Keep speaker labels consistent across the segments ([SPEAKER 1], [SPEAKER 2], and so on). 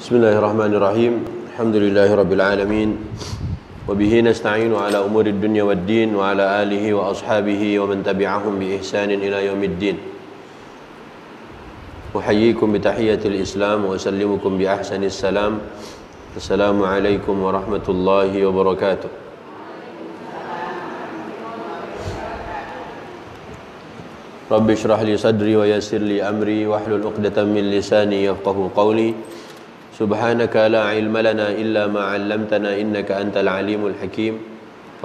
[SPEAKER 1] Bismillahirrahmanirrahim. Alhamdulillahirabbil alamin. Wa bihi nasta'inu ala umurid dunya waddin wa ala alihi wa ashabihi wa man tabi'ahum bi ihsanin ila yaumiddin. Uhayyikum bi tahiyyatil Islam wa usallimukum bi ahsanis salam. Assalamu alaikum warahmatullahi wabarakatuh. Rabbi shrah li sadri wa yassir li amri wahlul 'uqdatam min lisani yafqahu qawli. Subhanaka la ilma lana illa ma 'allamtana innaka antal alimul hakim.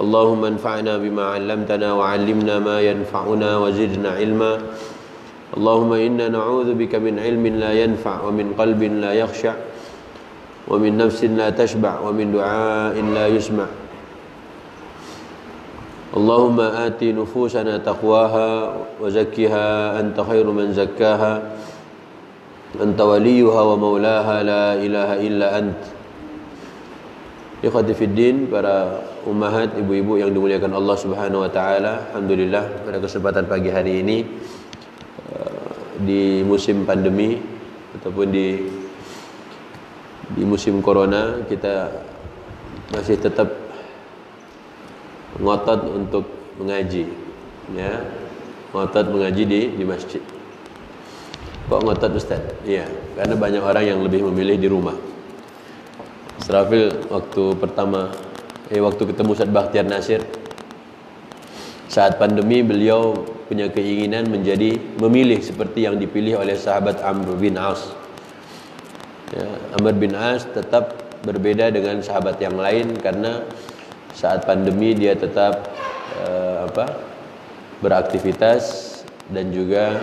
[SPEAKER 1] Allahumma anfa'na bima 'allamtana wa 'allimna ma yanfa'una wa zidna ilma. Allahumma inna na'udzu bika min ilmin la yanfa' wa min qalbin la yakhsha' wa min nafsin la tashba' wa min du'ain la yusma'. Allahumma ati nufusana taqwaha wa zakkiha anta khairu man zakkaha. Anta waliyuha wa maulaha la ilaha illa ant. Ikhwati fiddin, para ummahat, ibu-ibu yang dimuliakan Allah Subhanahu wa taala. Alhamdulillah pada kesempatan pagi hari ini di musim pandemi ataupun di musim corona, kita masih tetap ngotot untuk mengaji, ya. Ngotot mengaji di masjid. Kok ngotot Ustaz? Iya, karena banyak orang yang lebih memilih di rumah. Serafil waktu ketemu Ustaz Bakhtiar Nasir, saat pandemi beliau punya keinginan memilih seperti yang dipilih oleh sahabat Amr bin As. Ya, Amr bin As tetap berbeda dengan sahabat yang lain karena saat pandemi dia tetap beraktivitas dan juga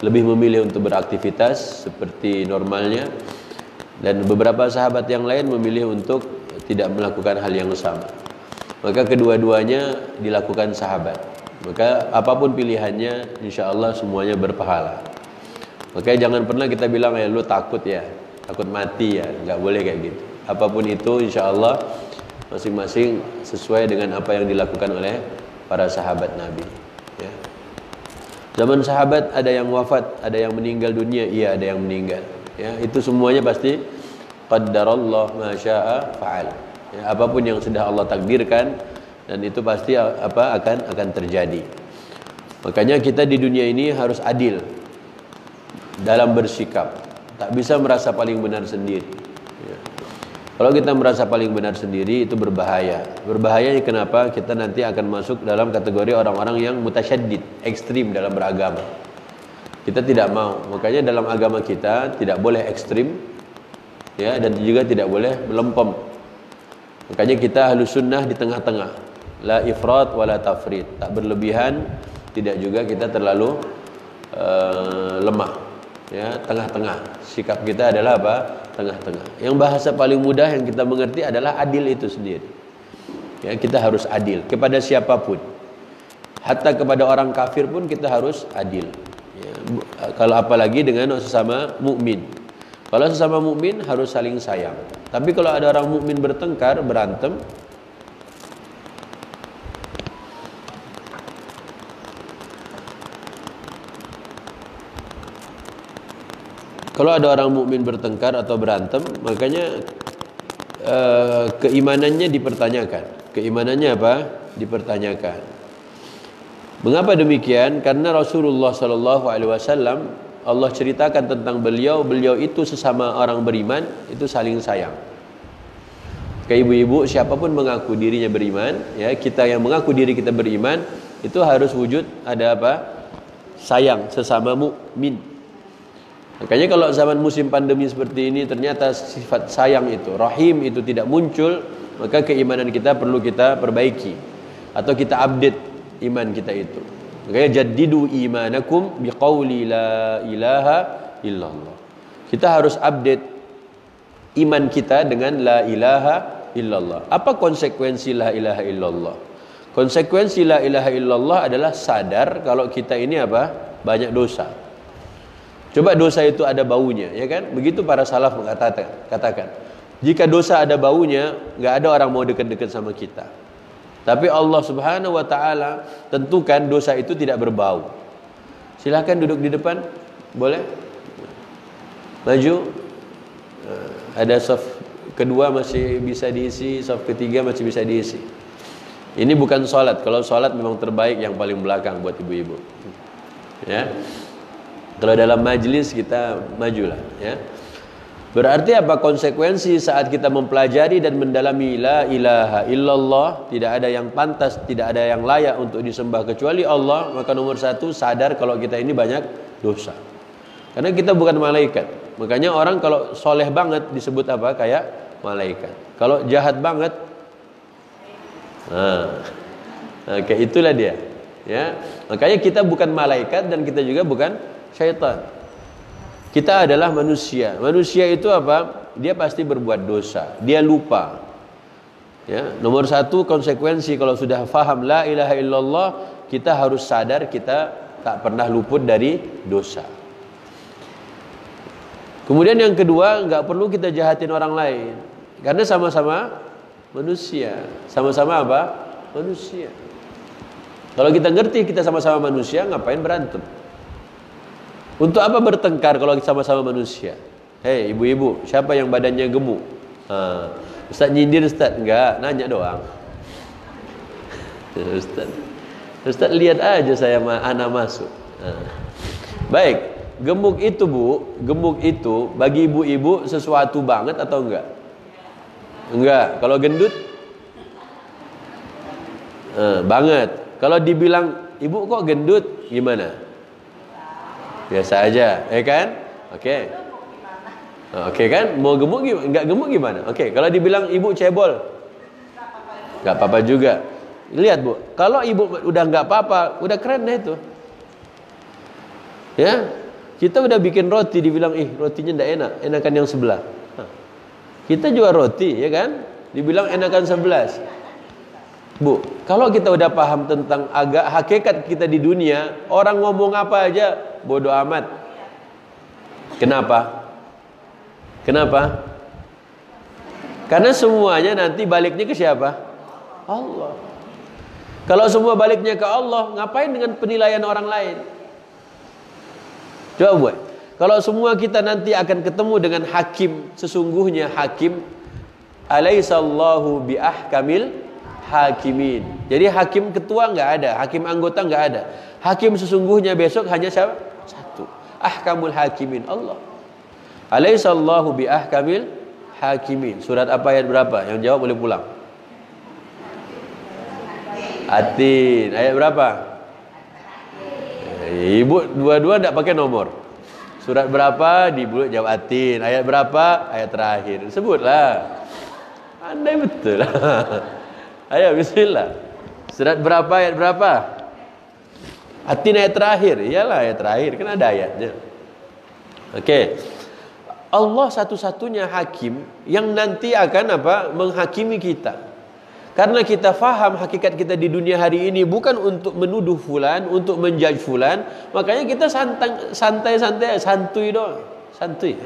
[SPEAKER 1] lebih memilih untuk beraktivitas seperti normalnya, dan beberapa sahabat yang lain memilih untuk tidak melakukan hal yang sama. Maka kedua-duanya dilakukan sahabat. Maka apapun pilihannya, insya Allah semuanya berpahala. Maka jangan pernah kita bilang, ya lu takut mati ya, nggak boleh kayak gitu. Apapun itu, insya Allah masing-masing sesuai dengan apa yang dilakukan oleh para sahabat Nabi. Ya. Zaman sahabat ada yang wafat, ada yang meninggal dunia, iya ada yang meninggal. Ya, itu semuanya pasti qaddarallah ma syaa fa'al. Ya, apapun yang sudah Allah takdirkan, dan itu pasti akan terjadi. Makanya kita di dunia ini harus adil dalam bersikap. Tak bisa merasa paling benar sendiri. Ya. Kalau kita merasa paling benar sendiri, itu berbahaya. Berbahayanya kenapa? Kita nanti akan masuk dalam kategori orang-orang yang mutasyaddid, ekstrim dalam beragama. Kita tidak mau. Makanya dalam agama kita tidak boleh ekstrim, ya, dan juga tidak boleh melempem. Makanya kita ahlus sunnah di tengah-tengah. La ifrat wa la tafrit. Tak berlebihan, tidak juga kita terlalu lemah. Ya, tengah-tengah. Sikap kita adalah apa? Tengah-tengah. Yang bahasa paling mudah yang kita mengerti adalah adil itu sendiri. Ya, kita harus adil kepada siapapun. Hatta kepada orang kafir pun kita harus adil. Ya, kalau apalagi dengan sesama mukmin. Kalau sesama mukmin harus saling sayang. Tapi kalau ada orang mukmin bertengkar, berantem, kalau ada orang mukmin bertengkar atau berantem, makanya keimanannya dipertanyakan. Keimanannya apa? Dipertanyakan. Mengapa demikian? Karena Rasulullah SAW, Allah ceritakan tentang beliau itu sesama orang beriman itu saling sayang. Kayak ibu-ibu, siapapun mengaku dirinya beriman, ya, kita yang mengaku diri kita beriman, itu harus wujud ada apa? Sayang sesama mukmin. Makanya kalau zaman musim pandemi seperti ini ternyata sifat sayang itu, rahim itu tidak muncul, maka keimanan kita perlu kita perbaiki atau kita update iman kita itu. Makanya jaddidu imanakum biqauli la ilaha illallah. Kita harus update iman kita dengan la ilaha illallah. Apa konsekuensi la ilaha illallah? Konsekuensi la ilaha illallah adalah sadar kalau kita ini apa? Banyak dosa. Coba dosa itu ada baunya, ya kan? Begitu para salaf katakan. Jika dosa ada baunya, nggak ada orang mau dekat-dekat sama kita. Tapi Allah Subhanahu wa taala tentukan dosa itu tidak berbau. Silakan duduk di depan, boleh? Maju. Ada saf kedua masih bisa diisi, saf ketiga masih bisa diisi. Ini bukan sholat. Kalau sholat memang terbaik yang paling belakang buat ibu-ibu. Ya. Kalau dalam majlis kita majulah. Ya. Berarti apa konsekuensi saat kita mempelajari dan mendalami la ilaha illallah, tidak ada yang pantas, tidak ada yang layak untuk disembah kecuali Allah. Maka nomor satu, sadar kalau kita ini banyak dosa. Karena kita bukan malaikat. Makanya orang kalau soleh banget disebut apa? Kayak malaikat. Kalau jahat banget, kayak itulah dia. Ya, makanya kita bukan malaikat dan kita juga bukan syaitan. Kita adalah manusia. Manusia itu apa? Dia pasti berbuat dosa. Dia lupa. Ya, nomor satu konsekuensi kalau sudah faham la ilaha illallah, kita harus sadar kita tak pernah luput dari dosa. Kemudian yang kedua, nggak perlu kita jahatin orang lain, karena sama-sama manusia. Sama-sama apa? Manusia. Kalau kita ngerti kita sama-sama manusia, ngapain berantem? Untuk apa bertengkar kalau sama-sama manusia? Hei ibu-ibu, siapa yang badannya gemuk? Ustaz nyindir Ustaz? Enggak, nanya doang. Ustaz lihat aja saya anak masuk. Baik, gemuk itu Bu, gemuk itu bagi ibu-ibu sesuatu banget atau enggak? Enggak. Kalau gendut? Banget. Kalau dibilang ibu kok gendut, gimana? Biasa aja, kan? Oke. Oke kan? Mau gemuk gimana? Enggak gemuk gimana? Oke, kalau dibilang ibu cebol, enggak apa-apa juga. Lihat Bu, kalau ibu udah enggak apa-apa, udah keren deh itu. Ya, kita udah bikin roti, dibilang rotinya enggak enak, enakan yang sebelah. Kita jual roti, ya kan? Dibilang enakan 11. Bu, kalau kita udah paham tentang hakikat kita di dunia, orang ngomong apa aja bodoh amat. Kenapa? Kenapa? Karena semuanya nanti baliknya ke siapa? Allah. Kalau semua baliknya ke Allah, ngapain dengan penilaian orang lain? Coba buat. Kalau semua kita nanti akan ketemu dengan hakim, sesungguhnya hakim, alaihissallahu biahkamil hakimin. Jadi hakim ketua nggak ada, hakim anggota nggak ada. Hakim sesungguhnya besok hanya siapa? Satu. Ahkamul hakimin, Allah. Alaihissallahu biahkamil hakimin. Surat apa ayat berapa? Yang jawab boleh pulang. Atin. Ayat berapa? Ibu dua-dua tidak pakai nomor. Surat berapa? Dibuat jawab Atin. Ayat berapa? Ayat terakhir. Sebutlah. Andai betul. Ayo bismillah. Surat berapa? Ayat berapa? Atin ayat terakhir. Iyalah ayat terakhir. Kan ada ayatnya. Oke. Allah satu-satunya hakim yang nanti akan menghakimi kita. Karena kita faham hakikat kita di dunia hari ini bukan untuk menuduh fulan, untuk menjudge fulan, makanya kita santai-santai, santuy doang, santuy.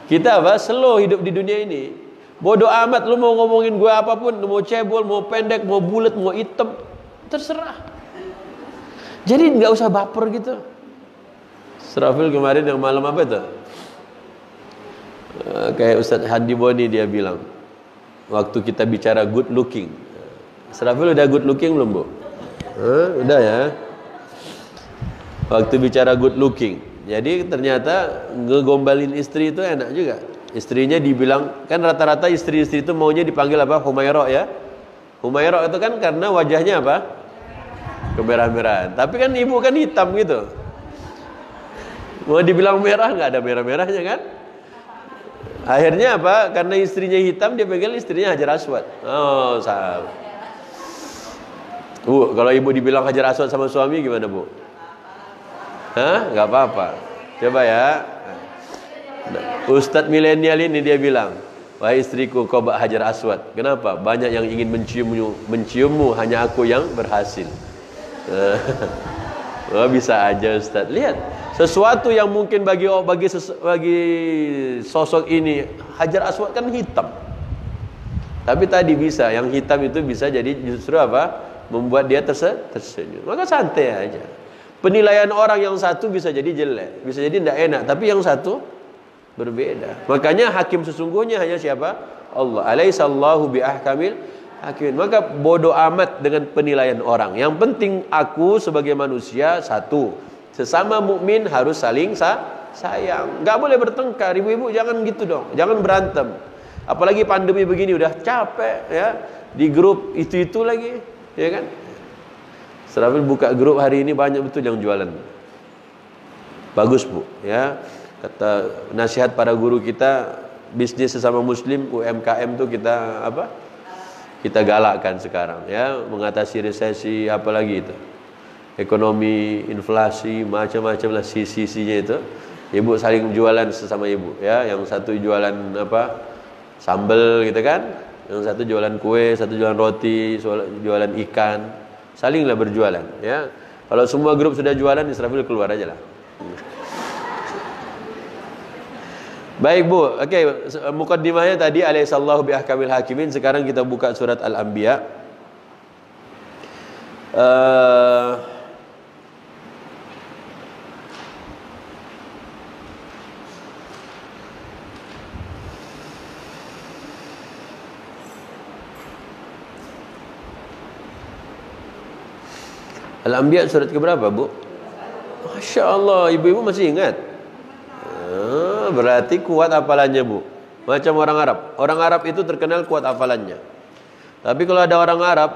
[SPEAKER 1] Kita slow hidup di dunia ini. Bodoh amat lu mau ngomongin gue apapun, mau cebol, mau pendek, mau bulat, mau hitam, terserah. Jadi nggak usah baper gitu. Serafil kemarin yang malam apa itu? Kayak Ustadz Handi Boni dia bilang, waktu kita bicara good looking, Serafil udah good looking belum Bu? Udah ya. Waktu bicara good looking, jadi ternyata ngegombalin istri itu enak juga. Istrinya dibilang, kan rata-rata istri-istri itu maunya dipanggil apa? Humairah ya. Humairah itu kan karena wajahnya apa? Kemerah-merahan. Tapi kan ibu kan hitam gitu. Mau dibilang merah nggak ada merah-merahnya kan? Akhirnya apa? Karena istrinya hitam, dia panggil istrinya Hajar Aswad. Oh, salah. Bu, kalau ibu dibilang Hajar Aswad sama suami gimana Bu? Nggak apa-apa. Coba ya. Ustadz milenial ini dia bilang, wahai istriku kau bak Hajar Aswad. Kenapa? Banyak yang ingin menciummu, hanya aku yang berhasil. Oh, bisa aja Ustadz. Lihat, sesuatu yang mungkin bagi sosok ini Hajar Aswad kan hitam. Tapi tadi bisa, yang hitam itu bisa jadi justru apa? Membuat dia tersenyum. Maka santai aja. Penilaian orang yang satu bisa jadi jelek, bisa jadi tidak enak, tapi yang satu Berbeda. Makanya hakim sesungguhnya hanya siapa? Allah. Alaihissallahu biahkamil hakim. Maka bodoh amat dengan penilaian orang. Yang penting aku sebagai manusia satu. Sesama mukmin harus saling sayang. Enggak boleh bertengkar. Ibu-ibu jangan gitu dong. Jangan berantem. Apalagi pandemi begini udah capek ya. Di grup itu lagi, ya kan? Serafil buka grup hari ini banyak betul yang jualan. Bagus, Bu, ya. Kata nasihat para guru kita, bisnis sesama muslim UMKM tuh kita apa? Kita galakkan sekarang ya, mengatasi resesi apalagi itu. Ekonomi, inflasi, macam-macam lah sisi-sisinya itu. Ibu saling jualan sesama ibu ya, yang satu jualan apa? Sambal gitu kan. Yang satu jualan kue, satu jualan roti, jualan ikan. Salinglah berjualan ya. Kalau semua grup sudah jualan, Israfil keluar aja lah. Baik, Bu. Okey, mukaddimahnya tadi alaihissallahu biahkamil hakimin. Sekarang kita buka surat Al-Anbiya. Al-Anbiya surat ke berapa, Bu? Masya Allah, ibu-ibu masih ingat? Berarti kuat hafalannya, Bu. Macam orang Arab. Orang Arab itu terkenal kuat hafalannya. Tapi kalau ada orang Arab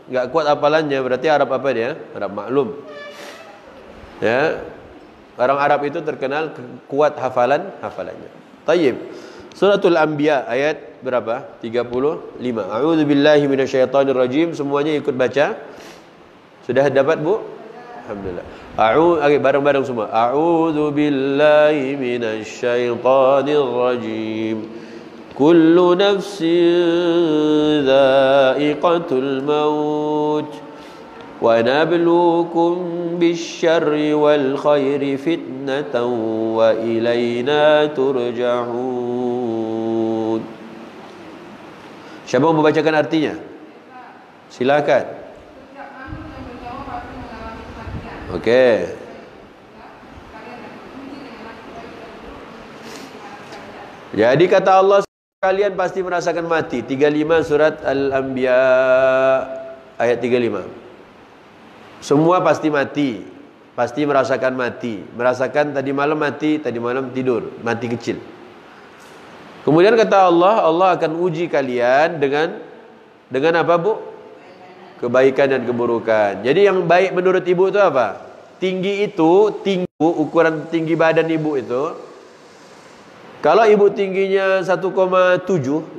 [SPEAKER 1] enggak kuat hafalannya, berarti Arab apa dia? Arab maklum. Ya. Orang Arab itu terkenal kuat hafalannya. Tayyib. Suratul Anbiya ayat berapa? 35. A'udzubillahi minasyaitonirrajim. Semuanya ikut baca. Sudah dapat, Bu? Alhamdulillah. Bareng-bareng semua. A'udzu billahi minasyaitonir rajim. Kullu nafsin dha'iqatul maut. Wa nabluukum bisyarri wal khairi fitnatan wa ilaina turja'un. Siapa mau membacakan artinya? Silakan. Okey. Jadi kata Allah, kalian pasti merasakan mati. 35 surat Al-Anbiya ayat 35. Semua pasti mati. Pasti merasakan mati. Merasakan tadi malam mati, tadi malam tidur, mati kecil. Kemudian kata Allah, Allah akan uji kalian dengan apa, Bu? Kebaikan dan keburukan. Jadi yang baik menurut ibu itu apa? Tinggi itu, ukuran tinggi badan ibu itu. Kalau ibu tingginya 1,7,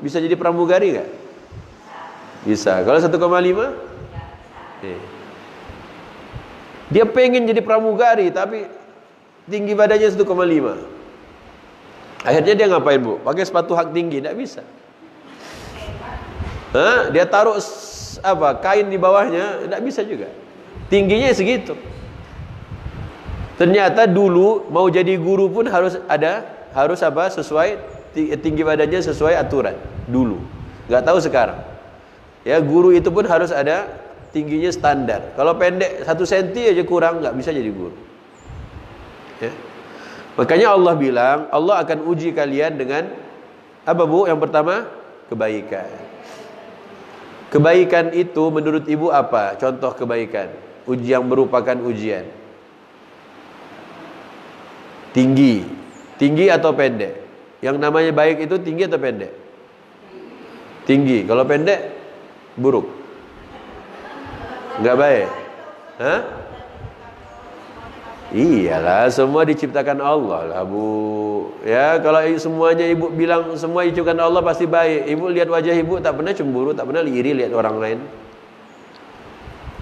[SPEAKER 1] bisa jadi pramugari enggak? Bisa. Kalau 1,5? Dia pengen jadi pramugari tapi tinggi badannya 1,5. Akhirnya dia ngapain, Bu? Pakai sepatu hak tinggi, enggak bisa. Dia taruh kain di bawahnya, tidak bisa juga. Tingginya segitu. Ternyata dulu mau jadi guru pun harus sesuai tinggi badannya sesuai aturan dulu. Enggak tahu sekarang. Ya, guru itu pun harus ada tingginya standar. Kalau pendek 1 cm aja kurang, enggak bisa jadi guru. Ya. Makanya Allah bilang, Allah akan uji kalian dengan apa, Bu? Yang pertama, kebaikan. Kebaikan itu menurut ibu apa? Contoh kebaikan yang merupakan ujian. Tinggi atau pendek? Yang namanya baik itu tinggi atau pendek? Tinggi. Kalau pendek buruk, enggak baik. Iyalah, semua diciptakan Allah lah, Bu. Ya, kalau semuanya ibu bilang semua diciptakan Allah pasti baik. Ibu lihat wajah ibu tak pernah cemburu, tak pernah iri lihat orang lain.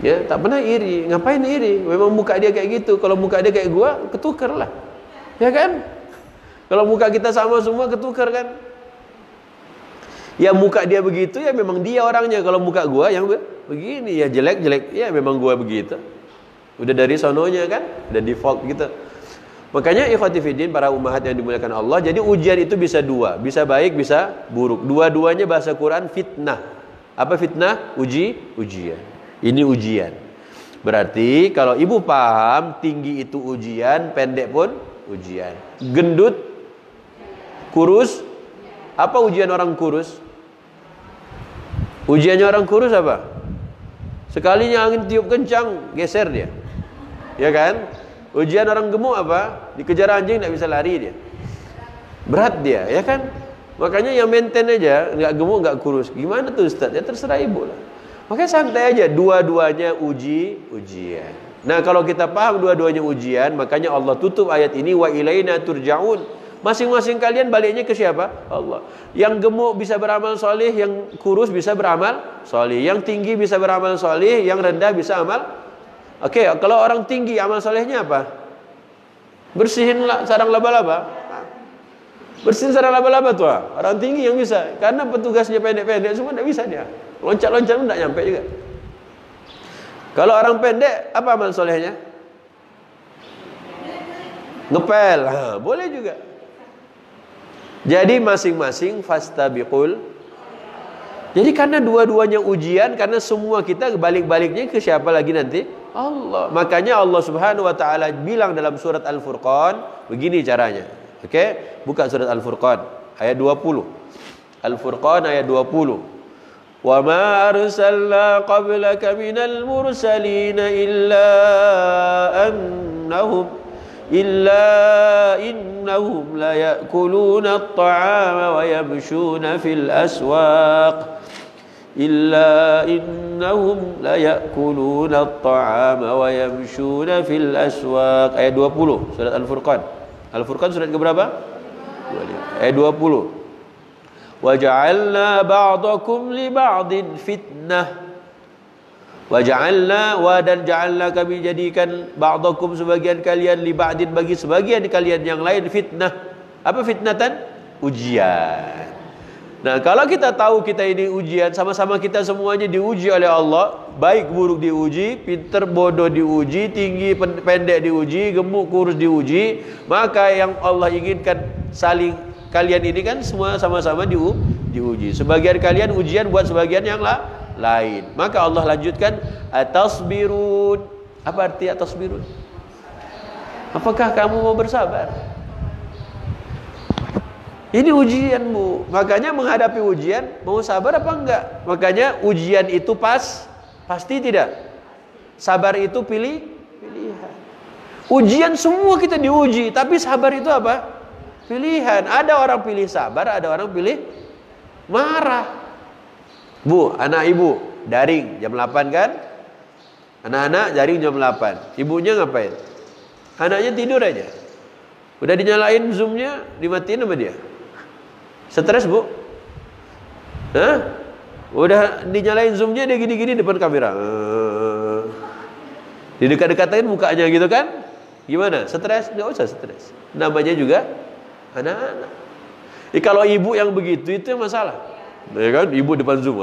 [SPEAKER 1] Ya, tak pernah iri. Ngapain iri? Memang muka dia kayak gitu. Kalau muka dia kayak gua, ketukar lah. Ya kan? Kalau muka kita sama semua, ketukar kan? Ya muka dia begitu, ya memang dia orangnya. Kalau muka gua yang begini, ya jelek-jelek, ya memang gua begitu. Udah dari sononya kan, udah default gitu. Makanya ikhwati fiddin, para ummahat yang dimuliakan Allah, jadi ujian itu bisa dua, bisa baik, bisa buruk. Dua-duanya bahasa Quran fitnah. Apa fitnah? Ujian. Ini ujian. Berarti kalau ibu paham tinggi itu ujian, pendek pun ujian. Gendut Kurus. Apa ujian orang kurus? Ujiannya orang kurus apa? Sekalinya angin tiup kencang, geser dia. Ya kan? Ujian orang gemuk apa? Dikejar anjing tidak bisa lari dia. Berat dia, ya kan? Makanya yang maintain aja, nggak gemuk, nggak kurus. Gimana tuh Ustaz? Ya terserah ibu lah. Makanya santai aja, dua-duanya ujian. Nah, kalau kita paham dua-duanya ujian, makanya Allah tutup ayat ini, wa ilaina turja'un. Masing-masing kalian baliknya ke siapa? Allah. Yang gemuk bisa beramal soleh, yang kurus bisa beramal soleh, yang tinggi bisa beramal soleh, yang rendah bisa amal. Oke, kalau orang tinggi amal solehnya apa? Bersihin sarang laba-laba. Bersihin sarang laba-laba tuh. Orang tinggi yang bisa, karena petugasnya pendek-pendek semua tidak bisa dia. Loncat-loncat pun tidak nyampe juga. Kalau orang pendek, apa amal solehnya? Ngepel, boleh juga. Jadi masing-masing fastabiqul. Jadi karena dua-duanya ujian, karena semua kita balik-baliknya ke siapa lagi nanti? Allah. Makanya Allah Subhanahu wa taala bilang dalam surat Al-Furqan, begini caranya. Oke? Buka surat Al-Furqan ayat 20. Al-Furqan ayat 20. Wa ma arsalna qablaka minal mursalin illa innahum la ya'kuluna at-ta'ama wa yamshuna fil aswaq illa innahum la ya'kuluna at-ta'ama wa yamshuna fil aswaq. Ayat 20 surat Al-Furqan. Al-Furqan surat ke berapa? Ayat 20. Wa ja'alna ba'dakum li ba'din fitnah. Wa ja'alna, wa dan ja'alna, kami jadikan ba'dakum sebagian kalian, li ba'din bagi sebagian kalian yang lain, fitnah. Apa fitnatan? Ujian. Nah, kalau kita tahu kita ini ujian, sama-sama kita semuanya diuji oleh Allah, baik buruk diuji, pinter bodoh diuji, tinggi pendek diuji, gemuk kurus diuji, maka yang Allah inginkan saling, kalian ini kan semua sama-sama diuji. Sebagian kalian ujian buat sebagian yang lain. Maka Allah lanjutkan, atasbirun. Apa arti atasbirun? Apakah kamu mau bersabar? Ini ujian, Bu. Makanya menghadapi ujian, mau sabar apa enggak? Makanya ujian itu pasti tidak. Sabar itu pilihan. Ujian semua kita diuji, tapi sabar itu apa? Pilihan. Ada orang pilih sabar, ada orang pilih marah. Bu, anak ibu daring jam 8 kan? Anak-anak daring jam 8. Ibunya ngapain? Anaknya tidur aja. Udah dinyalain zoomnya, dimatiin sama dia. Stres, Bu? Hah? Udah dinyalain zoomnya, dia gini-gini depan kamera. Didekat-dekatin mukanya gitu kan? Gimana? Stres? Nggak usah stres. Namanya juga anak-anak. Kalau ibu yang begitu, itu yang masalah. Ya kan? Ibu depan zoom.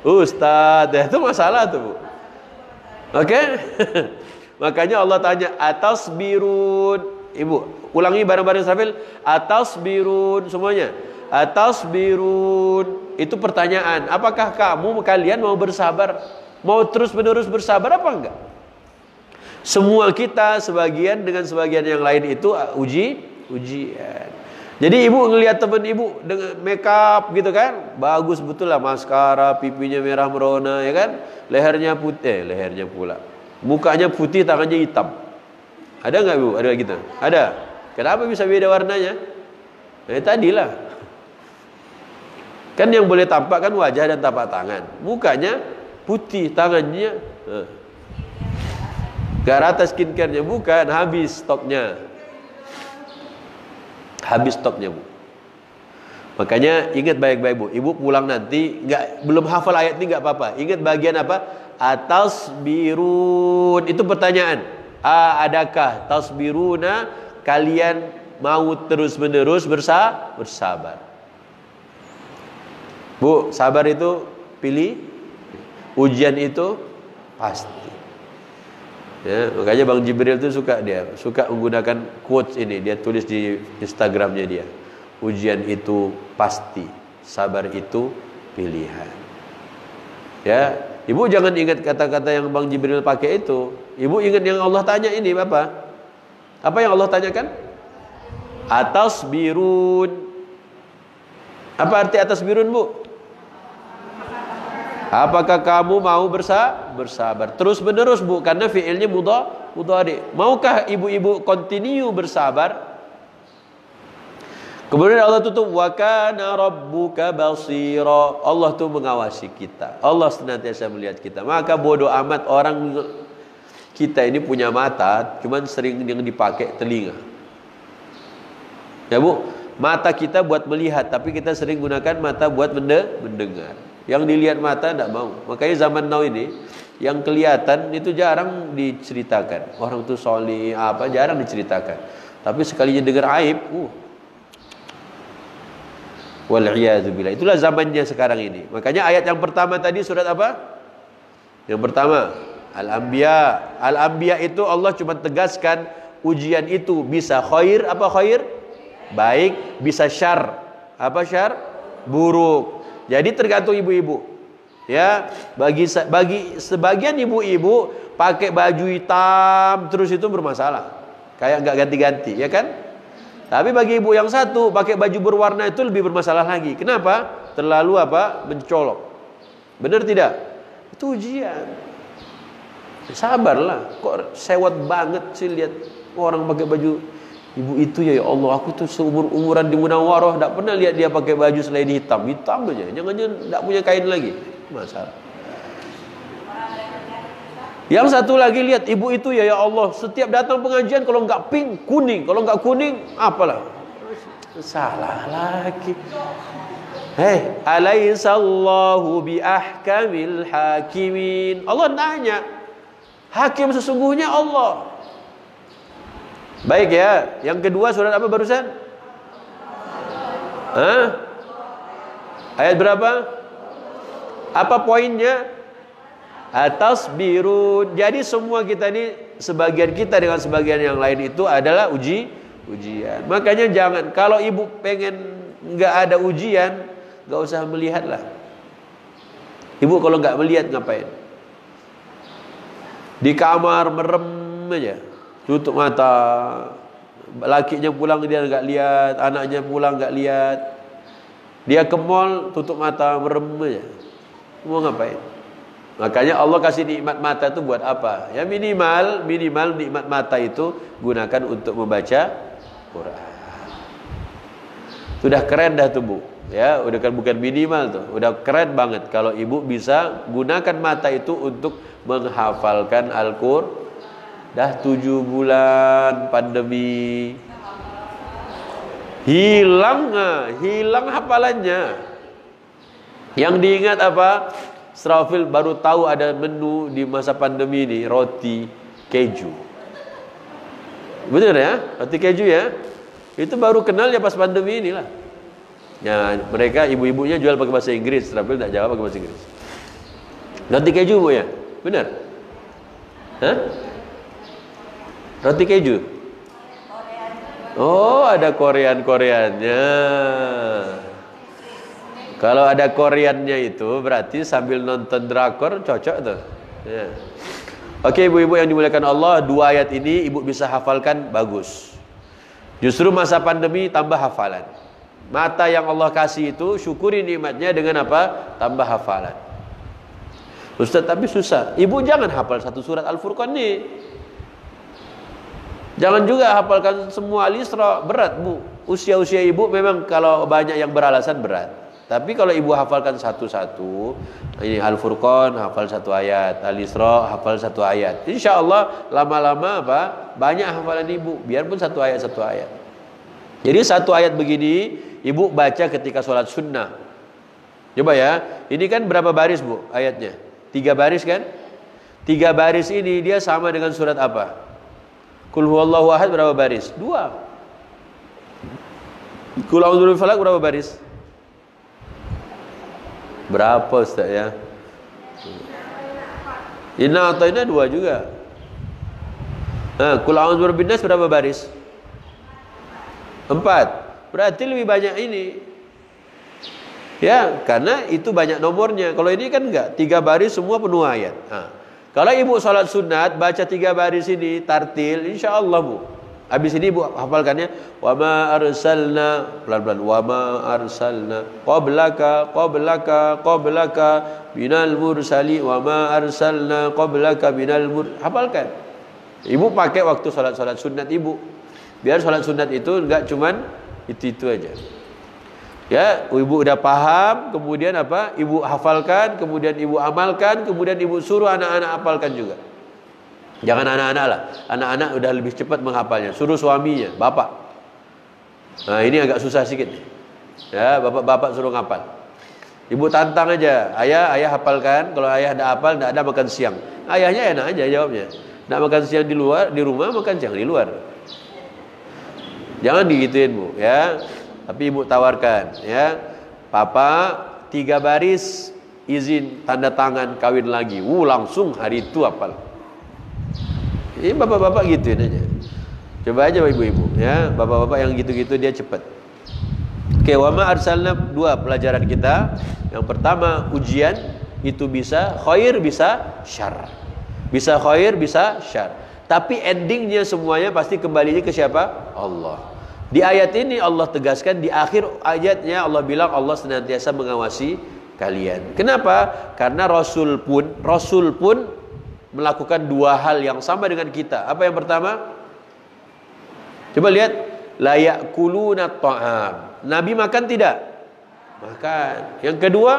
[SPEAKER 1] Ustaz, ya, itu masalah tuh, Bu. Oke? Makanya Allah tanya, atasbirun. Ibu, ulangi bareng-bareng Israfil. Atasbirun semuanya. Atasbirun. Itu pertanyaan. Apakah kalian mau bersabar? Mau terus-menerus bersabar apa enggak? Semua kita sebagian dengan sebagian yang lain itu ujian. Jadi ibu ngelihat teman ibu dengan make up gitu kan, bagus betul lah, maskara, pipinya merah merona, ya kan, lehernya putih, lehernya pula, mukanya putih, tangannya hitam. Ada nggak Bu? Ada gitu? Ada. Kenapa bisa beda warnanya? Tadilah. Kan yang boleh tampak kan wajah dan tapak tangan. Mukanya putih, tangannya gak rata skincare-nya, bukan, habis stoknya. Habis stoknya, Bu. Makanya ingat baik-baik, Bu. Ibu pulang nanti belum hafal ayat ini nggak apa-apa. Ingat bagian apa? Atasbirun. Itu pertanyaan. Adakah tasbiruna, kalian mau terus-menerus bersabar? Bu, sabar itu pilih, ujian itu pasti. Ya, makanya Bang Jibril itu suka menggunakan quotes ini, dia tulis di Instagramnya dia. Ujian itu pasti, sabar itu pilihan. Ya, Ibu jangan ingat kata-kata yang Bang Jibril pakai itu. Ibu ingat yang Allah tanya ini, Bapak. Apa yang Allah tanyakan? Atasbirun. Apa arti atasbirun, Bu? Apakah kamu mau bersabar? Terus menerus, Bu, karena fiilnya mudhari. Maukah ibu-ibu continue bersabar? Kemudian Allah tutup, wa kana rabbuka basira. Allah tuh mengawasi kita. Allah senantiasa melihat kita. Maka bodoh amat orang kita ini punya mata, cuman sering yang dipakai telinga. Ya, Bu, mata kita buat melihat, tapi kita sering gunakan mata buat mendengar. Yang dilihat mata tidak mau. Makanya zaman now ini yang kelihatan itu jarang diceritakan. Orang tuh solih apa jarang diceritakan. Tapi sekalinya dengar aib, wal'iyadzubillah. Itulah zamannya sekarang ini. Makanya ayat yang pertama tadi surat apa? Yang pertama Al-Anbiya. Al-Anbiya itu Allah cuma tegaskan ujian itu bisa khair, apa khair? Baik, bisa syar. Apa syar? Buruk. Jadi tergantung ibu-ibu. Ya, bagi sebagian ibu-ibu pakai baju hitam terus itu bermasalah. Kayak enggak ganti-ganti, ya kan? Tapi bagi ibu yang satu pakai baju berwarna itu lebih bermasalah lagi. Kenapa? Terlalu apa? Mencolok. Benar tidak? Itu ujian. Sabarlah. Kok sewot banget sih lihat orang pakai baju ibu itu ya Allah. Aku tuh seumur-umuran di Munawwarah enggak pernah lihat dia pakai baju selain hitam. Hitam aja. Jangan-jangan enggak punya kain lagi. Masalah. Yang satu lagi lihat ibu itu ya Allah, setiap datang pengajian kalau enggak pink kuning, kalau enggak kuning apalah. Salah lagi. Hei, alaihissallahu biahkamil hakimin. Allah nanya. Hakim sesungguhnya Allah. Baik ya. Yang kedua surat apa barusan? Ayat berapa? Apa poinnya? Atasbirun. Jadi semua kita ini, sebagian kita dengan sebagian yang lain itu adalah ujian. Makanya jangan, kalau ibu pengen nggak ada ujian, nggak usah melihat lah. Ibu kalau nggak melihat ngapain? Di kamar merem aja, tutup mata. Lakinya pulang dia nggak lihat, anaknya pulang nggak lihat. Dia ke mall tutup mata merem aja. Mau ngapain? Makanya Allah kasih nikmat mata itu buat apa? Ya minimal nikmat mata itu gunakan untuk membaca Quran. Sudah keren dah tuh, Bu. Ya, udah kan bukan minimal tuh. Udah keren banget kalau ibu bisa gunakan mata itu untuk menghafalkan Al-Qur'an. Dah 7 bulan pandemi. Hilang hafalannya. Yang diingat apa? Srafil baru tahu ada menu di masa pandemi ini, roti keju. Benar ya? Roti keju ya. Itu baru kenal ya pas pandemi inilah. Ya, mereka ibu-ibunya jual pakai bahasa Inggris, Srafil tak jawab pakai bahasa Inggris. Roti keju, Bu ya? Benar? Hah? Roti keju? Oh, ada Koreannya. Kalau ada Koreannya itu berarti sambil nonton drakor cocok tuh. Ya. Oke, ibu-ibu yang dimuliakan Allah, 2 ayat ini ibu bisa hafalkan bagus. Justru masa pandemi tambah hafalan. Mata yang Allah kasih itu syukuri nikmatnya dengan apa? Tambah hafalan. Ustaz, tapi susah. Ibu jangan hafal satu surat Al-Furqan nih. Jangan juga hafalkan semua Al-Isra, berat, Bu. Usia-usia ibu memang kalau banyak yang beralasan berat. Tapi kalau ibu hafalkan satu-satu, ini Al-Furqan hafal 1 ayat, Al-Isra hafal 1 ayat. Insya Allah lama-lama apa? Banyak hafalan ibu, biarpun 1 ayat 1 ayat. Jadi 1 ayat begini ibu baca ketika sholat sunnah. Coba ya, ini kan berapa baris, Bu, ayatnya? 3 baris kan? 3 baris ini dia sama dengan surat apa? Qul huwallahu ahad berapa baris? 2. Qul a'udzu birabbil falaq berapa baris? Berapa Ustaz ya? Inna atayna 2 juga. Qul a'udzu birabbin nas berapa baris? 4. Berarti lebih banyak ini. Ya, karena itu banyak nomornya. Kalau ini kan enggak, 3 baris semua penuh ayat. Kalau ibu sholat sunat baca 3 baris ini tartil, insya Allah, Bu. Habis ini ibu hafalkannya, wa ma arsalna, pelan-pelan, wa ma arsalna qablaka minal mursali, wa ma arsalna qablaka minal hafalkan. Ibu pakai waktu salat sunat ibu. Biar salat sunat itu enggak cuman itu aja. Ya, ibu udah paham, kemudian apa? Ibu hafalkan, kemudian ibu amalkan, kemudian ibu suruh anak-anak hafalkan juga. Jangan anak-anak lah. Anak-anak udah lebih cepat menghafalnya. Suruh suaminya, bapak. Nah, ini agak susah sedikit. Ya, bapak-bapak suruh ngapal. Ibu tantang aja. Ayah hafalkan. Kalau ayah tidak hafal, tidak ada makan siang. Ayahnya enak aja jawabnya. Tidak makan siang di luar, di rumah makan siang di luar. Jangan digituin, Bu, ya. Tapi ibu tawarkan, ya. Papa 3 baris izin tanda tangan kawin lagi. Langsung hari itu hafal. Ini bapak-bapak gituin aja. Coba aja ibu-ibu, ya. Bapak-bapak yang gitu-gitu dia cepat. Oke, wa ma arsalna, 2 pelajaran kita. Yang pertama, ujian itu bisa khair, bisa syar. Bisa khair, bisa syar. Tapi endingnya semuanya pasti kembalinya ke siapa? Allah. Di ayat ini Allah tegaskan, di akhir ayatnya Allah bilang Allah senantiasa mengawasi kalian. Kenapa? Karena Rasul pun melakukan 2 hal yang sama dengan kita. Apa yang pertama? Coba lihat, la ya'kuluna ta'am. Nabi makan tidak? Makan. Yang kedua,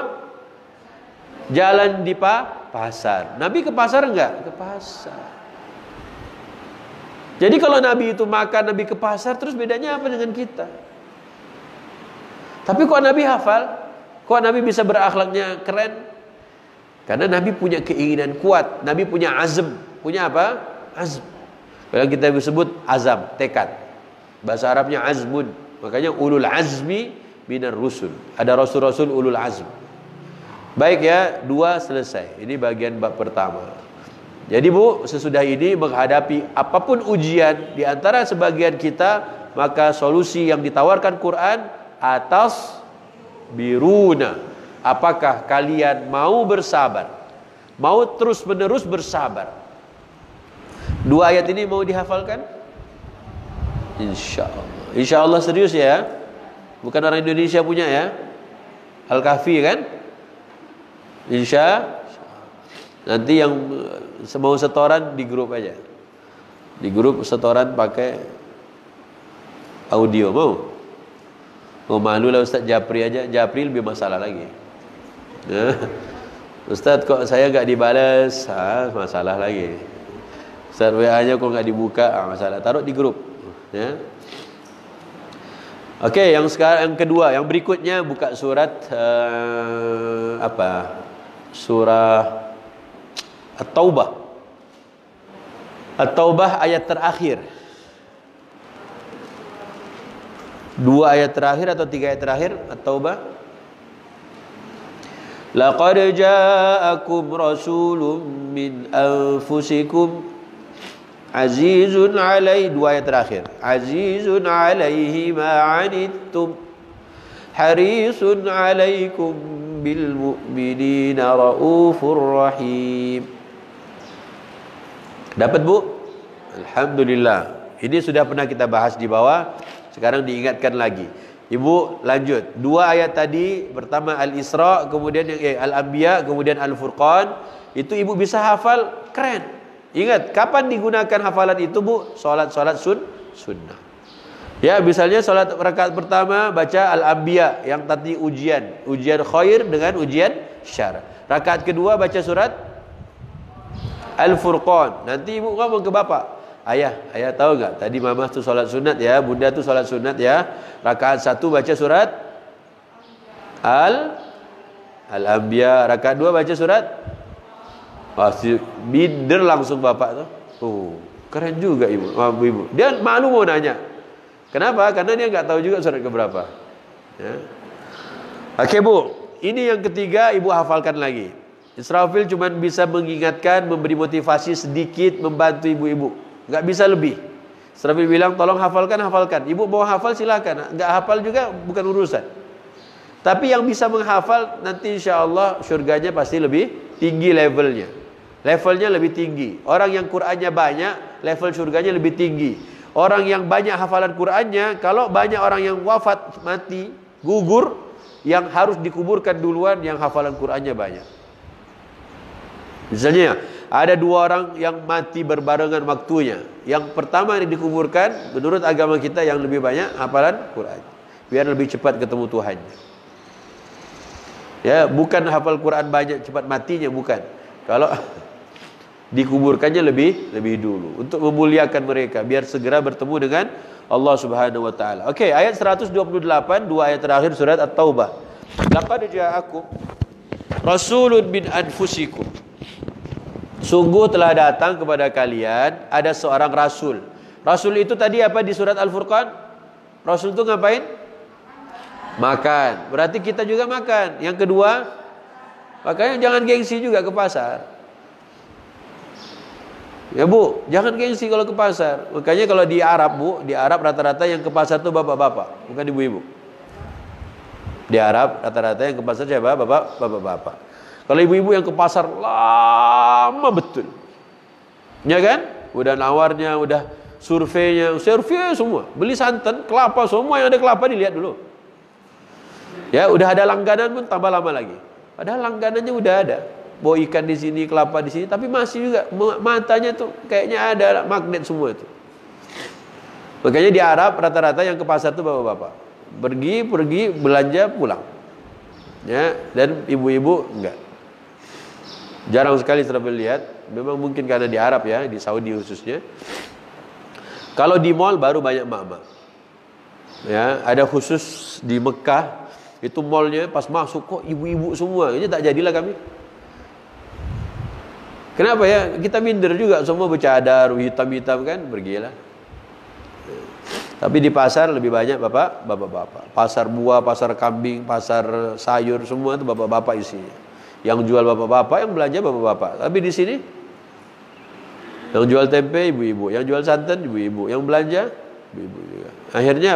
[SPEAKER 1] jalan di pasar. Nabi ke pasar enggak? Ke pasar. Jadi kalau Nabi itu makan, Nabi ke pasar, terus bedanya apa dengan kita? Tapi kok Nabi hafal? Kok Nabi bisa berakhlaknya keren? Karena Nabi punya keinginan kuat. Nabi punya azm. Punya apa? Azm. Kalau kita sebut azam, tekad. Bahasa Arabnya azmun. Makanya ulul azmi minar rusul. Ada rasul-rasul ulul azm. Baik ya, 2 selesai. Ini bagian bab pertama. Jadi Bu, sesudah ini menghadapi apapun ujian di antara sebagian kita, maka solusi yang ditawarkan Quran atas biruna. Apakah kalian mau bersabar? Mau terus-menerus bersabar? 2 ayat ini mau dihafalkan? InsyaAllah. InsyaAllah serius ya. Bukan orang Indonesia punya ya. Al-Kahfi kan? Nanti yang mau setoran di grup aja. Di grup setoran pakai audio. Mau malu lah Ustaz Japri aja. Japri lebih masalah lagi. Ustaz kok saya gak dibalas, masalah lagi. Ustaz WA-nya kok gak dibuka, masalah. Taruh di grup, ya. Oke, yang sekarang, yang kedua, yang berikutnya buka surat surah At-Taubah. At-Taubah ayat terakhir. 2 ayat terakhir atau 3 ayat terakhir At-Taubah. Laqad ja'akum rasulun min anfusikum azizun 'alaihi, 2 ayat terakhir. Azizun 'alaihi ma 'anittum harisun 'alaikum bil mu'minina raufur rahim. Dapat Bu? Alhamdulillah. Ini sudah pernah kita bahas di bawah, sekarang diingatkan lagi. Ibu lanjut. 2 ayat tadi, pertama Al-Isra, kemudian Al-Anbiya, kemudian Al-Furqan. Itu ibu bisa hafal, keren. Ingat, kapan digunakan hafalan itu Bu? Salat sunnah. Ya, misalnya salat rakaat pertama baca Al-Anbiya yang tadi ujian khair dengan ujian syar. Rakaat kedua baca surat Al-Furqan. Nanti ibu ngomong ke bapak, ayah tahu nggak? Tadi mama tuh salat sunat ya, bunda tuh salat sunat ya. Rakaat 1 baca surat Al-Anbiya, rakaat 2 baca surat. Pasti bider langsung bapak tuh. Keren juga ibu. Dia malu mau nanya. Kenapa? Karena dia nggak tahu juga surat keberapa. Ya. Oke Bu, ini yang ketiga ibu hafalkan lagi. Israfil cuma bisa mengingatkan, memberi motivasi sedikit, membantu ibu-ibu. Nggak bisa lebih. Israfil bilang tolong hafalkan. Ibu mau hafal silakan. Nggak hafal juga bukan urusan. Tapi yang bisa menghafal nanti insya Allah surganya pasti lebih tinggi levelnya. Levelnya lebih tinggi. Orang yang Qur'annya banyak, level surganya lebih tinggi. orang yang banyak hafalan Qur'annya, kalau banyak orang yang wafat, mati, gugur, yang harus dikuburkan duluan yang hafalan Qur'annya banyak. Misalnya ada 2 orang yang mati berbarengan waktunya. Yang pertama yang dikuburkan menurut agama kita yang lebih banyak hafalan Qur'an, biar lebih cepat ketemu Tuhannya. Ya, bukan hafal Quran banyak cepat matinya, bukan. Kalau dikuburkannya lebih dulu untuk memuliakan mereka biar segera bertemu dengan Allah Subhanahu wa taala. Oke, ayat 128, 2 ayat terakhir surat At-Taubah. Laqad ja'akum rasulun min anfusikum. Sungguh telah datang kepada kalian ada seorang rasul. Rasul itu tadi apa di surat Al-Furqan? Rasul itu ngapain? Makan. Berarti kita juga makan. Yang kedua, makanya jangan gengsi juga ke pasar. Ya Bu, jangan gengsi kalau ke pasar. Makanya kalau di Arab Bu, di Arab rata-rata yang ke pasar itu bapak-bapak, bukan ibu-ibu. Di Arab rata-rata yang ke pasar siapa? Bapak-bapak. Kalau ibu-ibu yang ke pasar lama betul. Ya kan? Udah nawarnya, udah survei semua. Beli santan, kelapa, semua yang ada kelapa dilihat dulu. Ya, udah ada langganan pun tambah lama lagi. Padahal langganannya udah ada. Bawa ikan di sini, kelapa di sini, tapi masih juga matanya tuh kayaknya ada magnet semua itu. Makanya di Arab rata-rata yang ke pasar tuh bapak-bapak. Pergi belanja pulang. Ya, dan ibu-ibu enggak. Jarang sekali saya lihat. Memang mungkin karena di Arab ya, di Saudi khususnya. Kalau di mall baru banyak mak-mak. Ya, ada khusus di Mekah. Itu mallnya pas masuk kok ibu-ibu semua. Ini tak jadilah kami. Kenapa ya? Kita minder juga, semua bercadar, hitam-hitam kan, pergilah. Tapi di pasar lebih banyak bapak-bapak. Pasar buah, pasar kambing, pasar sayur, semua itu bapak-bapak isinya. Yang jual bapak-bapak, yang belanja bapak-bapak. Tapi di sini yang jual tempe ibu-ibu, yang jual santan ibu-ibu, yang belanja ibu-ibu juga. Akhirnya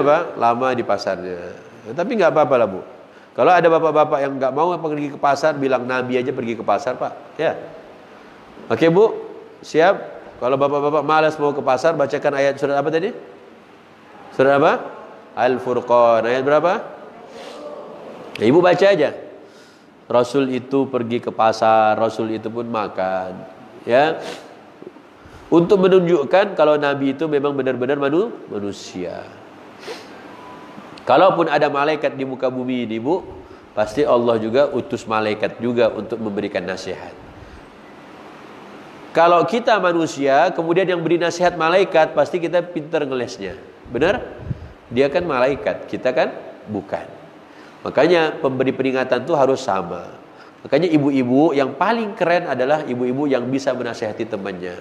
[SPEAKER 1] apa? Lama di pasarnya. Tapi nggak apa-apa lah Bu. Kalau ada bapak-bapak yang nggak mau pergi ke pasar, bilang Nabi aja pergi ke pasar Pak. Ya. Oke Bu, siap. Kalau bapak-bapak malas mau ke pasar, bacakan ayat surat apa tadi? Surat apa? Al-Furqan. Ayat berapa? Ya, Ibu baca aja. Rasul itu pergi ke pasar, Rasul itu pun makan. Ya. Untuk menunjukkan kalau Nabi itu memang benar-benar manusia. Kalaupun ada malaikat di muka bumi ini Bu, pasti Allah juga utus malaikat juga untuk memberikan nasihat. Kalau kita manusia, kemudian yang beri nasihat malaikat, pasti kita pintar ngelesnya. Benar? Dia kan malaikat, kita kan bukan. Makanya pemberi peringatan itu harus sama. Makanya ibu-ibu yang paling keren adalah ibu-ibu yang bisa menasihati temannya.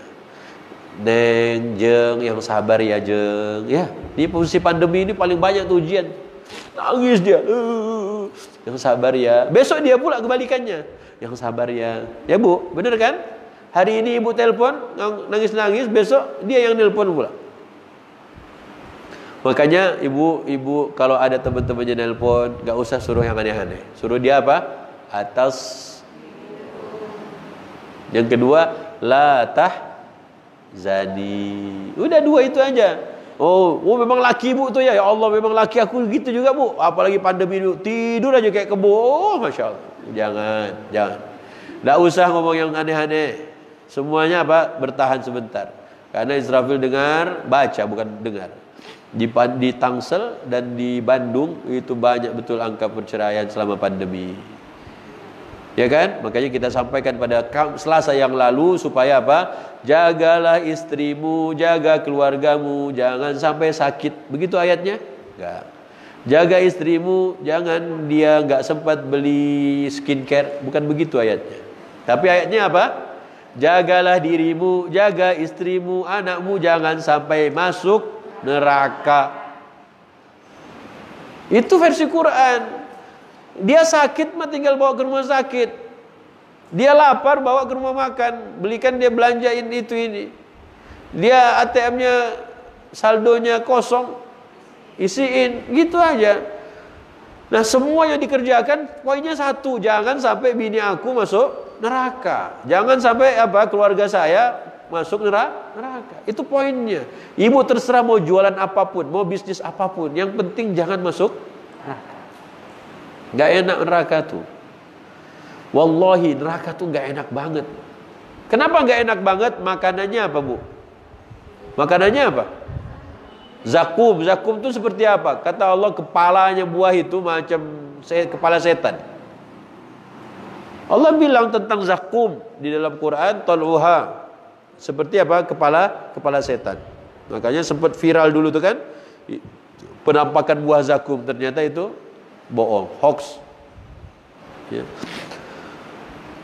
[SPEAKER 1] Neng, Jeng, yang sabar ya Jeng. Ya, di posisi pandemi ini paling banyak tuh ujian. Nangis dia. Yang sabar ya. Besok dia pula kebalikannya. Yang sabar ya. Ya Bu, bener kan? Hari ini ibu telepon, nangis-nangis, besok dia yang nelpon pula. Makanya ibu kalau ada teman-temannya nelpon, gak usah suruh yang aneh-aneh. Suruh dia apa? Atas. Yang kedua, la tahzani. Udah 2 itu aja. Oh memang laki Bu tuh ya. Ya Allah, memang laki aku gitu juga Bu. Apalagi pandemi dulu, tidur aja kayak kebo. Oh, Masya Allah. Jangan. Gak usah ngomong yang aneh-aneh. Semuanya apa? Bertahan sebentar. Karena Israfil dengar, baca bukan dengar. Di Tangsel dan di Bandung itu banyak betul angka perceraian selama pandemi. Ya kan? Makanya kita sampaikan pada Selasa yang lalu supaya apa? Jagalah istrimu, jaga keluargamu, jangan sampai sakit. Begitu ayatnya? Enggak. Jaga istrimu, jangan dia enggak sempat beli skincare. Bukan begitu ayatnya. Tapi ayatnya apa? Jagalah dirimu, jaga istrimu, anakmu jangan sampai masuk neraka. Itu versi Quran. Dia sakit mah tinggal bawa ke rumah sakit. Dia lapar bawa ke rumah makan, belikan dia belanjain itu ini. Dia ATM-nya saldonya kosong, isiin, gitu aja. Nah, semua yang dikerjakan poinnya satu, jangan sampai bini aku masuk neraka. Jangan sampai keluarga saya masuk neraka. Itu poinnya. Ibu terserah mau jualan apapun, mau bisnis apapun, yang penting jangan masuk neraka. Gak enak neraka tuh. Wallahi neraka tuh gak enak banget. Kenapa gak enak banget? Makanannya apa, Bu? Makanannya apa? Zakum. Zakum itu seperti apa? Kata Allah, kepalanya buah itu macam kepala setan. Allah bilang tentang zakum di dalam Quran, tal'uha, seperti apa? Kepala setan. Makanya sempat viral dulu tuh kan, penampakan buah zakum, ternyata itu bohong, hoax. Ya.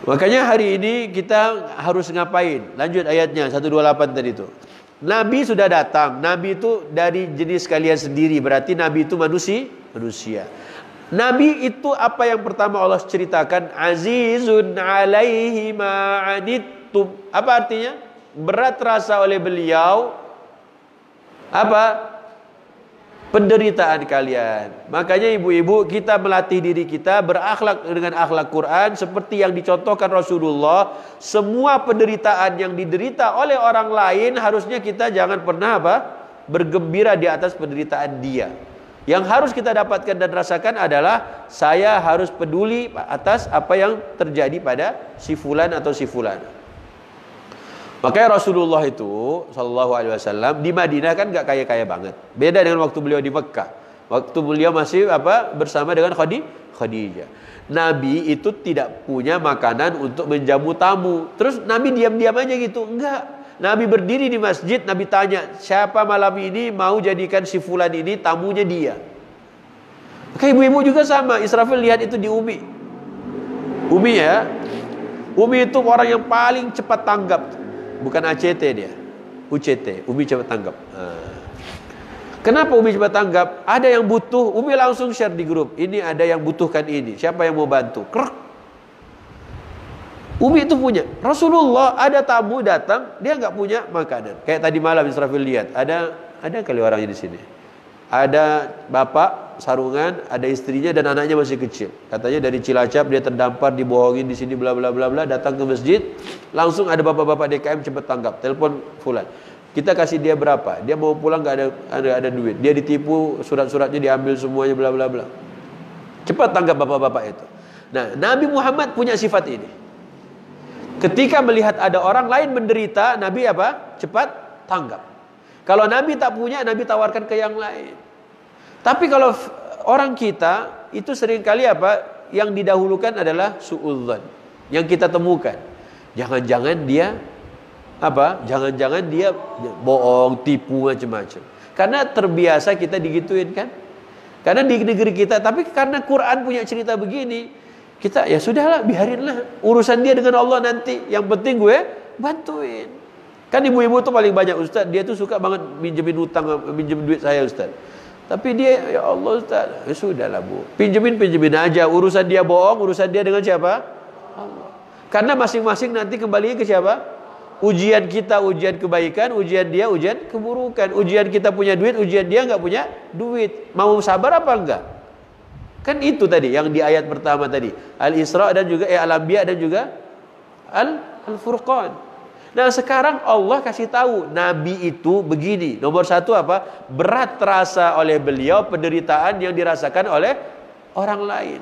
[SPEAKER 1] Makanya hari ini kita harus ngapain? Lanjut ayatnya 128 tadi itu. Nabi sudah datang. Nabi itu dari jenis kalian sendiri, berarti Nabi itu manusia. Nabi itu apa yang pertama Allah ceritakan? Azizun alaihi ma'anittum. Apa artinya? Berat terasa oleh beliau apa? Penderitaan kalian. Makanya ibu-ibu, kita melatih diri kita berakhlak dengan akhlak Quran seperti yang dicontohkan Rasulullah. Semua penderitaan yang diderita oleh orang lain harusnya kita jangan pernah apa? Bergembira di atas penderitaan dia. Yang harus kita dapatkan dan rasakan adalah saya harus peduli atas apa yang terjadi pada si fulan atau si fulan. Makanya Rasulullah itu sallallahu alaihi wasallam di Madinah kan gak kaya-kaya banget. Beda dengan waktu beliau di Mekah. Waktu beliau masih bersama dengan Khadijah. Nabi itu tidak punya makanan untuk menjamu tamu. Terus Nabi diam-diam aja gitu. Enggak. Nabi berdiri di masjid, Nabi tanya, siapa malam ini mau jadikan si fulan ini tamunya dia? Maka ibu-ibu juga sama. Israfil lihat itu di Umi. Umi ya. Umi itu orang yang paling cepat tanggap. Bukan ACT dia, UCT, Umi cepat tanggap. Kenapa Umi cepat tanggap? Ada yang butuh, Umi langsung share di grup. Ini ada yang butuhkan ini, siapa yang mau bantu? Krek. Umi itu punya. Rasulullah ada tamu datang, dia nggak punya makanan. Kayak tadi malam Israfil lihat, ada kali orangnya di sini. Ada bapak sarungan, ada istrinya dan anaknya masih kecil. Katanya dari Cilacap, dia terdampar, dibohongin di sini bla bla bla bla, datang ke masjid, langsung ada bapak-bapak DKM cepat tanggap, telepon fulan. Kita kasih dia berapa? Dia mau pulang nggak ada duit. Dia ditipu, surat-suratnya diambil semuanya bla bla bla. Cepat tanggap bapak-bapak itu. Nah, Nabi Muhammad punya sifat ini. Ketika melihat ada orang lain menderita, Nabi apa? Cepat tanggap. Kalau Nabi tak punya, Nabi tawarkan ke yang lain. Tapi kalau orang kita itu seringkali apa? Yang didahulukan adalah suudzon. Yang kita temukan. Jangan-jangan dia apa? Jangan-jangan dia bohong, tipu macam-macam. Karena terbiasa kita digituin kan? Karena di negeri kita, tapi karena Quran punya cerita begini, kita ya sudahlah, biarinlah urusan dia dengan Allah nanti. Yang penting gue bantuin. Kan ibu-ibu tuh paling banyak, Ustaz, dia tuh suka banget minjemin utang, minjem duit saya, Ustaz. Tapi dia, ya Allah Ustaz, ya sudahlah Bu, pinjemin aja. Urusan dia bohong, urusan dia dengan siapa? Allah. Karena masing-masing nanti kembali ke siapa? Ujian kita, ujian kebaikan, ujian dia, ujian keburukan. Ujian kita punya duit, ujian dia nggak punya duit. Mau sabar apa enggak? Kan itu tadi yang di ayat pertama tadi, Al-Isra dan juga Al-Anbiya dan juga Al-Furqan. Nah sekarang Allah kasih tahu Nabi itu begini. Nomor satu apa? Berat terasa oleh beliau penderitaan yang dirasakan oleh orang lain.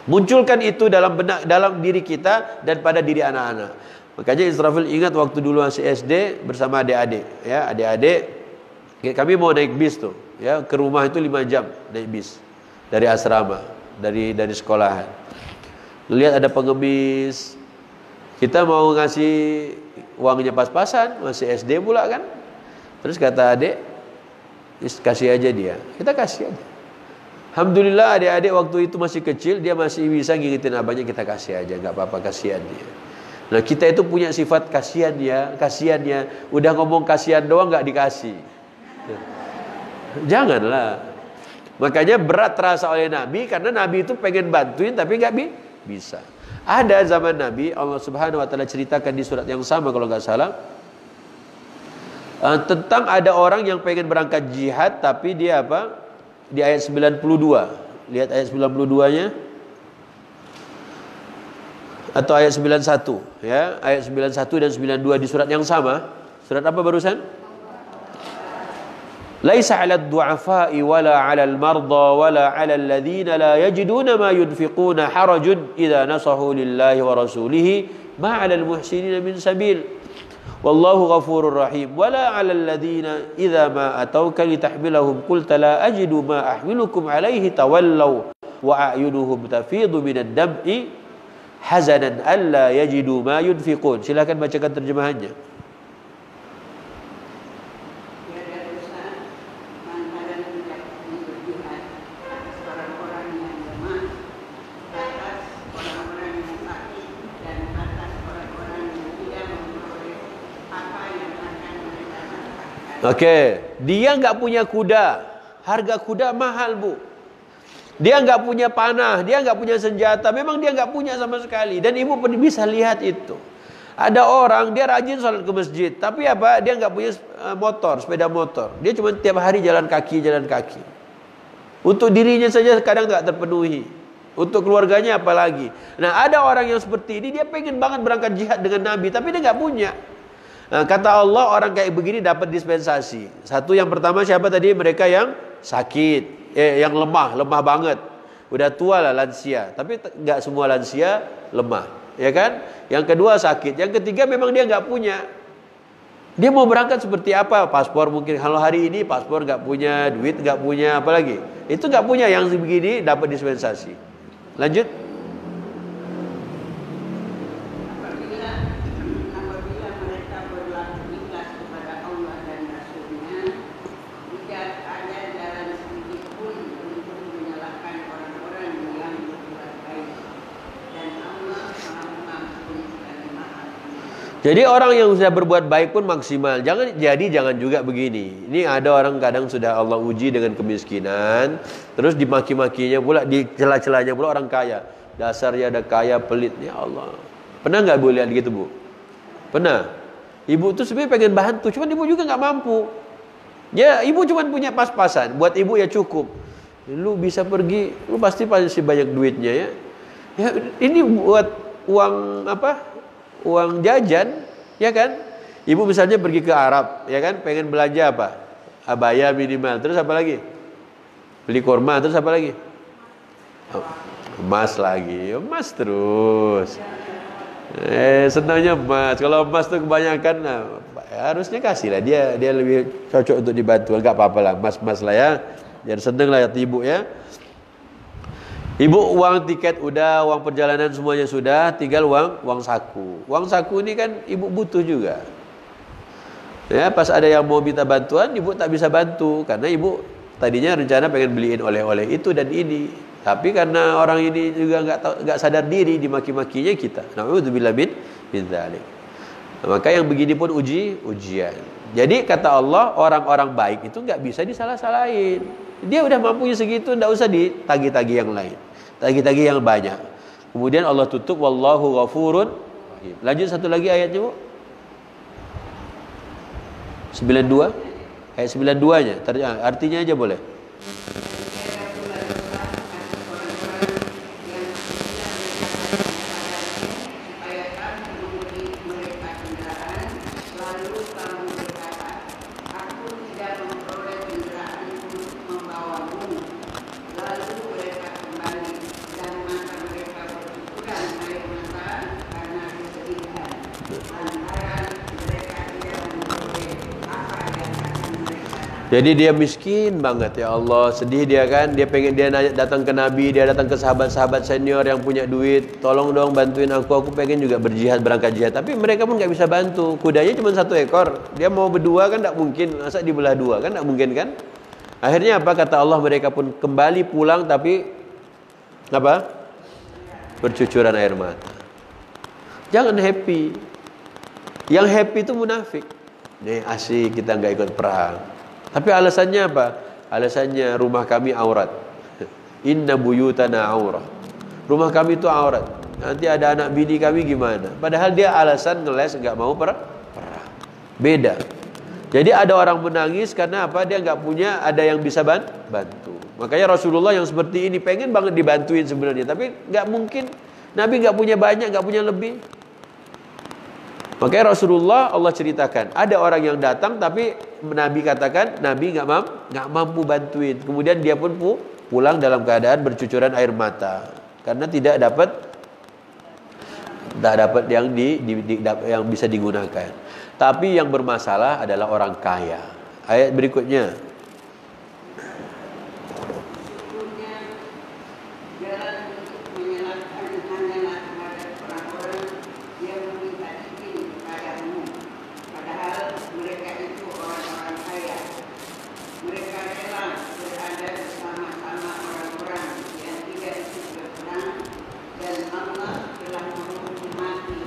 [SPEAKER 1] Munculkan itu dalam diri kita dan pada diri anak-anak. Makanya Israfil ingat waktu dulu masih SD bersama adik-adik. Ya, adik-adik kami mau naik bis tuh. Ya, ke rumah itu 5 jam naik bis dari asrama, dari sekolahan. Lihat ada pengemis. Kita mau ngasih uangnya pas-pasan, masih SD pula kan. Terus kata adik, kasih aja dia. Kita kasih aja. Alhamdulillah adik-adik waktu itu masih kecil, dia masih bisa ngingetin abahnya, kita kasih aja, nggak apa-apa, kasihan dia. Nah kita itu punya sifat kasihan ya, kasihannya. Udah ngomong kasihan doang nggak dikasih. Janganlah. Makanya berat terasa oleh Nabi karena Nabi itu pengen bantuin tapi nggak bisa. Ada zaman Nabi, Allah Subhanahu wa taala ceritakan di surat yang sama kalau nggak salah, tentang ada orang yang pengen berangkat jihad tapi dia apa? Di ayat 92. Lihat ayat 92-nya. Atau ayat 91 ya, ayat 91 dan 92 di surat yang sama. Surat apa barusan? Laisa 'alad du'afa'i wala 'alal marda wala 'alal ladzina la yajiduna ma yunfiquna harajun idza nasahu lillahi wa rasulihi ma 'alal muhsinina min sabil wallahu ghafurur rahim wala 'alal ladzina idza ma atauka litahmilahum qulta la ajidu ma ahmilukum 'alaihi tawallaw wa a'yunuhum tafidu minad dam'i hazanan alla yajidu ma yunfiqun. Silakan bacakan terjemahannya. Okey, dia enggak punya kuda. Harga kuda mahal, Bu. Dia enggak punya panah, dia enggak punya senjata. Memang dia enggak punya sama sekali. Dan ibu pun bisa lihat itu. Ada orang dia rajin salat ke masjid, tapi apa? Dia enggak punya motor, sepeda motor. Dia cuma tiap hari jalan kaki. Untuk dirinya saja kadang enggak terpenuhi. Untuk keluarganya apalagi. Nah, ada orang yang seperti ini, dia pengen banget berangkat jihad dengan Nabi, tapi dia enggak punya. Nah, kata Allah, orang kayak begini dapat dispensasi. Satu, yang pertama siapa tadi? Mereka yang sakit, yang lemah banget. Udah tua lah, lansia. Tapi enggak semua lansia lemah, ya kan? Yang kedua sakit. Yang ketiga memang dia enggak punya. Dia mau berangkat seperti apa? Paspor mungkin. Kalau hari ini paspor enggak punya, duit enggak punya, apalagi. Itu enggak punya, yang begini dapat dispensasi. Lanjut. Jadi orang yang sudah berbuat baik pun maksimal. Jangan juga begini. Ini ada orang kadang sudah Allah uji dengan kemiskinan, terus dimaki-makinya pula, dicela-celanya pula orang kaya. Dasarnya ada kaya, pelit. Ya Allah. Pernah nggak Bu lihat gitu, Bu? Pernah. Ibu tuh sebenarnya pengen bantu, cuman ibu juga nggak mampu. Ya, ibu cuman punya pas-pasan. Buat ibu ya cukup. Lu bisa pergi, lu pasti banyak duitnya ya. Ya, ini buat uang apa? Uang jajan, ya kan? Ibu misalnya pergi ke Arab, ya kan? Pengen belanja apa? Abaya minimal. Terus apa lagi? Beli kurma. Terus apa lagi? Emas lagi. Emas terus. Senangnya emas. Kalau emas tuh kebanyakan, nah, harusnya kasih lah. Dia lebih cocok untuk dibantu. Enggak apa-apa lah, emas lah ya. Biar seneng lah ya ibu ya. Ibu uang tiket udah, uang perjalanan semuanya sudah, tinggal uang saku. Uang saku ini kan ibu butuh juga. Ya, pas ada yang mau minta bantuan, ibu tak bisa bantu karena ibu tadinya rencana pengen beliin oleh-oleh itu dan ini. Tapi karena orang ini juga enggak sadar diri, dimaki-makinya kita. Na'udzubillah min dzalik. Maka yang begini pun ujian. Jadi kata Allah, orang-orang baik itu enggak bisa disalah-salahin. Dia udah mampunya segitu, enggak usah ditagi-tagi yang lain. Tagi-tagi yang banyak. Kemudian Allah tutup, wallahu ghafurun rahim. Lanjut satu lagi ayatnya, Bu. 92. Ayat 92-nya. Artinya aja boleh. Jadi dia miskin banget, ya Allah, sedih dia kan, dia pengen, dia datang ke Nabi, dia datang ke sahabat-sahabat senior yang punya duit, tolong dong bantuin aku pengen juga berjihad, berangkat jihad, tapi mereka pun nggak bisa bantu, kudanya cuma 1 ekor, dia mau berdua kan nggak mungkin, masa dibelah dua kan nggak mungkin kan. Akhirnya apa kata Allah, mereka pun kembali pulang tapi apa? Bercucuran air mata. Jangan happy. Yang happy itu munafik. Nih asik kita nggak ikut perang. Tapi alasannya apa? Alasannya rumah kami aurat. Inna buyutana aurat. Rumah kami itu aurat. Nanti ada anak bini kami gimana? Padahal dia alasan ngeles nggak mau perang. Beda. Jadi ada orang menangis karena apa? Dia nggak punya ada yang bisa bantu. Makanya Rasulullah yang seperti ini pengen banget dibantuin sebenarnya, tapi nggak mungkin Nabi nggak punya banyak, nggak punya lebih. Makanya Rasulullah Allah ceritakan, ada orang yang datang tapi Nabi katakan Nabi nggak mampu bantuin. Kemudian dia pun pulang dalam keadaan bercucuran air mata karena tidak dapat yang yang bisa digunakan. Tapi yang bermasalah adalah orang kaya. Ayat berikutnya.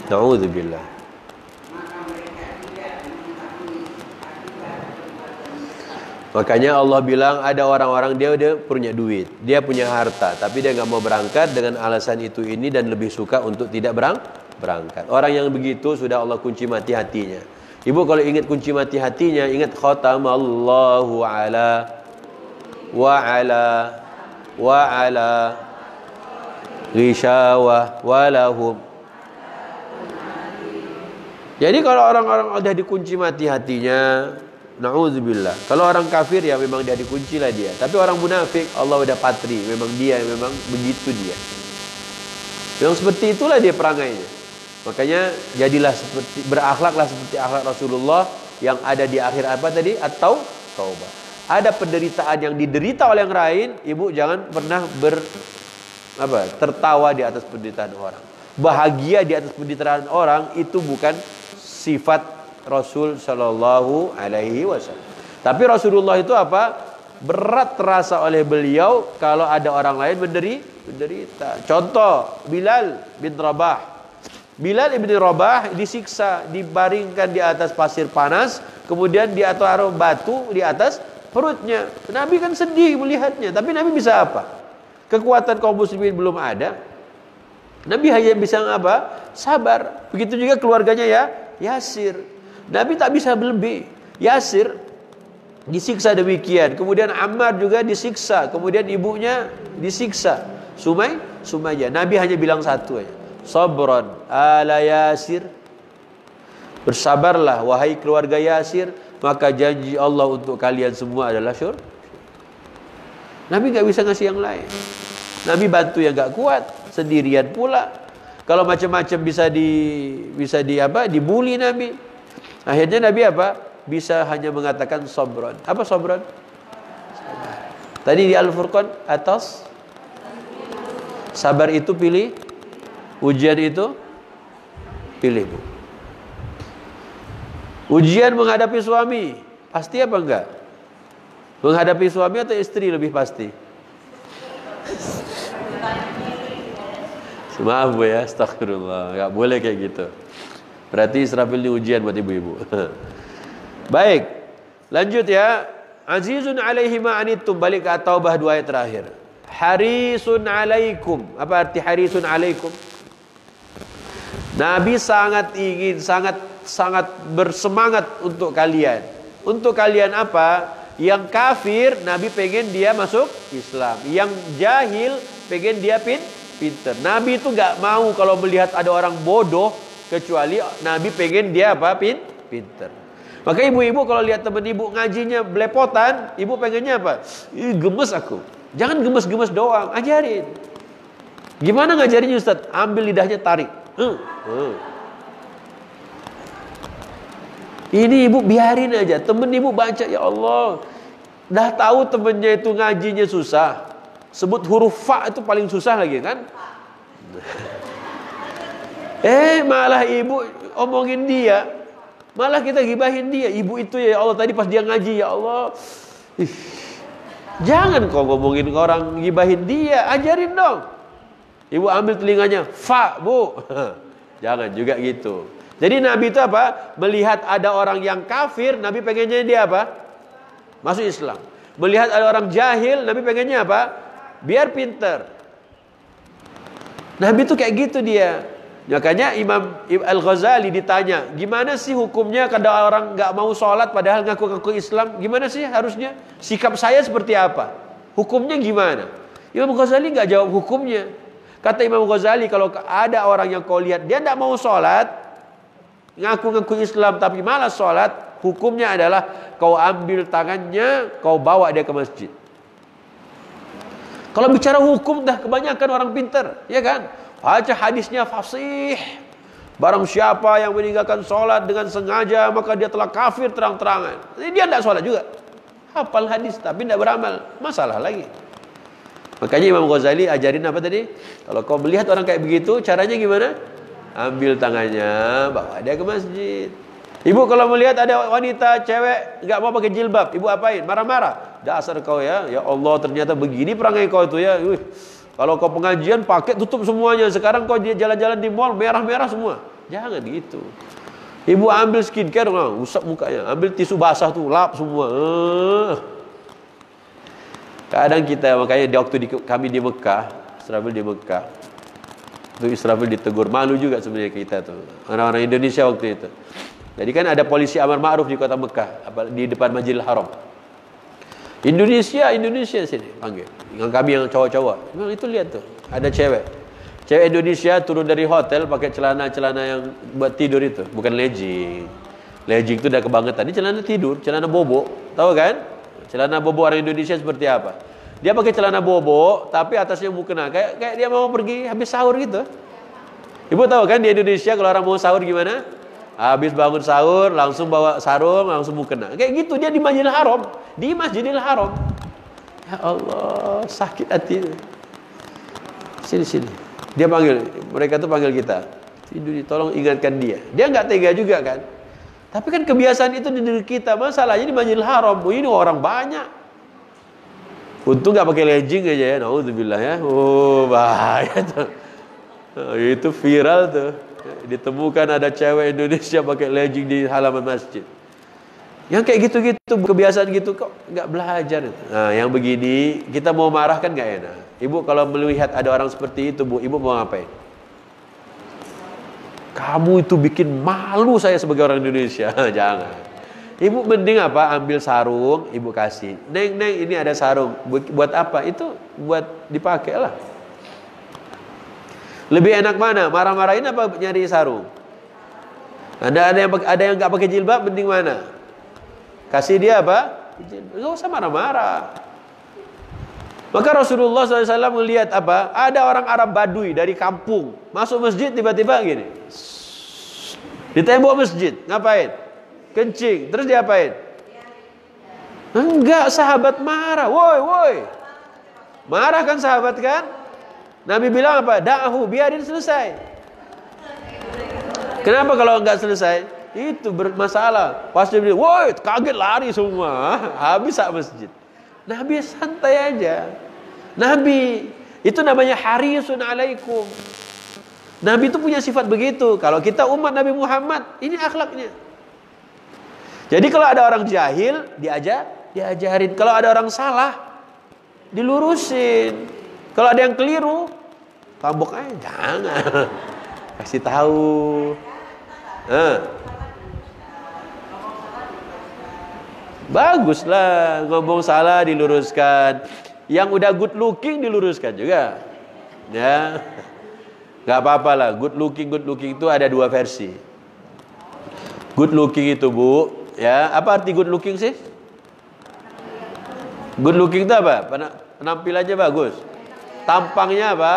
[SPEAKER 1] Na'udzubillah. Makanya Allah bilang ada orang-orang dia punya duit, dia punya harta, tapi dia nggak mau berangkat dengan alasan itu ini dan lebih suka untuk tidak berangkat. Orang yang begitu sudah Allah kunci mati hatinya. Ibu kalau ingat kunci mati hatinya, ingat khatamallahu ala wa ala ghishawah walahum. Jadi kalau orang-orang udah dikunci mati hatinya, na'udzubillah. Kalau orang kafir ya memang dia dikunci lah dia. Tapi orang munafik Allah udah patri, memang begitu dia. Memang seperti itulah dia perangainya. Makanya jadilah berakhlaklah seperti akhlak Rasulullah yang ada di akhir apa tadi? At-taubah. Ada penderitaan yang diderita oleh yang lain, ibu jangan pernah tertawa di atas penderitaan orang. Bahagia di atas penderitaan orang itu bukan sifat Rasul Shallallahu Alaihi Wasallam. Tapi Rasulullah itu apa? Berat terasa oleh beliau kalau ada orang lain menderita. Contoh Bilal bin Rabah. Bilal bin Rabah disiksa, dibaringkan di atas pasir panas, kemudian dia taruh batu di atas perutnya. Nabi kan sedih melihatnya, tapi Nabi bisa apa? Kekuatan kaum muslimin belum ada. Nabi hanya bisa apa? Sabar. Begitu juga keluarganya ya, Yasir. Nabi tak bisa lebih. Yasir disiksa demikian. Kemudian Ammar juga disiksa. Kemudian ibunya disiksa. Sumayyah. Nabi hanya bilang satu aja. Sabran ala Yasir. Bersabarlah wahai keluarga Yasir, maka janji Allah untuk kalian semua adalah syurga. Nabi enggak bisa ngasih yang lain. Nabi bantu yang enggak kuat, sendirian pula. Kalau macam-macam bisa dibuli Nabi. Akhirnya Nabi apa? Bisa hanya mengatakan sabran. Apa sabran? Sabar. Tadi di Al-Furqan atas sabar itu pilih, ujian itu pilih, Bu. Ujian menghadapi suami, pasti apa enggak? Menghadapi suami atau istri lebih pasti? Maaf Bu ya, astagfirullah, enggak boleh kayak gitu. Berarti Israfil ini ujian buat ibu-ibu. Baik, lanjut ya. Azizun alaihi ma anittum, balik ke At-Taubah 2 ayat terakhir. Harisun alaikum. Apa arti harisun alaikum? Nabi sangat ingin, sangat bersemangat untuk kalian. Untuk kalian apa? Yang kafir, Nabi pengen dia masuk Islam. Yang jahil, pengen dia pinter. Nabi itu gak mau kalau melihat ada orang bodoh, kecuali Nabi pengen dia apa? Pinter. Maka ibu-ibu kalau lihat teman ibu ngajinya belepotan, ibu pengennya apa? Gemes aku. Jangan gemes-gemes doang, ajarin. Gimana ngajarinnya Ustaz? Ambil lidahnya, tarik. Ini ibu biarin aja. Temen ibu baca, ya Allah, dah tahu temennya itu ngajinya susah, sebut huruf fa itu paling susah lagi kan. Malah ibu omongin dia, malah kita gibahin dia. Ibu itu ya Allah tadi pas dia ngaji, ya Allah, jangan kau ngomongin orang, gibahin dia, ajarin dong. Ibu ambil telinganya, fa Bu. Jangan juga gitu. Jadi Nabi itu apa? Melihat ada orang yang kafir, Nabi pengennya dia apa? Masuk Islam. Melihat ada orang jahil, Nabi pengennya apa? Biar pinter. Nabi itu kayak gitu dia. Makanya Imam Al-Ghazali ditanya, gimana sih hukumnya kalau orang gak mau sholat padahal ngaku-ngaku Islam? Gimana sih harusnya? Sikap saya seperti apa? Hukumnya gimana? Imam Al-Ghazali gak jawab hukumnya. Kata Imam Ghazali, kalau ada orang yang kau lihat dia tidak mau sholat, ngaku-ngaku Islam tapi malas sholat, hukumnya adalah kau ambil tangannya, kau bawa dia ke masjid. Kalau bicara hukum dah kebanyakan orang pintar, ya kan? Baca hadisnya fasih. Barang siapa yang meninggalkan sholat dengan sengaja, maka dia telah kafir terang-terangan. Jadi dia tidak sholat juga. Hafal hadis tapi tidak beramal, masalah lagi. Makanya Imam Ghazali ajarin apa tadi? Kalau kau melihat orang kayak begitu, caranya gimana? Ambil tangannya, bawa dia ke masjid. Ibu kalau melihat ada wanita, cewek nggak mau pakai jilbab, ibu apain? Marah-marah. Dasar kau ya Allah ternyata begini perangai kau itu ya. Kalau kau pengajian pakai tutup semuanya, sekarang kau dia jalan-jalan di mall merah-merah semua. Jangan gitu. Ibu ambil skincare, usap mukanya, ambil tisu basah tuh, lap semua. Kadang kita, makanya di waktu kami di Mekah, Israfil di Mekah, itu Israfil ditegur, malu juga sebenarnya kita tuh, orang-orang Indonesia waktu itu. Jadi kan ada polisi amar ma'ruf di kota Mekah, di depan Masjidil Haram. Indonesia sini panggil. Yang kami yang cowok-cowok, memang itu lihat tuh, ada cewek Indonesia turun dari hotel pakai celana yang buat tidur itu, bukan legging. Legging itu udah kebangetan. Ini celana tidur, celana bobo, tahu kan? Celana bobo orang Indonesia seperti apa? Dia pakai celana bobo, tapi atasnya mukena. Kayak dia mau pergi habis sahur gitu. Ibu tahu kan di Indonesia kalau orang mau sahur gimana? Habis bangun sahur, langsung bawa sarung, langsung mukena. Kayak gitu dia di Masjidil Haram. Di Masjidil Haram. Ya Allah, sakit hati. Sini. Dia panggil, mereka tuh panggil kita. Tolong ingatkan dia. Dia nggak tega juga kan? Tapi kan kebiasaan itu di diri kita. Masalahnya di Masjidil Haram, ini orang banyak. Untung nggak pakai legging aja ya. Naudzubillah ya. Oh bahaya tuh. Itu viral tuh. Ditemukan ada cewek Indonesia pakai legging di halaman masjid. Yang kayak gitu-gitu, kebiasaan gitu kok nggak belajar. Nah, yang begini kita mau marah kan nggak enak. Ibu kalau melihat ada orang seperti itu, Bu, ibu mau ngapain? Kamu itu bikin malu saya sebagai orang Indonesia. Jangan. Ibu mending apa? Ambil sarung, ibu kasih. Neng, ini ada sarung. Buat apa? Itu buat dipakai lah. Lebih enak mana? Marah-marahin apa nyari sarung? Ada yang nggak pakai jilbab, mending mana? Kasih dia apa? Nggak usah marah-marah. Maka Rasulullah SAW melihat apa? Ada orang Arab Badui dari kampung masuk masjid tiba-tiba gini. Di tembok masjid, ngapain? Kencing. Terus dia apain? Enggak, sahabat marah. Woi. Marah kan sahabat kan? Nabi bilang apa? Da'ahu, biarin selesai. Kenapa kalau enggak selesai? Itu bermasalah. Pas dia bilang, woi, kaget lari semua. Habis sak masjid. Nabi santai aja. Nabi itu namanya harisun alaikum. Nabi itu punya sifat begitu. Kalau kita umat Nabi Muhammad, ini akhlaknya. Jadi kalau ada orang jahil, diajarin. Kalau ada orang salah, dilurusin. Kalau ada yang keliru, tambok aja. Jangan. Kasih tahu. Baguslah ngomong salah diluruskan. Yang udah good looking diluruskan juga. Ya. Gak apa-apa lah. Good looking itu ada dua versi. Good looking itu, Bu, ya, apa arti good looking sih? Good looking itu apa? Penampilannya bagus. Tampangnya apa?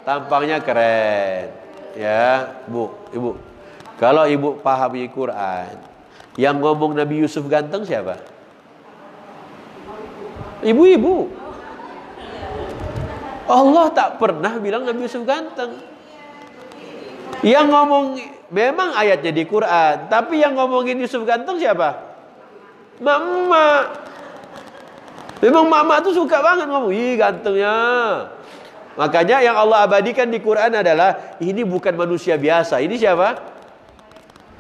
[SPEAKER 1] Tampangnya keren. Ya, Bu, Ibu. Kalau Ibu pahami Quran, yang ngomong Nabi Yusuf ganteng siapa? Ibu-ibu. Allah tak pernah bilang Nabi Yusuf ganteng. Yang ngomong memang ayatnya di Quran, tapi yang ngomongin Yusuf ganteng siapa? Mama. Memang mama tuh suka banget ngomong, ih gantengnya. Makanya yang Allah abadikan di Quran adalah ini bukan manusia biasa. Ini siapa?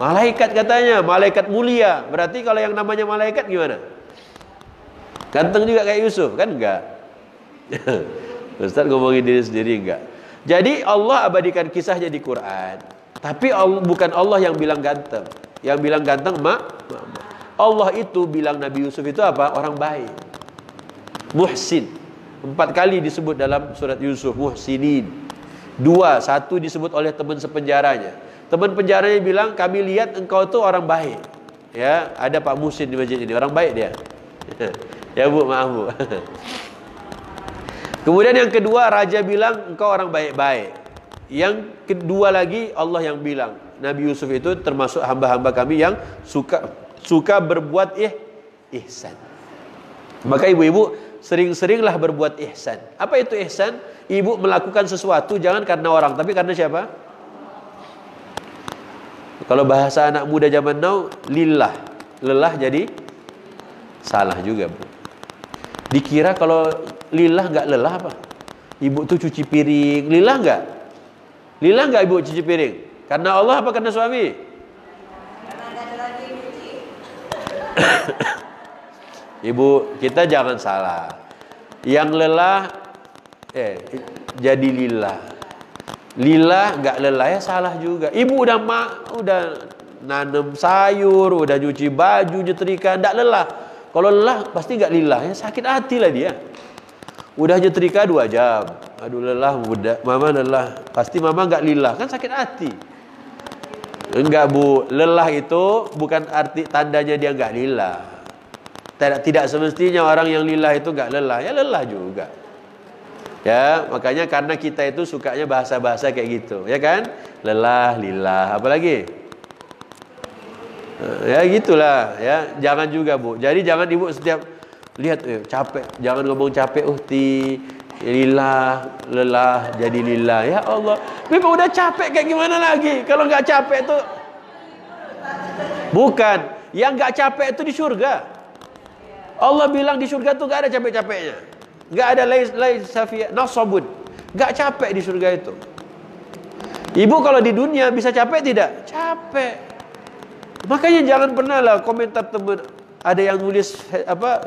[SPEAKER 1] Malaikat katanya, malaikat mulia. Berarti kalau yang namanya malaikat gimana? Ganteng juga kayak Yusuf, kan enggak? Ustaz ngomongin diri sendiri enggak. Jadi Allah abadikan kisahnya di Quran. Tapi bukan Allah yang bilang ganteng. Yang bilang ganteng mama. Allah itu bilang Nabi Yusuf itu apa? Orang baik. Muhsin. 4 kali disebut dalam surat Yusuf, muhsinin. Dua, satu disebut oleh teman sepenjaranya. Teman penjaranya bilang, kami lihat engkau tuh orang baik. Ya, ada Pak Musin di masjid ini, orang baik dia. Ya Bu, maaf Bu. Kemudian yang kedua, raja bilang engkau orang baik-baik. Yang kedua lagi, Allah yang bilang, Nabi Yusuf itu termasuk hamba-hamba kami yang suka berbuat ihsan. Maka ibu-ibu sering-seringlah berbuat ihsan. Apa itu ihsan? Ibu melakukan sesuatu jangan karena orang, tapi karena siapa? Kalau bahasa anak muda zaman now, lillah. Lelah jadi salah juga, Bu. Dikira kalau lillah enggak lelah apa? Ibu tuh cuci piring, lillah enggak? Lillah enggak ibu cuci piring? Karena Allah apa karena suami?
[SPEAKER 2] Karena enggak ada lagi yang cuci.
[SPEAKER 1] Ibu, kita jangan salah. Yang lelah jadi lillah. Lillah enggak lelah ya salah juga. Ibu udah nanam sayur, udah nyuci baju, nyetrika, enggak lelah. Kalau lelah pasti enggak lillah, ya sakit hati lah dia. Udah nyetrika 2 jam. Aduh lelah, mama lelah. Pasti mama enggak lillah, kan sakit hati. Enggak Bu, lelah itu bukan arti tandanya dia enggak lillah. Tidak semestinya orang yang lillah itu enggak lelah, ya lelah juga. Ya, makanya karena kita itu sukanya bahasa-bahasa kayak gitu, ya kan? Lelah, lillah, apalagi? Ya gitulah, ya. Jangan juga, Bu. Jadi jangan ibu setiap lihat capek, jangan ngomong capek, lillah, lelah, jadi lillah. Ya Allah, memang udah capek kayak gimana lagi? Kalau nggak capek itu bukan, yang nggak capek itu di surga. Allah bilang di surga tuh nggak ada capek-capeknya, nggak ada nasabun, nggak capek di surga itu. Ibu kalau di dunia bisa capek tidak? Capek. Makanya jangan pernah lah komentar teman ada yang nulis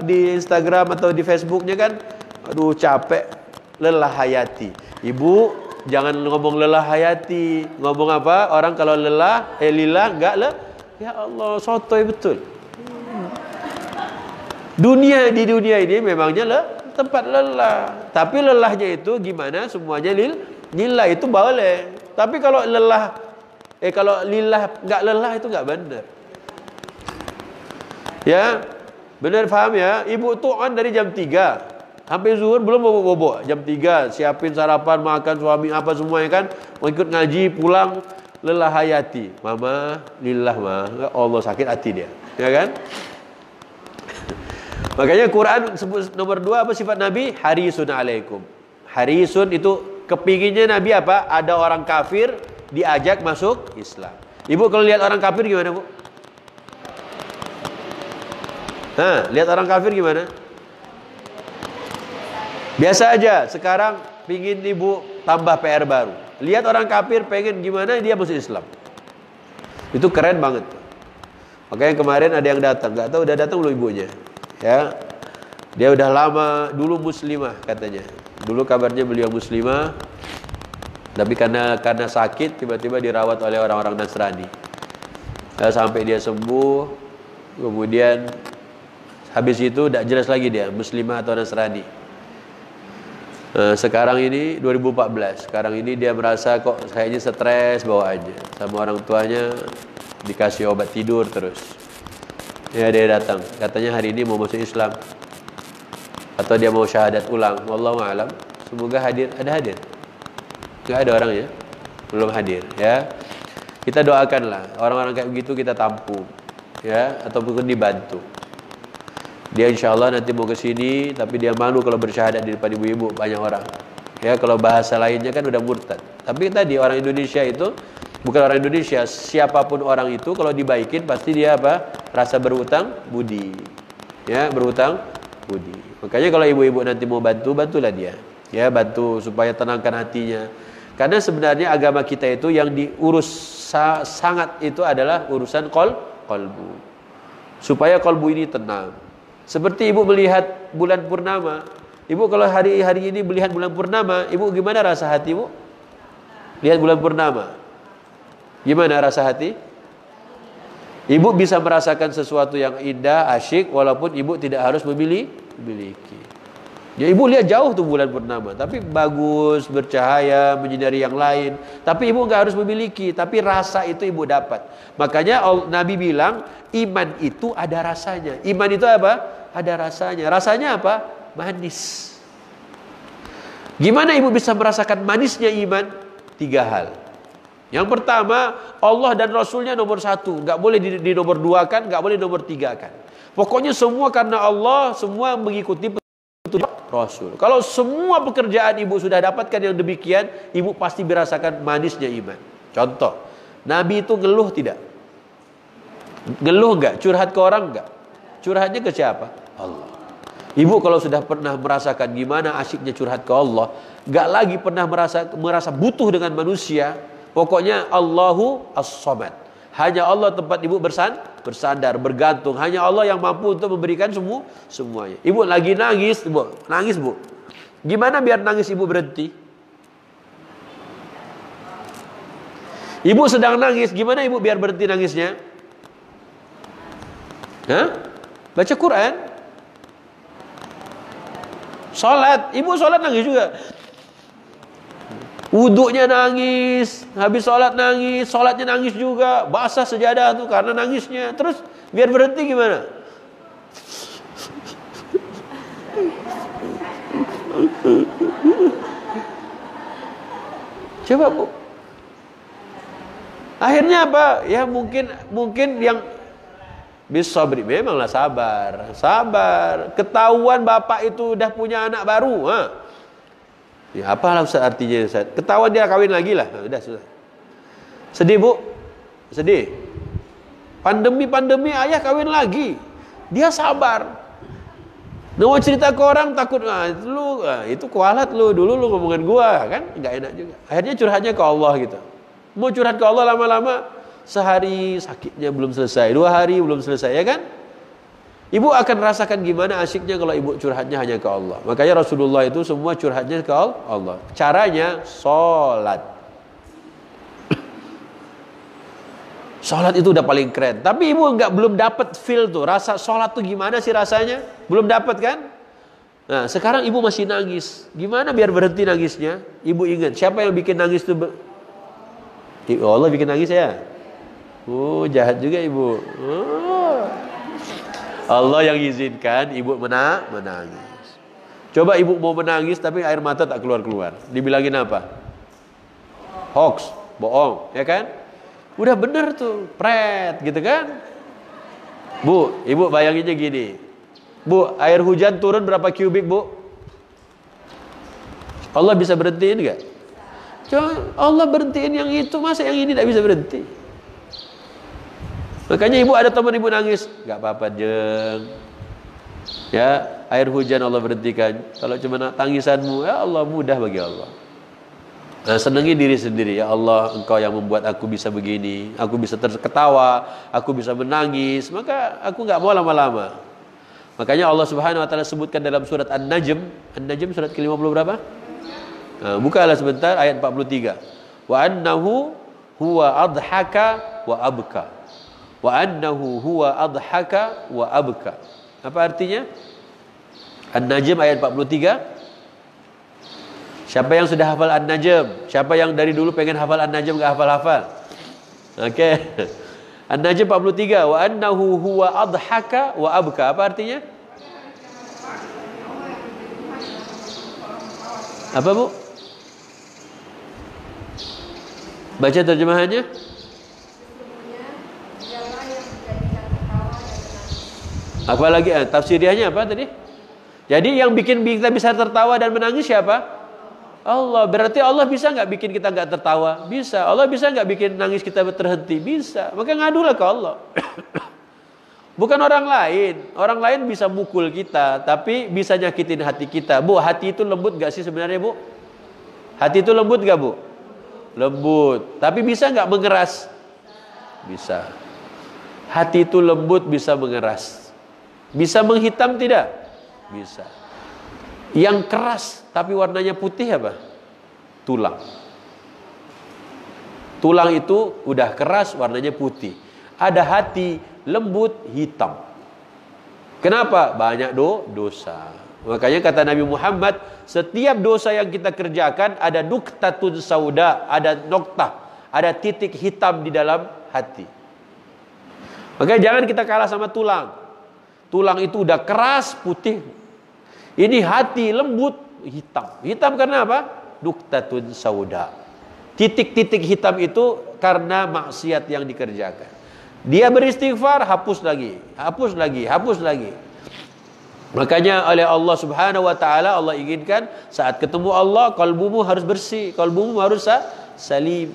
[SPEAKER 1] di Instagram atau di Facebooknya kan, aduh capek, lelah hayati. Ibu jangan ngomong lelah hayati, ngomong apa? Orang kalau lelah, lillah enggak lah. Ya Allah, sotoy betul. Di dunia ini memangnya tempat lelah. Tapi lelahnya itu gimana? Semuanya lillah itu boleh. Tapi kalau lelah kalau lillah enggak lelah itu enggak benar. Ya, benar paham ya? Ibu tuh dari jam 3 sampai zuhur belum bobo-bobo. Jam 3 siapin sarapan, makan, suami apa semuanya kan. Mau ikut ngaji, pulang lelah hayati. Mama, lillah mah. Allah sakit hati dia. Ya kan? Makanya Quran sebut nomor 2 apa sifat Nabi? Harisun alaikum. Harisun itu kepinginnya Nabi apa? Ada orang kafir diajak masuk Islam. Ibu kalau lihat orang kafir gimana, Bu? Lihat orang kafir gimana? Biasa aja. Sekarang pingin ibu tambah PR baru. Lihat orang kafir pengen gimana dia masuk Islam. Itu keren banget. Makanya kemarin ada yang datang, nggak tahu udah datang belum ibunya. Ya, dia udah lama dulu muslimah katanya. Dulu kabarnya beliau muslimah, tapi karena sakit tiba-tiba dirawat oleh orang-orang Nasrani. Sampai dia sembuh, kemudian habis itu tidak jelas lagi dia muslimah atau Nasrani. Sekarang ini 2014. Sekarang ini dia merasa kok kayaknya stres bawaannya sama orang tuanya, dikasih obat tidur terus. Ya dia datang, katanya hari ini mau masuk Islam atau dia mau syahadat ulang. Wallahu a'lam. Semoga hadir. Ada hadir? Enggak ada orangnya? Belum hadir ya. Kita doakanlah orang-orang kayak begitu kita tampung ya, ataupun dibantu. Dia insyaallah nanti mau ke sini tapi dia malu kalau bersyahadat di depan ibu-ibu banyak orang. Ya kalau bahasa lainnya kan udah murtad. Tapi tadi orang Indonesia itu bukan orang Indonesia, siapapun orang itu kalau dibaikin pasti dia apa? Rasa berutang budi. Ya, berutang budi. Makanya kalau ibu-ibu nanti mau bantu, bantulah dia. Ya, bantu supaya tenangkan hatinya. Karena sebenarnya agama kita itu yang diurus sangat itu adalah urusan qalbu. Supaya qalbu ini tenang. Seperti ibu melihat bulan purnama. Ibu kalau hari ini melihat bulan purnama, ibu gimana rasa hati ibu? Lihat bulan purnama. Gimana rasa hati? Ibu bisa merasakan sesuatu yang indah, asyik, walaupun ibu tidak harus memiliki. Ya ibu lihat jauh tuh bulan purnama, tapi bagus, bercahaya, menyinari yang lain. Tapi ibu nggak harus memiliki, tapi rasa itu ibu dapat. Makanya Nabi bilang, iman itu ada rasanya. Iman itu apa? Ada rasanya. Rasanya apa? Manis. Gimana ibu bisa merasakan manisnya iman? 3 hal. Yang pertama, Allah dan Rasulnya nomor 1. Nggak boleh di nomor 2 kan, nggak boleh nomor 3 kan. Pokoknya semua karena Allah, semua mengikuti Rasul. Kalau semua pekerjaan ibu sudah dapatkan yang demikian, ibu pasti merasakan manisnya iman. Contoh, Nabi itu ngeluh tidak? Ngeluh enggak? Curhat ke orang enggak? Curhatnya ke siapa? Allah. Ibu kalau sudah pernah merasakan gimana asyiknya curhat ke Allah, enggak lagi pernah merasa butuh dengan manusia. Pokoknya Allahu As-Samad. Hanya Allah tempat ibu bersandar, bergantung. Hanya Allah yang mampu untuk memberikan semuanya. Ibu lagi nangis, ibu. Nangis, Bu. Gimana biar nangis ibu berhenti? Ibu sedang nangis, gimana ibu biar berhenti nangisnya? Hah? Baca Quran. Salat, ibu salat nangis juga. Wuduknya nangis, habis sholat nangis, sholatnya nangis juga, basah sejadah tuh karena nangisnya. Terus biar berhenti gimana? Coba Bu. Akhirnya apa? Ya mungkin yang bisa beri, memanglah sabar. Ketahuan bapak itu udah punya anak baru, ya apalah Ustaz artinya Ustaz? Ketahuan dia kawin lagi lah. Udah sudah. Sedih Bu? Sedih. Pandemi ayah kawin lagi. Dia sabar. Mau cerita ke orang takut, itu kualat lu. Dulu lu ngomongin gua kan enggak enak juga. Akhirnya curhatnya ke Allah gitu. Mau curhat ke Allah lama-lama sehari sakitnya belum selesai, 2 hari belum selesai ya kan? Ibu akan rasakan gimana asyiknya kalau ibu curhatnya hanya ke Allah. Makanya Rasulullah itu semua curhatnya ke Allah. Caranya sholat. Sholat itu udah paling keren. Tapi ibu belum dapat feel tuh. Rasa sholat tuh gimana sih rasanya? Belum dapat kan? Nah sekarang ibu masih nangis. Gimana biar berhenti nangisnya? Ibu ingat siapa yang bikin nangis tuh? Allah bikin nangis ya? Oh jahat juga ibu. Allah yang izinkan ibu menangis. Coba ibu mau menangis tapi air mata tak keluar-keluar. Dibilangin apa? Hoax, bohong, ya kan? Udah bener tuh, pret gitu kan? Bu, ibu bayanginnya gini. Bu, air hujan turun berapa kubik, Bu? Allah bisa berhentiin enggak? Coba Allah berhentiin yang itu, masa yang ini tidak bisa berhenti? Makanya ibu ada teman ibu nangis, nggak apa-apa jeng. Ya, air hujan Allah berhentikan. Kalau cuma tangisanmu, ya Allah mudah bagi Allah. Nah, senangi diri sendiri. Ya Allah, Engkau yang membuat aku bisa begini, aku bisa terketawa, aku bisa menangis. Maka aku nggak mau lama-lama. Makanya Allah Subhanahu Wa Taala sebutkan dalam surat An-Najm. An-Najm surat ke-50 berapa? Nah, bukalah sebentar ayat 43. Wa annahu huwa adhaka wa abka. Wa annahu huwa adhaka wa abka. Apa artinya? An-Najm ayat 43. Siapa yang sudah hafal An-Najm? Siapa yang dari dulu pengen hafal An-Najm enggak hafal-hafal? Oke. An-Najm 43. Wa annahu huwa adhaka wa abka. Apa artinya? Apa Bu? Baca terjemahannya. Apalagi tafsiriahnya apa tadi? Jadi yang bikin kita bisa tertawa dan menangis siapa? Allah. Berarti Allah bisa nggak bikin kita nggak tertawa? Bisa. Allah bisa nggak bikin nangis kita terhenti? Bisa. Maka ngadulah ke Allah. Bukan orang lain. Orang lain bisa mukul kita, tapi bisa nyakitin hati kita. Bu, hati itu lembut nggak sih sebenarnya Bu? Hati itu lembut nggak Bu? Lembut. Tapi bisa nggak mengeras? Bisa. Hati itu lembut, bisa mengeras. Bisa menghitam tidak? Bisa. Yang keras tapi warnanya putih apa? Tulang. Tulang itu udah keras warnanya putih. Ada hati lembut hitam. Kenapa? Banyak dosa. Makanya kata Nabi Muhammad, setiap dosa yang kita kerjakan ada nuktatun sauda, ada noktah, ada titik hitam di dalam hati. Makanya jangan kita kalah sama tulang. Tulang itu udah keras, putih. Ini hati lembut, hitam. Hitam karena apa? Nuktatun sauda. Titik-titik hitam itu karena maksiat yang dikerjakan. Dia beristighfar, hapus lagi, hapus lagi, hapus lagi. Makanya oleh Allah Subhanahu wa taala, Allah inginkan saat ketemu Allah, kalbumu harus bersih, kalbumu harus salim.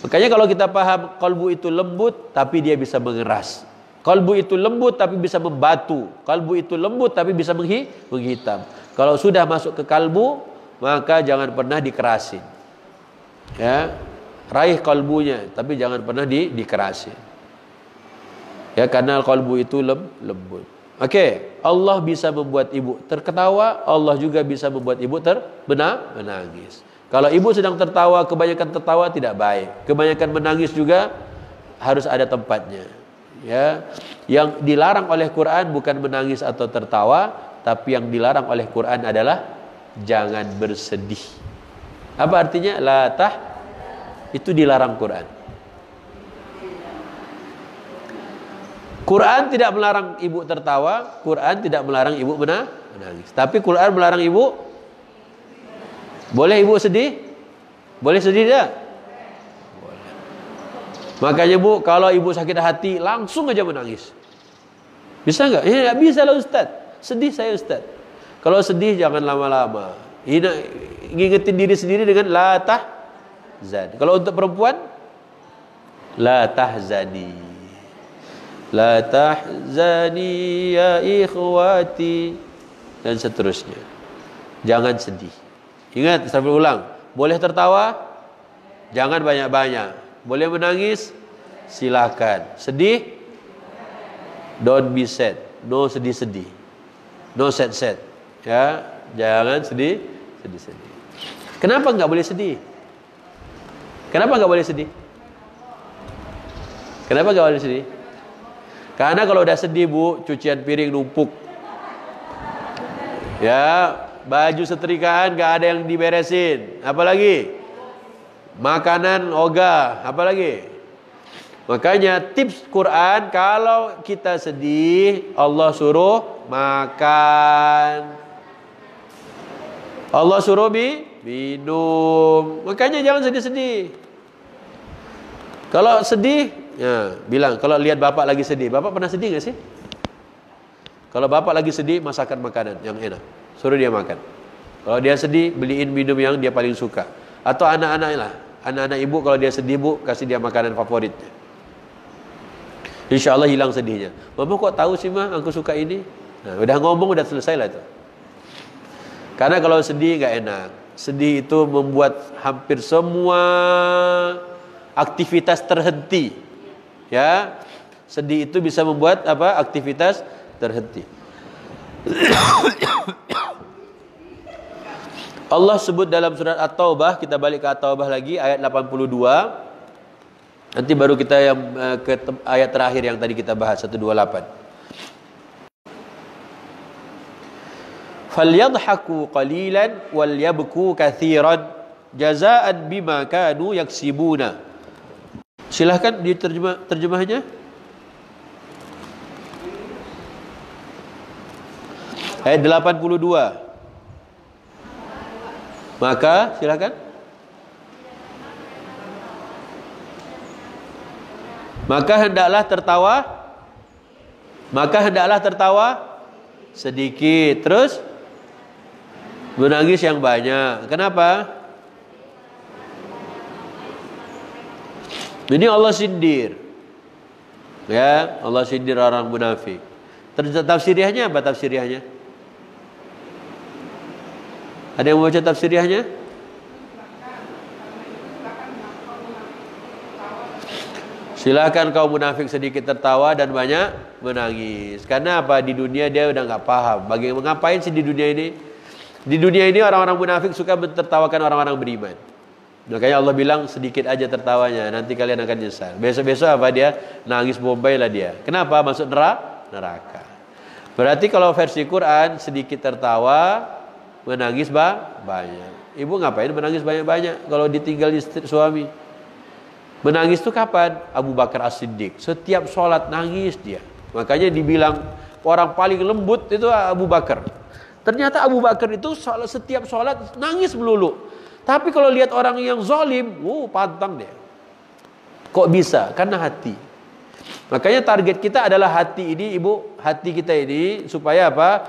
[SPEAKER 1] Makanya kalau kita paham kalbu itu lembut tapi dia bisa mengeras. Kalbu itu lembut tapi bisa membatu. Kalbu itu lembut tapi bisa menghitam. Kalau sudah masuk ke kalbu, maka jangan pernah dikerasin. Ya, raih kalbunya tapi jangan pernah dikerasin. Ya, karena kalbu itu lembut. Oke, Allah bisa membuat ibu terketawa, Allah juga bisa membuat ibu menangis. Kalau ibu sedang tertawa, kebanyakan tertawa tidak baik. Kebanyakan menangis juga harus ada tempatnya. Ya, yang dilarang oleh Quran bukan menangis atau tertawa, tapi yang dilarang oleh Quran adalah jangan bersedih. Apa artinya? Itu dilarang Quran. Quran tidak melarang ibu tertawa, Quran tidak melarang ibu menangis. Tapi Quran melarang ibu, boleh ibu sedih? Boleh sedih tidak? Boleh. Makanya bu, kalau ibu sakit hati langsung aja menangis. Bisa enggak? Ya enggak bisa lah Ustaz. Sedih saya Ustaz. Kalau sedih jangan lama-lama. Ngingetin diri sendiri dengan la tahzan. Kalau untuk perempuan, la tahzani. La tahzani ya ikhwati, dan seterusnya. Jangan sedih. Ingat, saya ulang, boleh tertawa, jangan banyak-banyak. Boleh menangis, silakan. Sedih, don't be sad. No sedih-sedih. No sad-sad. Ya, jangan sedih-sedih. Kenapa enggak boleh sedih? Kenapa enggak boleh sedih? Kenapa enggak boleh sedih? Karena kalau udah sedih bu, cucian piring numpuk. Ya, baju setrikaan gak ada yang diberesin. Apalagi makanan ogah. Apalagi. Makanya tips Quran, kalau kita sedih, Allah suruh makan. Allah suruh minum. Makanya jangan sedih-sedih. Kalau sedih, ya, bilang, kalau lihat bapak lagi sedih. Bapak pernah sedih gak sih? Kalau bapak lagi sedih, masakan makanan yang enak, suruh dia makan. Kalau dia sedih, beliin minum yang dia paling suka. Atau anak-anak lah, anak-anak ibu kalau dia sedih bu, kasih dia makanan favoritnya. Insya Allah hilang sedihnya. Mama kok tahu sih mah, aku suka ini. Nah, udah ngomong udah selesai lah itu. Karena kalau sedih gak enak. Sedih itu membuat hampir semua aktivitas terhenti. Ya, sedih itu bisa membuat apa? Aktivitas terhenti. Allah sebut dalam surat At-Taubah, kita balik ke At-Taubah lagi ayat 82. Nanti baru kita yang ke ayat terakhir yang tadi kita bahas 128. Falyadhaku qalilan walyabku katsiran jazaa'an bima kanu yaksibuna. Silahkan terjemahnya. Ayat 82. Maka silahkan. Maka hendaklah tertawa sedikit, terus menangis yang banyak. Kenapa? Ini Allah sindir. Ya, Allah sindir orang munafik. Tafsiriahnya apa tafsiriahnya? Ada yang mau baca tafsiriahnya? Silakan kaum munafik sedikit tertawa dan banyak menangis. Karena apa? Di dunia dia udah nggak paham. Ngapain sih di dunia ini? Di dunia ini orang-orang munafik suka mentertawakan orang-orang beriman. Makanya Allah bilang sedikit aja tertawanya, nanti kalian akan nyesal. Besok-besok apa dia? Nangis bombay lah dia. Kenapa? Masuk neraka. Berarti kalau versi Quran sedikit tertawa, menangis banyak. Ibu ngapain menangis banyak-banyak kalau ditinggal istri suami? Menangis itu kapan? Abu Bakar As-Siddiq. Setiap sholat nangis dia. Makanya dibilang orang paling lembut itu Abu Bakar. Ternyata Abu Bakar itu setiap sholat nangis melulu. Tapi kalau lihat orang yang zalim, pantang dia. Kok bisa? Karena hati. Makanya target kita adalah hati ini, ibu. Hati kita ini supaya apa?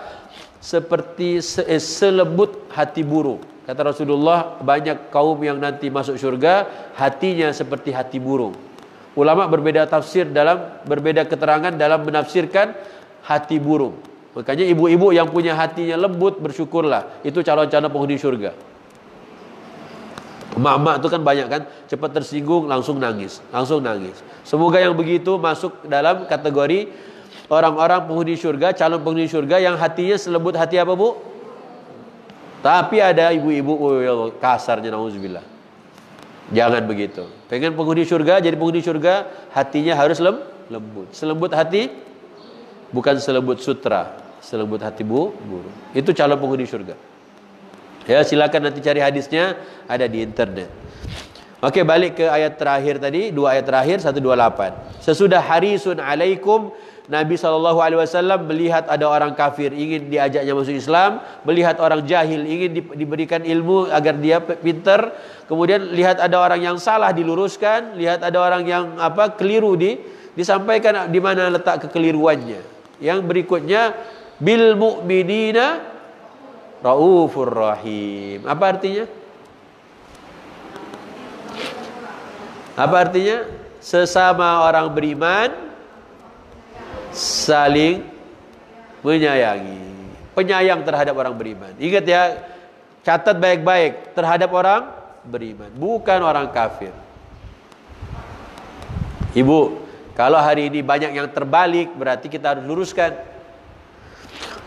[SPEAKER 1] Seperti selembut hati burung. Kata Rasulullah, banyak kaum yang nanti masuk surga hatinya seperti hati burung. Ulama berbeda tafsir berbeda keterangan dalam menafsirkan hati burung. Makanya ibu-ibu yang punya hatinya lembut, bersyukurlah. Itu calon-calon penghuni surga. Emak-emak itu kan banyak kan, cepat tersinggung langsung nangis. Semoga yang begitu masuk dalam kategori orang-orang penghuni surga, calon penghuni surga yang hatinya selembut hati apa, Bu? Tapi ada ibu-ibu kasarnya, nauzubillah. Jangan begitu. Pengen penghuni surga, jadi penghuni surga, hatinya harus lembut. Selembut hati, bukan selembut sutra, selembut hati burung. Itu calon penghuni surga. Ya, silakan nanti cari hadisnya, ada di internet. Oke, balik ke ayat terakhir tadi, 2 ayat terakhir 128. Sesudah harisun alaikum, Nabi SAW melihat ada orang kafir ingin diajaknya masuk Islam, melihat orang jahil ingin diberikan ilmu agar dia pintar, kemudian lihat ada orang yang salah diluruskan, lihat ada orang yang keliru disampaikan di mana letak kekeliruannya. Yang berikutnya, bil mu'minina Raufur Rahim. Apa artinya? Apa artinya? Sesama orang beriman saling menyayangi. Penyayang terhadap orang beriman. Ingat ya, catat baik-baik, terhadap orang beriman, bukan orang kafir. Ibu, kalau hari ini banyak yang terbalik, berarti kita harus luruskan.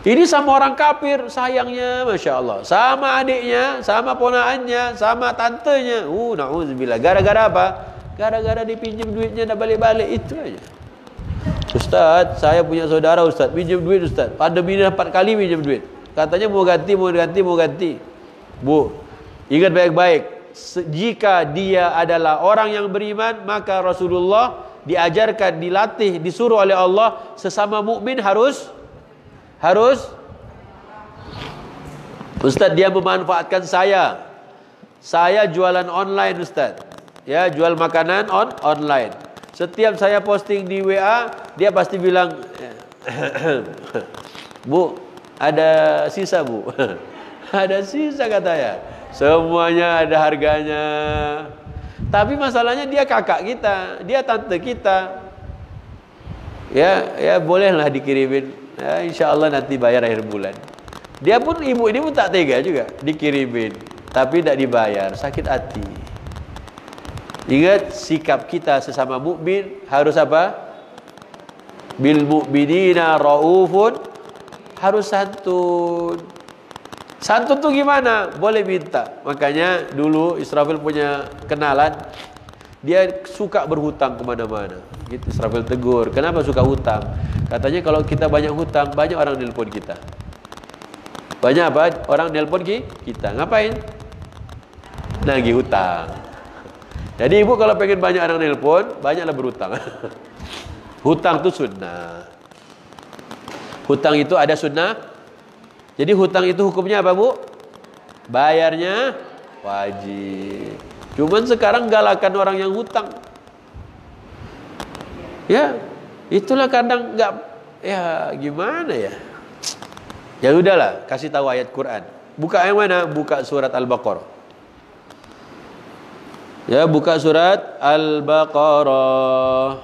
[SPEAKER 1] Ini sama orang kafir, sayangnya Masya Allah. Sama adiknya, sama ponaannya, sama tantenya. Na'udzubillah. Gara-gara apa? Gara-gara dipinjam duitnya, dah balik-balik. Itu aja. Ustaz, saya punya saudara Ustaz, pinjam duit Ustaz. Pandemi ini 4 kali pinjam duit. Katanya mau ganti. Bu, ingat baik-baik. Jika dia adalah orang yang beriman, maka Rasulullah diajarkan, dilatih, disuruh oleh Allah, sesama mukmin harus Ustaz, dia memanfaatkan saya jualan online Ustaz, ya, jual makanan online. Setiap saya posting di WA, dia pasti bilang, Bu, ada sisa Bu. Ada sisa katanya. Semuanya ada harganya. Tapi masalahnya dia kakak kita, dia tante kita. Ya bolehlah dikirimin. Ya, insya Allah nanti bayar akhir bulan. Dia pun, ibu ini pun tak tega juga, dikirimin tapi tidak dibayar, sakit hati. Ingat, sikap kita sesama mukmin harus apa? Bil mu'minina raufun, harus santun. Santun tuh gimana? Boleh minta. Makanya dulu Israfil punya kenalan, dia suka berhutang kemana-mana. Gitu, Israfil tegur, kenapa suka hutang? Katanya kalau kita banyak hutang, banyak orang nelpon kita. Banyak apa? Orang nelpon kita. Ngapain? Nagih hutang. Jadi ibu kalau pengen banyak orang nelpon, banyaklah berhutang. Hutang itu sunnah. Hutang itu ada sunnah. Jadi hutang itu hukumnya apa, Bu? Bayarnya wajib. Cuman sekarang galakan orang yang hutang. Ya, itulah kadang nggak, ya gimana ya. Ya udahlah, kasih tahu ayat Quran. Buka yang mana? Buka surat Al-Baqarah. Ya, buka surat Al-Baqarah.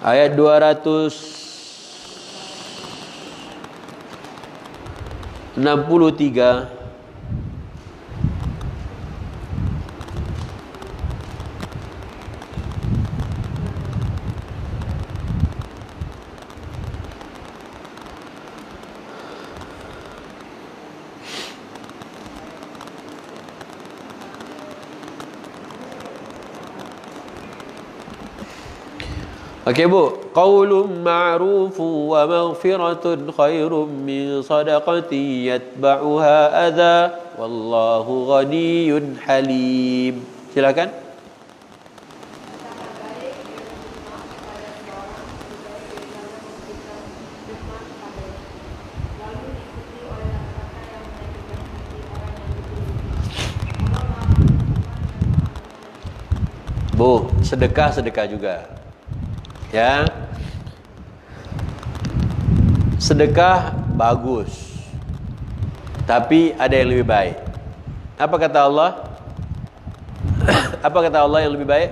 [SPEAKER 1] Ayat 263. Okey Bu, qaulun ma'rufun wa maghfiratun khairum min sadaqati yatba'uha adza wallahu ghaniyyun halim. Silakan. Bu, sedekah juga. Ya. Sedekah bagus. Tapi ada yang lebih baik. Apa kata Allah? Apa kata Allah yang lebih baik?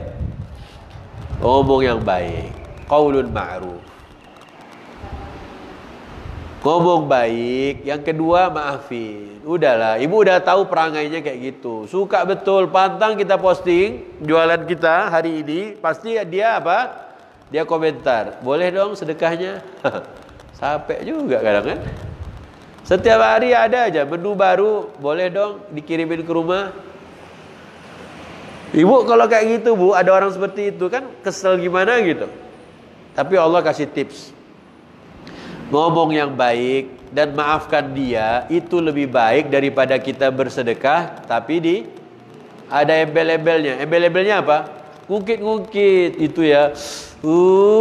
[SPEAKER 1] Ngomong yang baik. Qaulun ma'ruf. Ngomong baik. Yang kedua, maafin. Udahlah, ibu udah tahu perangainya kayak gitu. Suka betul, pantang kita posting jualan kita hari ini, pasti dia apa? Dia komentar, boleh dong sedekahnya? Sampai juga kadang kan. Setiap hari ada aja menu baru, boleh dong dikirimin ke rumah. Ibu kalau kayak gitu Bu, ada orang seperti itu kan kesel gimana gitu. Tapi Allah kasih tips. Ngomong yang baik dan maafkan dia itu lebih baik daripada kita bersedekah tapi ada embel-embelnya. Embel-embelnya apa? Ngungkit-ngungkit itu ya.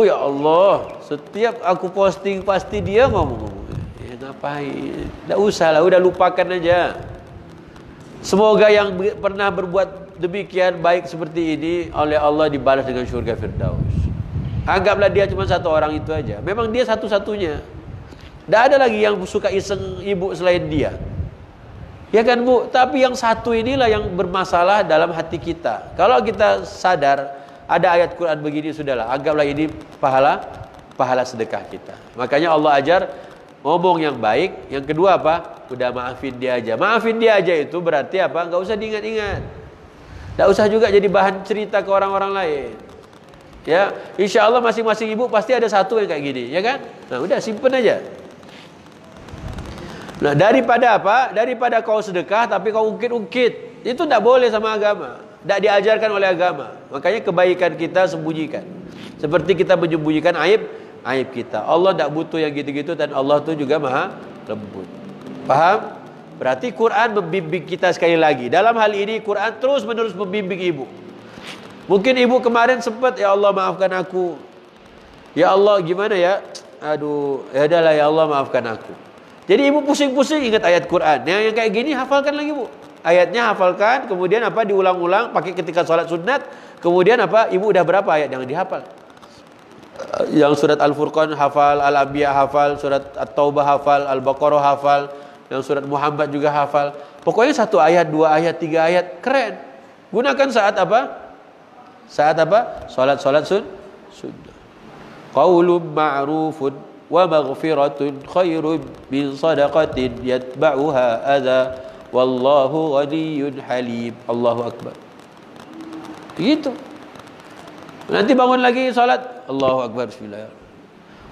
[SPEAKER 1] Ya Allah, setiap aku posting pasti dia ngomong. Ngapain? Tak usahlah, udah lupakan aja. Semoga yang pernah berbuat demikian baik seperti ini oleh Allah dibalas dengan syurga Firdaus. Anggaplah dia cuma satu orang itu aja. Memang dia satu-satunya. Tak ada lagi yang suka iseng ibu selain dia. Ya kan Bu? Tapi yang satu inilah yang bermasalah dalam hati kita. Kalau kita sadar ada ayat Quran begini, sudahlah, anggaplah ini pahala sedekah kita. Makanya Allah ajar ngomong yang baik. Yang kedua apa? Udah maafin dia aja. Maafin dia aja itu berarti apa? Enggak usah diingat-ingat. Enggak usah juga jadi bahan cerita ke orang-orang lain. Ya, insya Allah masing-masing ibu pasti ada satu yang kayak gini, ya kan? Nah, udah simpen aja. Nah, daripada apa? Daripada kau sedekah tapi kau ungkit-ungkit. Itu tidak boleh sama agama. Tidak diajarkan oleh agama. Makanya kebaikan kita sembunyikan. Seperti kita menyembunyikan aib kita. Allah tidak butuh yang gitu-gitu dan Allah itu juga maha lembut. Paham? Berarti Quran membimbing kita sekali lagi. Dalam hal ini Quran terus menerus membimbing ibu. Mungkin ibu kemarin sempat, ya Allah maafkan aku. Ya Allah gimana ya? Aduh, ya udahlah ya Allah maafkan aku. Jadi ibu pusing-pusing ingat ayat Quran. Yang kayak gini hafalkan lagi Bu. Ayatnya hafalkan, kemudian apa diulang-ulang pakai ketika sholat sunat. Kemudian apa? Ibu udah berapa ayat yang dihafal? Yang surat Al-Furqan hafal, Al-Anbiya hafal, surat At-Taubah hafal, Al-Baqarah hafal, yang surat Muhammad juga hafal. Pokoknya 1 ayat, 2 ayat, 3 ayat, keren. Gunakan saat apa? Saat apa? Salat sunnah. Qaulun ma'rufun wa maghfiratun khairun min sadaqatin yatba'uha adza wallahu ghaniyyun halim. Allahu akbar. Gitu. Nanti bangun lagi salat, Allahu akbar, bismillah.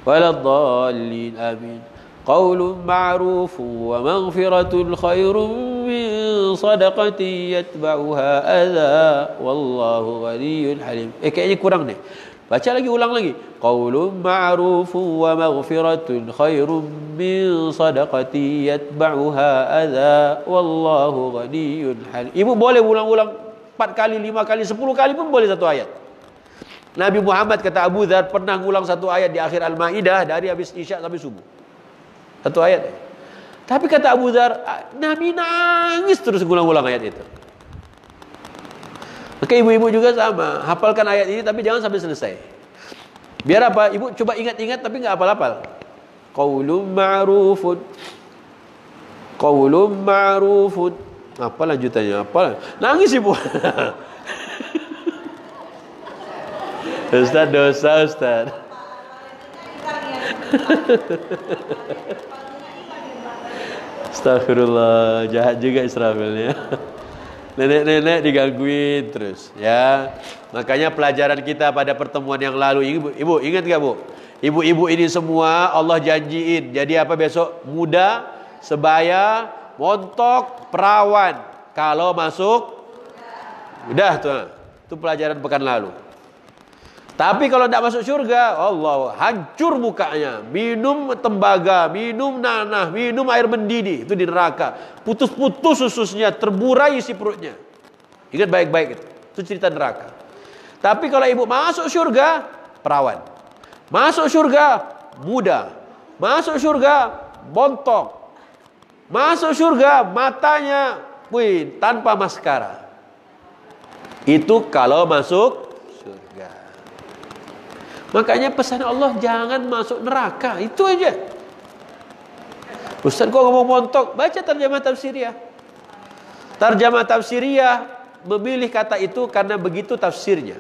[SPEAKER 1] Waladdallin, amin. Qaulun ma'rufun wa maghfiratun khairun min sadaqatin yatba'uha adza wallahu ghaniyyun halim. Kayaknya kurang deh. Baca lagi, ulang lagi. Qaulun ma'rufun wa maghfiratun khairum min sadaqati yatba'uha adza wallahu ghaniyyun halim. Ibu boleh ulang-ulang 4 kali, 5 kali, 10 kali pun boleh 1 ayat. Nabi Muhammad kata Abu Dzar pernah ngulang 1 ayat di akhir Al-Maidah dari habis Isya sampai subuh. 1 ayat. Tapi kata Abu Dzar, Nabi nangis terus ngulang-ulang ayat itu. Maka ibu-ibu juga sama, hafalkan ayat ini tapi jangan sampai selesai. Biar apa? Ibu coba ingat-ingat tapi enggak hafal-hafal. Qaulun ma'rufun. Qaulun ma'rufun. Apa lanjutannya? Apa? Nangis ibu. Ustaz dosa Ustaz. Astagfirullah, jahat juga Israfilnya. Nenek-nenek digangguin terus, ya. Makanya pelajaran kita pada pertemuan yang lalu, ibu ingat gak Bu? Ibu-ibu ini semua Allah janjiin. Jadi apa besok? Muda, sebaya, montok, perawan. Kalau masuk, udah tuh. Itu pelajaran pekan lalu. Tapi kalau tidak masuk surga, Allah hancur mukanya. Minum tembaga, minum nanah, minum air mendidih. Itu di neraka. Putus-putus ususnya, terburai isi perutnya. Ingat baik-baik itu. Itu cerita neraka. Tapi kalau ibu masuk surga, perawan. Masuk surga, muda. Masuk surga, bontok. Masuk surga, matanya tanpa maskara. Itu kalau masuk surga. Makanya pesan Allah, jangan masuk neraka. Itu aja. Ustaz kok ngomong montok? Baca terjemah tafsiriyah. Terjemah tafsiriyah memilih kata itu karena begitu tafsirnya.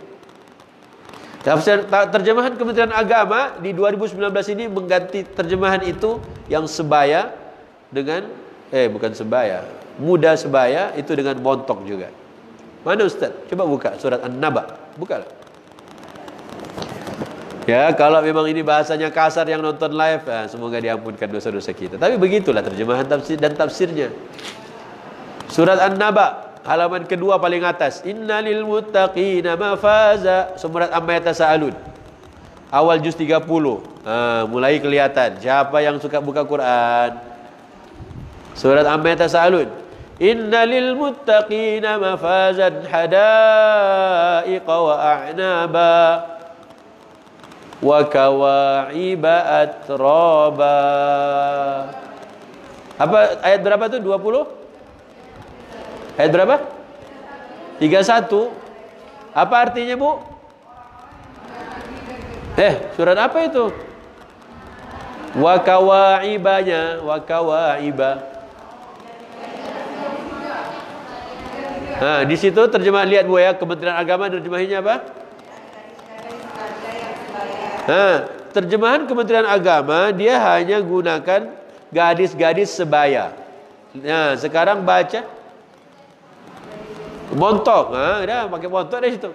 [SPEAKER 1] Terjemahan Kementerian Agama di 2019 ini mengganti terjemahan itu yang sebaya dengan bukan sebaya, muda sebaya itu dengan montok juga. Mana Ustaz? Coba buka surat An-Naba. Bukalah. Ya, kalau memang ini bahasanya kasar yang nonton live, semoga diampunkan dosa-dosa kita. Tapi begitulah terjemahan tafsir dan tafsirnya. Surat An-Naba, halaman kedua paling atas. Innalil muttaqina mafaza. Surat Amma Yatasaalun. Awal juz 30. Mulai kelihatan siapa yang suka buka Quran. Surat Amma Yatasaalun. Innalil muttaqina mafazan hadaiqa wa a'naba. Wa kawa'iba atraba. Apa ayat berapa tuh? 20? Ayat berapa? 31. Apa artinya, Bu? Surat apa itu? Wa kawa'ibanya, wa kawa'iba. Di situ terjemah, lihat Bu ya, Kementerian Agama terjemahinya apa? Terjemahan Kementerian Agama dia hanya gunakan gadis-gadis sebaya. Nah, sekarang baca montok. Udah pakai montok dari situ.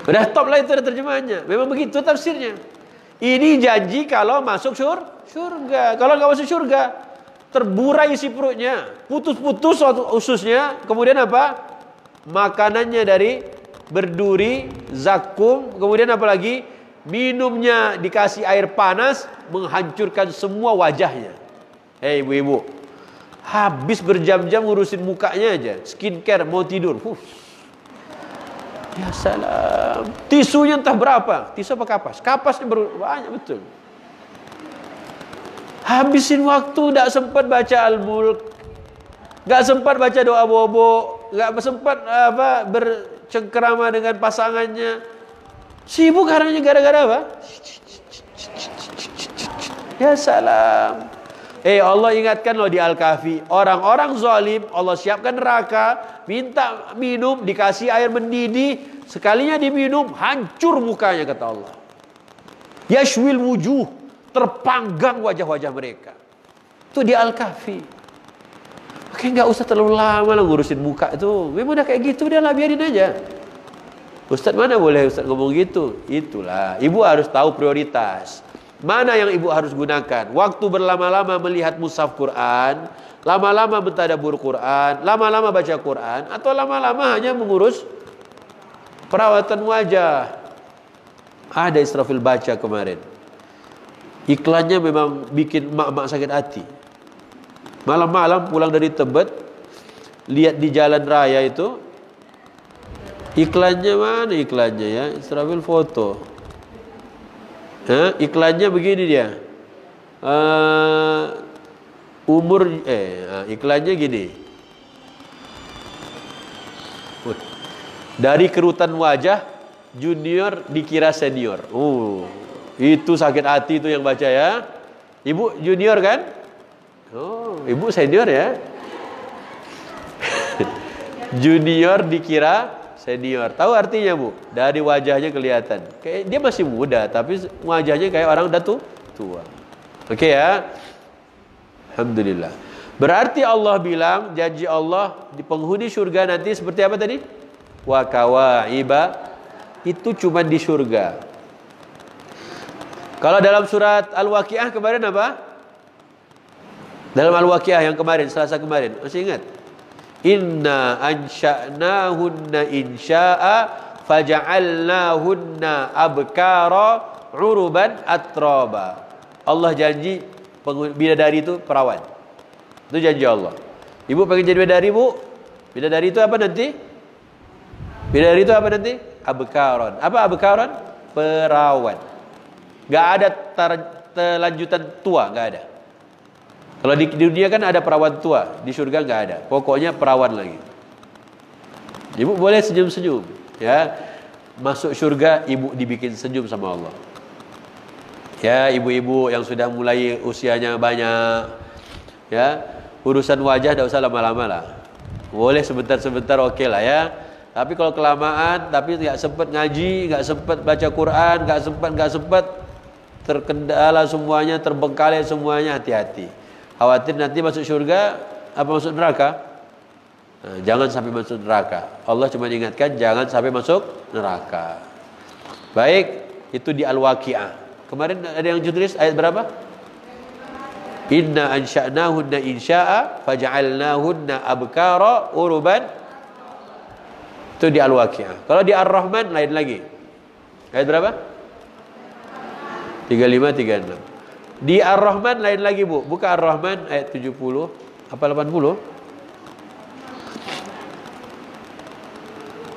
[SPEAKER 1] Udah top lah itu terjemahannya. Memang begitu tafsirnya. Ini janji kalau masuk surga. Kalau nggak masuk surga, terburai isi perutnya, putus-putus ususnya, kemudian apa? Makanannya dari berduri, zakum, kemudian apalagi minumnya dikasih air panas, menghancurkan semua wajahnya. Ibu-ibu, habis berjam-jam ngurusin mukanya aja, skincare, mau tidur. Ya salam. Tisunya entah berapa, tisu apa kapas? Kapasnya banyak betul. Habisin waktu, tidak sempat baca Al-Mulk, nggak sempat baca doa bobo, nggak sempat bercengkerama dengan pasangannya. Sibuk hanya gara-gara apa? Ya salam. Allah ingatkan loh di Al-Kahfi, orang-orang zalim Allah siapkan neraka, minta minum, dikasih air mendidih, sekalinya diminum hancur mukanya kata Allah. Yashwil wujuh, terpanggang wajah-wajah mereka. Itu di Al-Kahfi. Oke, nggak usah terlalu lama lah ngurusin muka itu. Memang udah kayak gitu, udah lah biarin aja. Ustaz mana boleh Ustaz ngomong gitu? Itulah, ibu harus tahu prioritas. Mana yang ibu harus gunakan? Waktu berlama-lama melihat mushaf Quran, lama-lama mentadabbur Quran, lama-lama baca Quran, atau lama-lama hanya mengurus perawatan wajah. Ada Israfil baca kemarin. Iklannya memang bikin mak-mak sakit hati. Malam-malam pulang dari Tebet, lihat di jalan raya itu, iklannya mana iklannya ya? Israfil foto. Iklannya begini dia. Iklannya gini. Dari kerutan wajah, junior dikira senior. Itu sakit hati itu yang baca ya. Ibu junior kan? Ibu senior ya. Junior dikira senior. Tahu artinya, Bu? Dari wajahnya kelihatan. Kayak dia masih muda, tapi wajahnya kayak orang udah tua. Oke ya? Alhamdulillah. Berarti Allah bilang, janji Allah di penghuni surga nanti seperti apa tadi? Wa kawaiba, itu cuma di surga. Kalau dalam surat Al-Waqiah kemarin apa? Dalam Al-Waqiah yang kemarin, Selasa kemarin, masih ingat? Inna ansha'nahunna insya'a faja'alnahunna abkara uruban atraba. Allah janji bidadari itu perawan. Itu janji Allah. Ibu pengen jadi bidadari, Bu? Bidadari itu apa nanti? Bidadari itu apa nanti? Abkaron. Apa abkaron? Perawan. Gak ada lanjutan tua, gak ada. Kalau di dunia kan ada perawan tua, di surga gak ada. Pokoknya perawan lagi. Ibu boleh senyum-senyum, ya. Masuk surga, ibu dibikin senyum sama Allah. Ya, ibu-ibu yang sudah mulai usianya banyak, ya, urusan wajah tidak usah lama-lama lah. Boleh sebentar-sebentar oke lah ya. Tapi kalau kelamaan, tapi nggak sempat ngaji, nggak sempat baca Quran, nggak sempat terkendala semuanya, terbengkalai semuanya, hati-hati. Khawatir nanti masuk surga apa masuk neraka? Nah, jangan sampai masuk neraka. Allah cuma ingatkan jangan sampai masuk neraka. Baik, itu di Al-Waqi'ah. Kemarin ada yang tulis ayat berapa? Inna ansha'nahunna insya'a faja'alnahunna abkara uruban. Itu di Al-Waqi'ah. Kalau di Ar-Rahman lain lagi. Ayat berapa? 35, 36. Di Ar-Rahman lain lagi, Bu. Buka Ar-Rahman ayat 70 apa 80?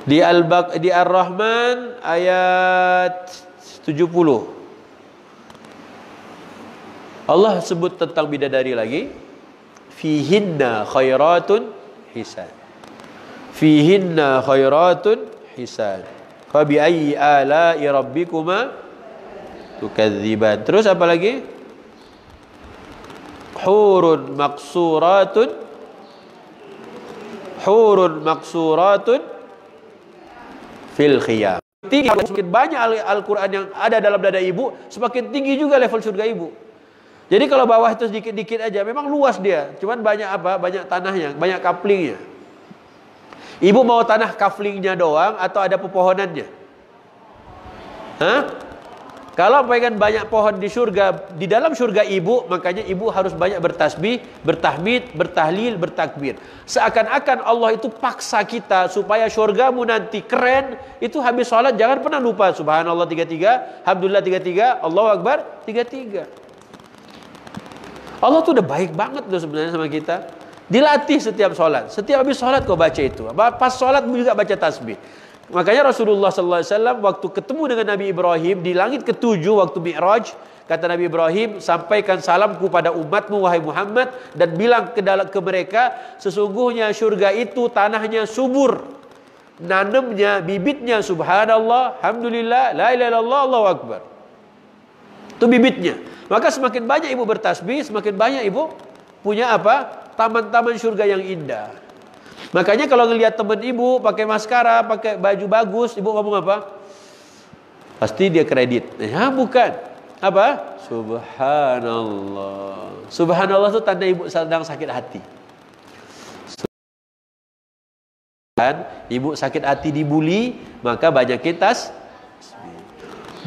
[SPEAKER 1] Di Ar-Rahman ayat 70. Allah sebut tentang bidadari lagi. Fihinna khairatun hisan. Fihinna khairatun hisan. Fa bi ayyi ala'i rabbikuma tukadziban. Terus apa lagi? Hurun maksuratun fil khiyam. Tinggi, semakin banyak Al-Quran yang ada dalam dada ibu, semakin tinggi juga level surga ibu. Jadi kalau bawah itu sedikit-dikit aja, memang luas dia. Cuman banyak apa? Banyak tanahnya, banyak kaplingnya. Ibu mau tanah kaplingnya doang atau ada pepohonannya? Hah? Kalau pengen banyak pohon di surga, di dalam surga ibu, makanya ibu harus banyak bertasbih, bertahmid, bertahlil, bertakbir. Seakan-akan Allah itu paksa kita supaya surgamu nanti keren. Itu habis sholat jangan pernah lupa subhanallah 33, alhamdulillah 33, Allahu Akbar 33. Allah tuh udah baik banget loh sebenarnya sama kita. Dilatih setiap sholat. Setiap habis sholat kau baca itu. Pas sholat juga baca tasbih. Makanya Rasulullah SAW waktu ketemu dengan Nabi Ibrahim di langit ke-7 waktu Mi'raj, kata Nabi Ibrahim, sampaikan salamku pada umatmu wahai Muhammad, dan bilang ke mereka, sesungguhnya surga itu tanahnya subur, nanamnya, bibitnya subhanallah, alhamdulillah, la ilaha illallah, Allahu Akbar. Itu bibitnya. Maka semakin banyak ibu bertasbih, semakin banyak ibu punya apa? Taman-taman surga yang indah. Makanya kalau ngelihat teman ibu pakai maskara, pakai baju bagus, ibu ngomong apa? Pasti dia kredit. Ya, bukan. Apa? Subhanallah. Subhanallah itu tanda ibu sedang sakit hati. Ibu sakit hati dibully, maka banyakin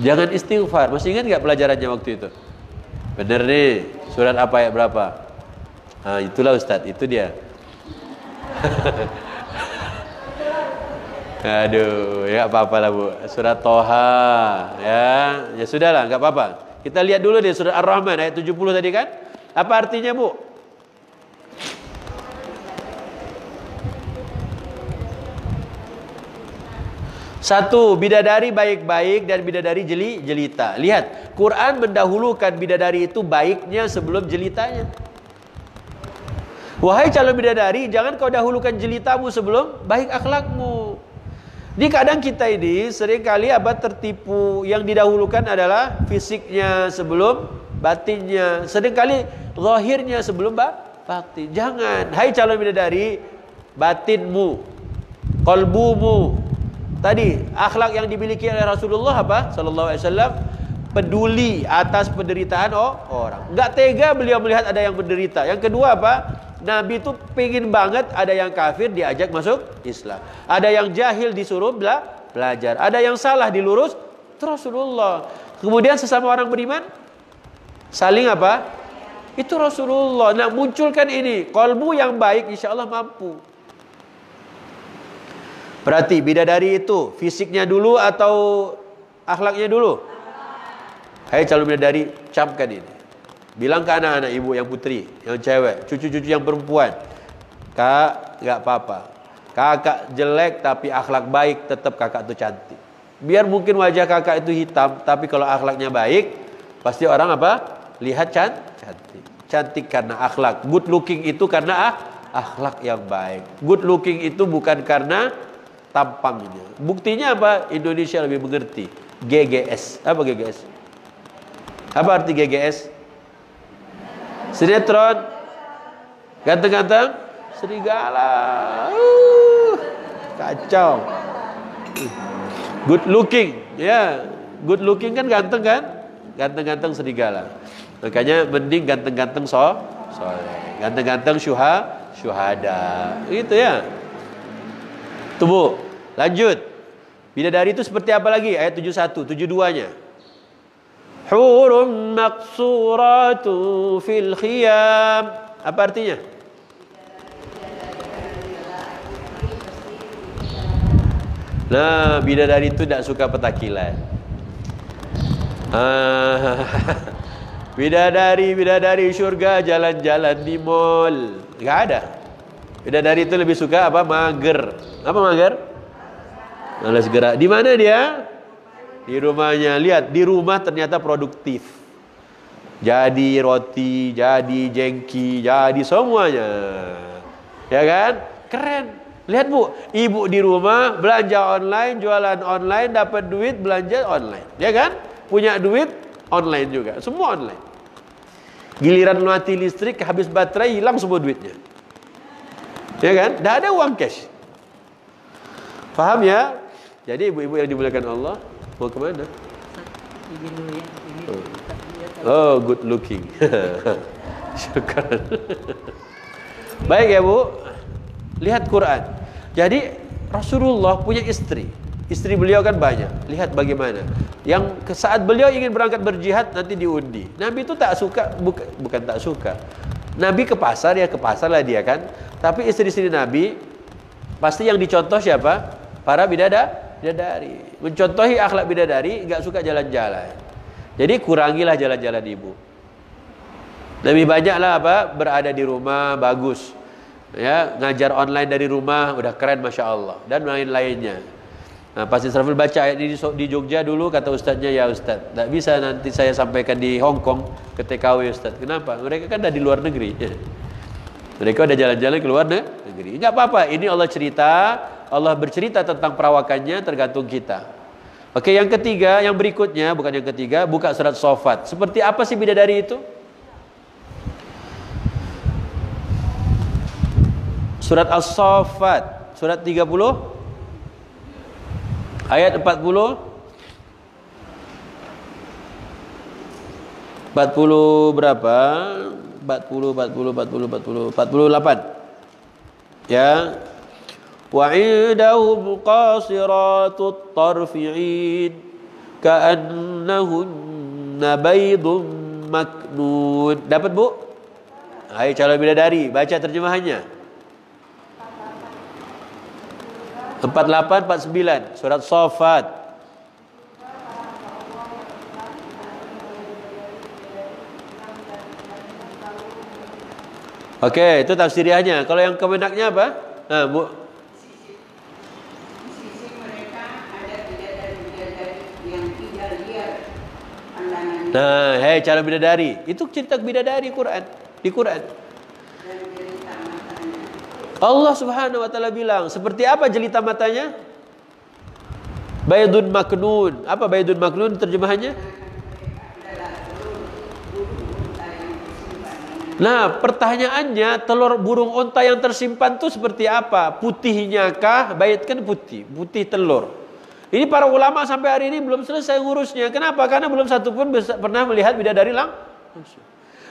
[SPEAKER 1] jangan istighfar. Masih ingat enggak pelajarannya waktu itu? Benar nih. Surat apa ayat berapa? Nah, itulah Ustaz, itu dia. Aduh, ya apa-apa lah Bu. Surat Toha, ya sudahlah, nggak apa-apa. Kita lihat dulu deh surat Ar-Rahman ayat 70 tadi kan. Apa artinya Bu? Satu, bidadari baik-baik dan bidadari jelita. Lihat, Quran mendahulukan bidadari itu baiknya sebelum jelitanya. Wahai calon bidadari, jangan kau dahulukan jelitamu sebelum baik akhlakmu. Di kadang kita ini seringkali tertipu, yang didahulukan adalah fisiknya sebelum batinnya. Seringkali zahirnya sebelum batin. Jangan. Hai calon bidadari, batinmu, qalbumu. Tadi akhlak yang dimiliki oleh Rasulullah apa? Sallallahu alaihi wasallam, peduli atas penderitaan orang. Enggak tega beliau melihat ada yang menderita. Yang kedua apa? Nabi itu pengen banget ada yang kafir diajak masuk Islam. Ada yang jahil disuruh belajar. Ada yang salah dilurus. Itu Rasulullah. Kemudian sesama orang beriman saling apa? Itu Rasulullah. Nah, munculkan ini. Qalbu yang baik insya Allah mampu. Berarti bidadari itu fisiknya dulu atau akhlaknya dulu? Hai calon bidadari, camkan ini. Bilang ke anak-anak ibu yang putri, yang cewek, cucu-cucu yang perempuan. Kak, enggak apa-apa. Kakak jelek tapi akhlak baik, tetap kakak itu cantik. Biar mungkin wajah kakak itu hitam, tapi kalau akhlaknya baik, pasti orang apa? Lihat cantik. Cantik karena akhlak. Good looking itu karena akhlak yang baik. Good looking itu bukan karena tampangnya. Buktinya apa? Indonesia lebih mengerti. GGS. Apa GGS? Apa arti GGS? Sinetron. Ganteng-ganteng serigala. Kacau. Good looking. Ya, good looking kan ganteng kan? Ganteng-ganteng serigala. Makanya mending ganteng-ganteng soleh. Ganteng-ganteng syuhada. Gitu ya. Tubuh. Lanjut. Bidadari itu seperti apa lagi? Ayat 71, 72-nya. Hurun maqsuratu fil khiyam. Apa artinya? Nah, bidadari itu tidak suka petakilan. Bidadari syurga jalan-jalan di mall. Enggak ada. Bidadari itu lebih suka apa? Mager. Apa mager? Malas gerak. Di mana dia? Di rumahnya. Lihat, di rumah ternyata produktif. Jadi roti, jadi jengki, jadi semuanya. Ya kan? Keren. Lihat Bu, ibu di rumah belanja online, jualan online, dapat duit, belanja online. Ya kan? Punya duit online juga. Semua online. Giliran mati listrik, habis baterai, hilang semua duitnya. Ya kan? Tidak ada uang cash. Paham ya? Jadi ibu-ibu yang dimuliakan Allah, mau kemana? Oh, good looking. Syukur. Baik ya Bu. Lihat Quran. Jadi Rasulullah punya istri. Istri beliau kan banyak. Lihat bagaimana. Yang saat beliau ingin berangkat berjihad nanti diundi. Nabi itu tak suka, bukan tak suka. Nabi ke pasar, ya ke pasar lah dia kan. Tapi istri-istri Nabi pasti yang dicontoh siapa? Para bidadari. Mencontohi akhlak bidadari, enggak suka jalan-jalan. Jadi kurangilah jalan-jalan ibu. Lebih banyaklah apa? Berada di rumah, bagus. Ya, ngajar online dari rumah udah keren Masya Allah. Dan lain-lainnya. Nah, pas Israfil baca ayat ini di Jogja dulu, kata ustadznya, ya ustadz, tak bisa nanti saya sampaikan di Hong Kong ke TKW ustadz. Kenapa? Mereka kan udah di luar negeri. Mereka udah jalan-jalan ke luar negeri. Enggak apa-apa, ini Allah cerita, Allah bercerita tentang perawakannya, tergantung kita. Oke, yang ketiga, yang berikutnya, bukan yang ketiga, buka surat Shofat. Seperti apa sih bidadari itu? Surat As-Shofat, surat 30, ayat 40 berapa? 48. Ya. Wa indahum qasiratut tarfi'in ka'annahunna baydun maknun. Dapat Bu? Hai calon bidadari, baca terjemahannya. 48, 49 surat Shofat. Oke, itu tafsiriahnya. Kalau yang kemenaknya apa? Nah, Bu.
[SPEAKER 2] Sisi mereka ada bidadari-bidadari yang tidak liar pandangan.
[SPEAKER 1] Nah, hei calon bidadari. Itu cerita bidadari Quran, di Quran.
[SPEAKER 2] Dan jelita matanya.
[SPEAKER 1] Allah Subhanahu wa taala bilang, seperti apa jelita matanya? Baydun maknun. Apa baydun maknun terjemahannya? Nah, pertanyaannya, telur burung unta yang tersimpan itu seperti apa? Putihnya kah? Bayd kan putih, putih telur. Ini para ulama sampai hari ini belum selesai ngurusnya. Kenapa? Karena belum satu pun pernah melihat bidadari langsung.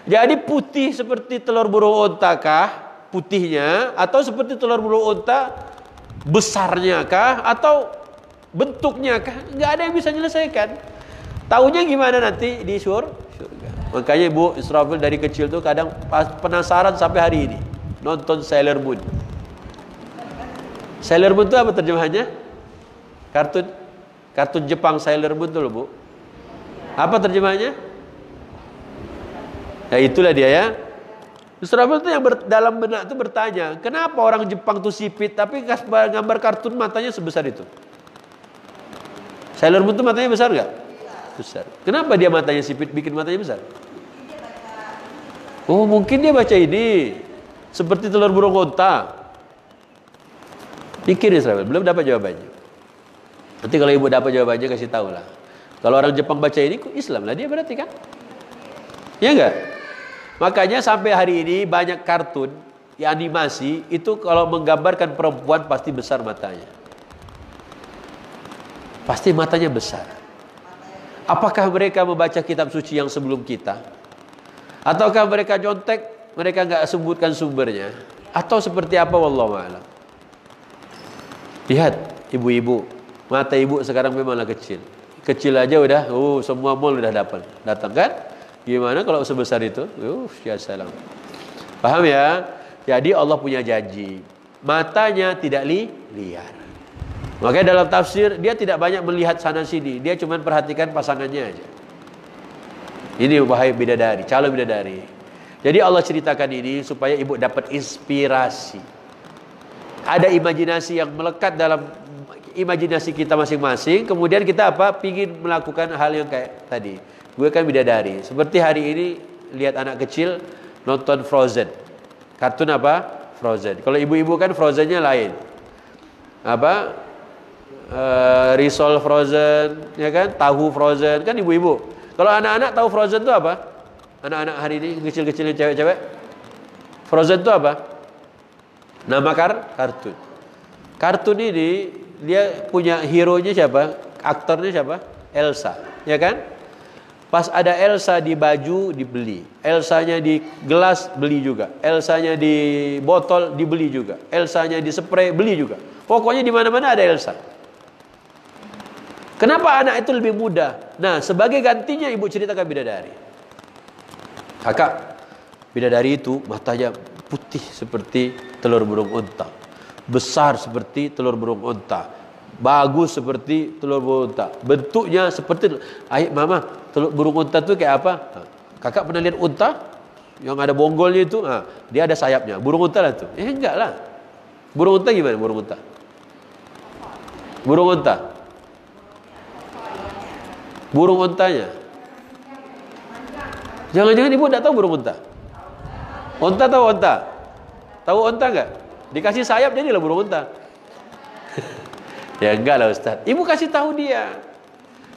[SPEAKER 1] Jadi putih seperti telur burung unta kah? Putihnya, atau seperti telur burung unta besarnya kah? Atau bentuknya kah? Nggak ada yang bisa menyelesaikan. Taunya gimana nanti di surga? Makanya Ibu Israfil dari kecil tuh kadang penasaran sampai hari ini nonton Sailor Moon. Sailor Moon itu apa terjemahannya? Kartun Jepang Sailor Moon itu loh, Bu. Apa terjemahannya? Ya itulah dia ya. Israfil itu yang dalam benak itu bertanya, kenapa orang Jepang tuh sipit tapi gambar kartun matanya sebesar itu? Sailor Moon itu matanya besar nggak? Besar. Kenapa dia matanya sipit bikin matanya besar? Oh, mungkin dia baca ini seperti telur burung onta. Pikir Israfil, belum dapat jawabannya. Nanti kalau ibu dapat jawabannya kasih tahu lah. Kalau orang Jepang baca ini, Islam lah dia berarti kan? Ya enggak? Makanya sampai hari ini banyak kartun, ya animasi itu kalau menggambarkan perempuan pasti besar matanya. Pasti matanya besar. Apakah mereka membaca kitab suci yang sebelum kita? Ataukah mereka nyontek, mereka enggak sebutkan sumbernya? Atau seperti apa wallahu a'lam. Lihat ibu-ibu, mata ibu sekarang memanglah kecil. Kecil aja udah, semua mall udah datang kan? Gimana kalau sebesar itu? Ya salam. Paham ya? Jadi Allah punya janji. Matanya tidak liar. Makanya dalam tafsir dia tidak banyak melihat sana sini. Dia cuma perhatikan pasangannya aja. Ini wahai bidadari, calon bidadari. Jadi Allah ceritakan ini supaya ibu dapat inspirasi. Ada imajinasi yang melekat dalam imajinasi kita masing-masing. Kemudian kita pingin melakukan hal yang kayak tadi. Gue kan bidadari. Seperti hari ini lihat anak kecil nonton Frozen. Kartun apa? Frozen. Kalau ibu-ibu kan Frozennya lain. Risol Frozen, ya kan? Tahu Frozen, kan ibu-ibu. Kalau anak-anak tahu Frozen itu apa? Anak-anak hari ini kecil-kecilnya cewek-cewek. Frozen itu apa? Nama kartun. Kartun ini dia punya hero-nya siapa? Aktornya siapa? Elsa, ya kan? Pas ada Elsa di baju dibeli, Elsanya di gelas beli juga, Elsanya di botol dibeli juga, Elsanya di spray beli juga. Pokoknya di mana-mana ada Elsa. Kenapa anak itu lebih mudah? Nah, sebagai gantinya ibu ceritakan bidadari. Kakak, bidadari itu matanya putih seperti telur burung unta, besar seperti telur burung unta, bagus seperti telur burung unta, bentuknya seperti mama, telur burung unta itu kayak apa? Kakak pernah lihat unta yang ada bonggolnya itu? Dia ada sayapnya. Burung unta lah itu. Enggak lah. Burung unta gimana burung unta? Burung unta. Burung untanya. Jangan-jangan ibu tidak tahu burung unta? Unta tahu unta? Tahu unta enggak? Dikasih sayap jadilah burung unta. Ya enggak lah Ustaz. Ibu kasih tahu dia.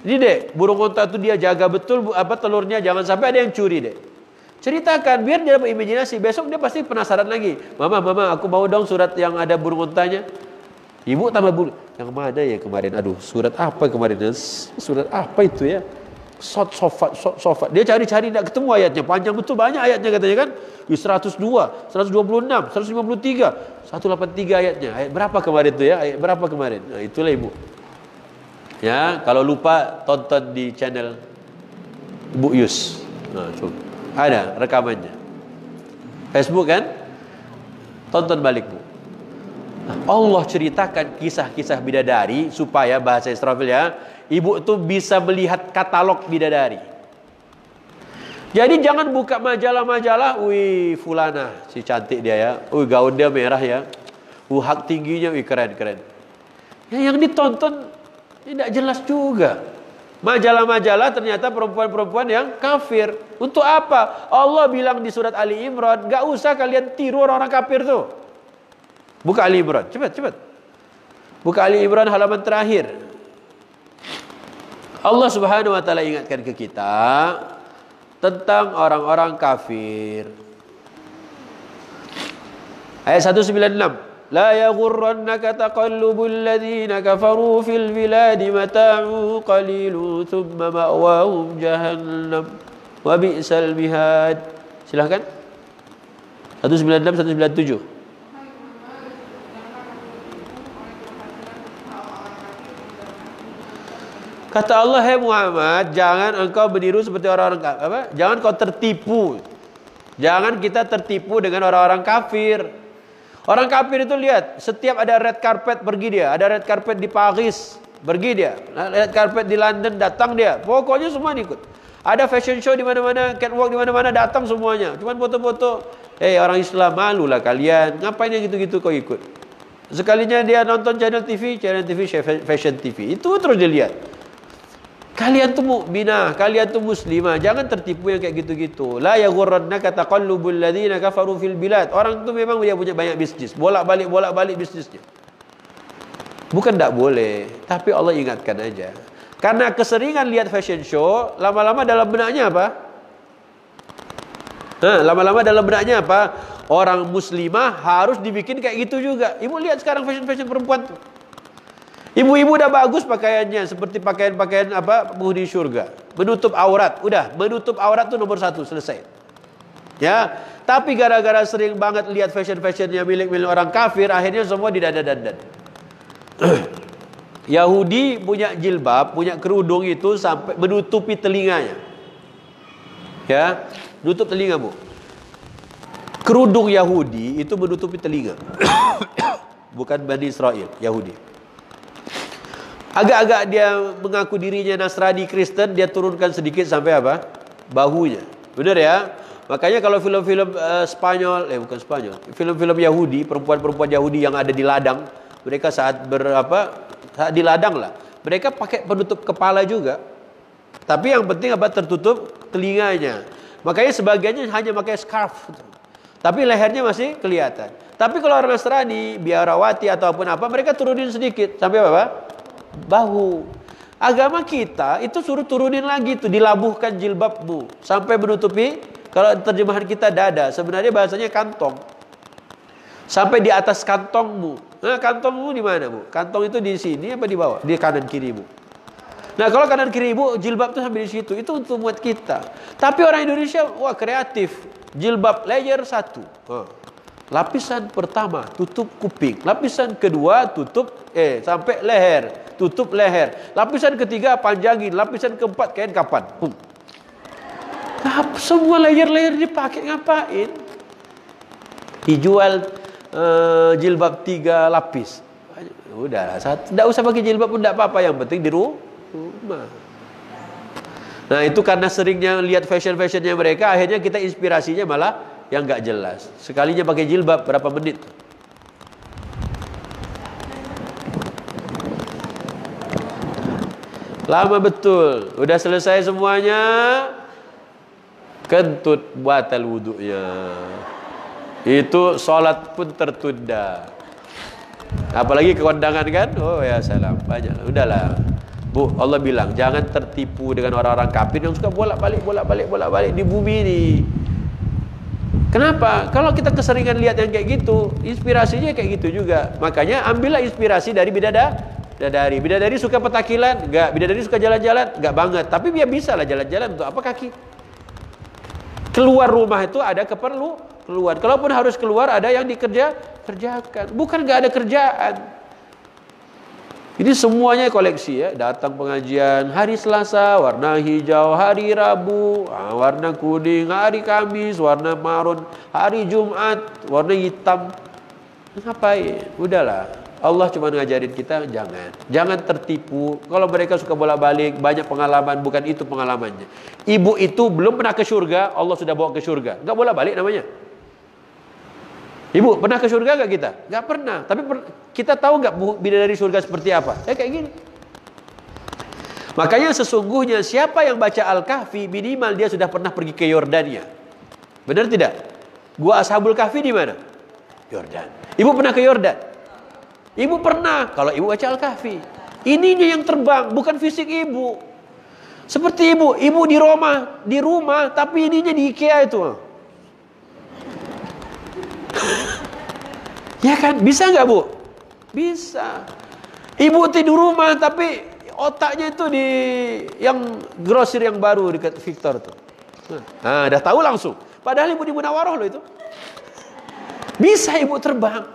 [SPEAKER 1] Jadi dek, burung unta itu dia jaga betul telurnya, jangan sampai ada yang curi dek. Ceritakan biar dia dapat imajinasi. Besok dia pasti penasaran lagi. Mama, aku mau dong surat yang ada burung untanya. Ibu tambah yang mana ya kemarin? Aduh, surat apa kemarin? Surat apa itu ya? Sofat. Dia cari-cari tidak ketemu ayatnya. Panjang betul, banyak ayatnya katanya kan. 102, 126, 153, 183 ayatnya. Ayat berapa kemarin itu ya? Ayat berapa kemarin? Nah, itulah ibu. Ya, kalau lupa tonton di channel Bu Yus. Nah, coba. Ada rekamannya. Facebook kan? Tonton balik Bu. Nah, Allah ceritakan kisah-kisah bidadari supaya bahasa Israfil ya, ibu tuh bisa melihat katalog bidadari. Jadi jangan buka majalah-majalah, wih fulana, si cantik dia ya. Wih gaun dia merah ya. Hak tingginya, wih keren. Ya, yang ditonton tidak jelas juga. Majalah-majalah ternyata perempuan-perempuan yang kafir. Untuk apa? Allah bilang di surat Ali Imran, gak usah kalian tiru orang-orang kafir tuh. Buka Ali Imran, cepat. Buka Ali Imran halaman terakhir. Allah Subhanahu wa taala ingatkan ke kita tentang orang-orang kafir. Ayat 196. La yaghurrannaka taqallubul ladzina kafaru fil biladi mata'u qalilun thumma ma'wahum jahannam wa bi'sal mihad. Silakan. 196 197. Kata Allah, hai Muhammad, jangan engkau meniru seperti orang-orang apa? Jangan kau tertipu. Jangan kita tertipu dengan orang-orang kafir. Orang kafir itu lihat, setiap ada red carpet pergi dia, ada red carpet di Paris pergi dia, red carpet di London datang dia, pokoknya semua ikut. Ada fashion show di mana-mana, catwalk di mana-mana datang semuanya. Cuman foto-foto. Orang Islam, malulah kalian, ngapain yang gitu-gitu kau ikut? Sekalinya dia nonton channel TV fashion TV, itu terus dia lihat. Kalian tuh mukminah, kalian tuh muslimah, jangan tertipu yang kayak gitu-gitu. La yaghurrannaka taqallubul ladzina kafaru fil bilad. Orang tuh memang dia punya banyak bisnis, bolak-balik bisnisnya. Bukan tak boleh, tapi Allah ingatkan aja. Karena keseringan lihat fashion show, lama-lama dalam benaknya apa? Lama-lama dalam benaknya apa? Orang muslimah harus dibikin kayak gitu juga. Ibu lihat sekarang fashion perempuan tuh. Ibu-ibu udah bagus pakaiannya, seperti pakaian-pakaian penghuni surga. Menutup aurat, udah menutup aurat tuh nomor 1, selesai. Ya, tapi gara-gara sering banget lihat fashion-fashionnya milik-milik orang kafir, akhirnya semua didada-dandan. Yahudi punya jilbab, punya kerudung itu sampai menutupi telinganya. Ya, nutup telinga, Bu. Kerudung Yahudi itu menutupi telinga. Bukan Bani Israel, Yahudi. Agak-agak dia mengaku dirinya Nasrani Kristen, dia turunkan sedikit sampai apa? Bahunya. Benar ya? Makanya kalau film-film Spanyol, bukan Spanyol, film-film Yahudi, perempuan-perempuan Yahudi yang ada di ladang, mereka saat di ladang lah, mereka pakai penutup kepala juga. Tapi yang penting tertutup telinganya. Makanya sebagiannya hanya pakai scarf. Tapi lehernya masih kelihatan. Tapi kalau orang Nasrani, biarawati ataupun apa, mereka turunin sedikit sampai apa? Bahu. Agama kita itu suruh turunin lagi tuh, dilabuhkan jilbabmu sampai menutupi, kalau terjemahan kita dada, sebenarnya bahasanya kantong. Sampai di atas kantongmu. Nah, kantongmu di mana, Bu? Kantong itu di sini apa di bawah? Di kanan kirimu. Nah, kalau kanan kiri Ibu, jilbab itu sampai di situ. Itu untuk buat kita. Tapi orang Indonesia, wah kreatif. Jilbab layer 1. Lapisan pertama tutup kuping, lapisan kedua tutup sampai leher, tutup leher. Lapisan ketiga panjangin, lapisan keempat kain kapan. Semua layer-layer dipakai ngapain? Dijual jilbab 3 lapis. Udah, tidak usah pakai jilbab pun tidak apa-apa, yang penting di rumah. Nah, itu karena seringnya lihat fashion-fashionnya mereka, akhirnya kita inspirasinya malah yang nggak jelas. Sekalinya pakai jilbab berapa menit? Lama betul. Udah selesai semuanya, kentut batal wudunya. Itu sholat pun tertunda. Apalagi ke kondangan kan? Oh ya salam, banyak. Udahlah. Bu, Allah bilang jangan tertipu dengan orang-orang kafir yang suka bolak-balik di bumi ini. Kenapa? Kalau kita keseringan lihat yang kayak gitu, inspirasinya kayak gitu juga. Makanya ambillah inspirasi dari bidadari. Bidadari suka petakilan? Enggak. Bidadari suka jalan-jalan? Enggak banget. Tapi dia bisa lah jalan-jalan untuk apa kaki? Keluar rumah itu ada keluar. Kalaupun harus keluar ada yang kerjakan. Bukan enggak ada kerjaan. Ini semuanya koleksi ya. Datang pengajian hari Selasa warna hijau, hari Rabu warna kuning, hari Kamis warna marun, hari Jumat warna hitam. Ngapain? Udahlah. Allah cuma ngajarin kita jangan tertipu. Kalau mereka suka bolak-balik, banyak pengalaman, bukan itu pengalamannya. Ibu itu belum pernah ke surga, Allah sudah bawa ke surga. Enggak bolak-balik namanya. Ibu pernah ke surga gak kita? Gak pernah. Tapi kita tahu gak bidadari surga seperti apa? Kayak gini. Makanya sesungguhnya siapa yang baca Al-Kahfi, minimal dia sudah pernah pergi ke Yordania. Benar tidak? Gua Ashabul Kahfi di mana? Yordan. Ibu pernah ke Yordan? Ibu pernah. Kalau ibu baca Al-Kahfi, ininya yang terbang, bukan fisik ibu. Seperti ibu di rumah, tapi ininya di IKEA itu. Ya kan, bisa nggak Bu? Bisa. Ibu tidur rumah tapi otaknya itu di yang grosir yang baru dekat Victor tuh. Nah, udah tahu langsung. Padahal ibu di Munawaroh loh itu. Bisa ibu terbang.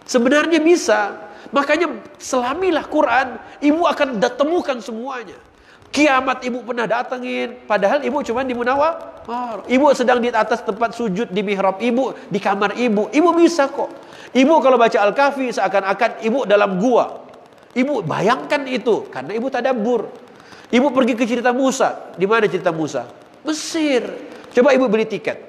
[SPEAKER 1] Sebenarnya bisa. Makanya selamilah Quran, ibu akan temukan semuanya. Kiamat ibu pernah datengin, padahal ibu cuma di Munawwar. Ibu sedang di atas tempat sujud di mihrab ibu, di kamar ibu. Ibu bisa kok. Ibu kalau baca Al-Kahfi seakan-akan ibu dalam gua. Ibu bayangkan itu karena ibu tadabbur. Ibu pergi ke cerita Musa. Di mana cerita Musa? Mesir. Coba ibu beli tiket.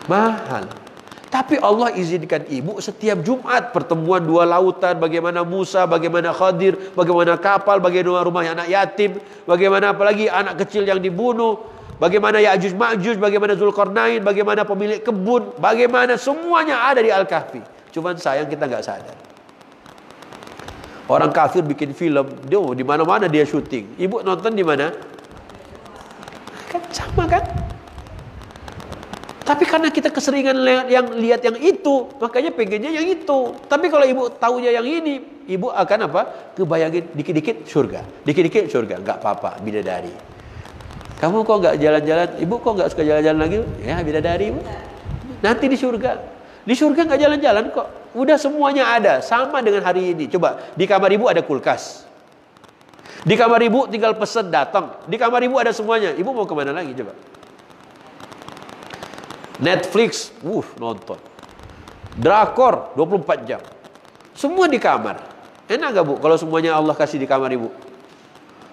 [SPEAKER 1] Mahal. Tapi Allah izinkan ibu setiap Jumat pertemuan dua lautan, bagaimana Musa, bagaimana Khadir, bagaimana kapal, bagaimana rumah anak yatim, bagaimana apalagi anak kecil yang dibunuh, bagaimana Ya'juj Ma'juj, bagaimana Zulkarnain, bagaimana pemilik kebun, bagaimana semuanya ada di Al-Kahfi. Cuman sayang kita nggak sadar. Orang kafir bikin film, dia di mana-mana dia syuting. Ibu nonton di mana? Kan sama kan? Tapi karena kita keseringan lihat yang itu, makanya pengennya yang itu. Tapi kalau ibu tahunya yang ini, ibu akan apa? Kebayangin dikit-dikit surga, dikit-dikit surga. Enggak apa-apa, bidadari. Kamu kok enggak jalan-jalan? Ibu kok enggak suka jalan-jalan lagi? Ya, bidadari, ibu. Nanti di surga. Di surga enggak jalan-jalan kok. Udah semuanya ada, sama dengan hari ini. Coba, di kamar ibu ada kulkas. Di kamar ibu tinggal pesen datang. Di kamar ibu ada semuanya. Ibu mau kemana lagi coba? Netflix, nonton. Drakor 24 jam. Semua di kamar. Enak gak bu kalau semuanya Allah kasih di kamar ibu?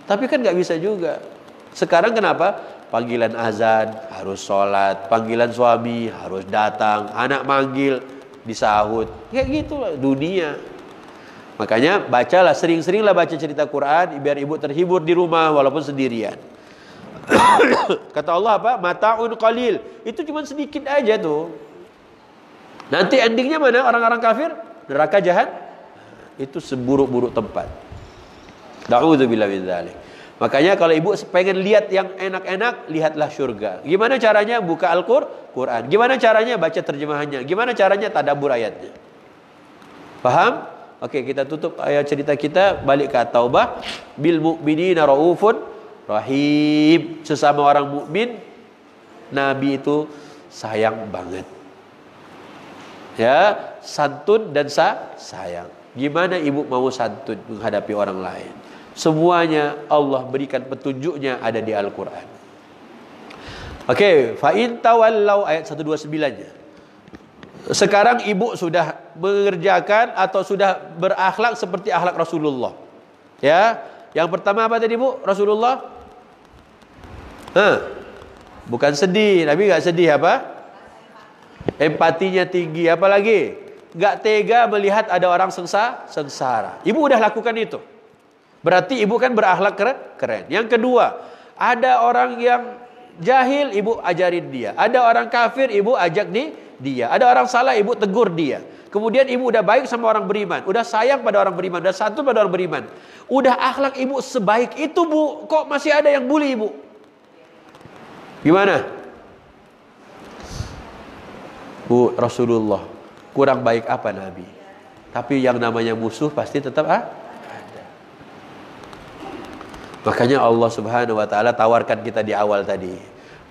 [SPEAKER 1] Tapi kan gak bisa juga. Sekarang kenapa? Panggilan azan harus sholat, panggilan suami harus datang, anak manggil disahut. Kayak gitulah dunia. Makanya bacalah, sering-seringlah baca cerita Quran biar ibu terhibur di rumah walaupun sendirian. Kata Allah apa? Mata'un qalil. Itu cuma sedikit aja tuh. Nanti endingnya mana orang-orang kafir? Neraka jahat. Itu seburuk-buruk tempat. Na'udzubillah min dzalik. Makanya kalau ibu pengen lihat yang enak-enak, lihatlah surga. Gimana caranya? Buka Al-Quran. Gimana caranya? Baca terjemahannya. Gimana caranya? Tadabbur ayatnya. Paham? Oke, kita tutup ayat cerita kita. Balik ke At-Taubah. Bil mu'minina raufun rahim. Sesama orang mukmin, Nabi itu sayang banget. Ya, santun dan sayang. Gimana ibu mau santun menghadapi orang lain? Semuanya Allah berikan petunjuknya ada di Al-Quran. Oke, fa in tawallau ayat 129-nya. Sekarang ibu sudah mengerjakan atau sudah berakhlak seperti akhlak Rasulullah. Ya, yang pertama apa tadi bu? Rasulullah bukan sedih. Nabi gak sedih apa? Empatinya tinggi. Apa lagi? Gak tega melihat ada orang sengsara. Ibu udah lakukan itu. Berarti ibu kan berakhlak keren. Yang kedua, ada orang yang jahil, ibu ajarin dia. Ada orang kafir, ibu ajak dia. Ada orang salah, ibu tegur dia. Kemudian ibu udah baik sama orang beriman, udah sayang pada orang beriman, udah santun pada orang beriman. Udah akhlak ibu sebaik itu bu, kok masih ada yang bully ibu? Gimana? Bu, Rasulullah kurang baik apa Nabi? Tapi yang namanya musuh pasti tetap ada. Makanya Allah Subhanahu wa taala tawarkan kita di awal tadi.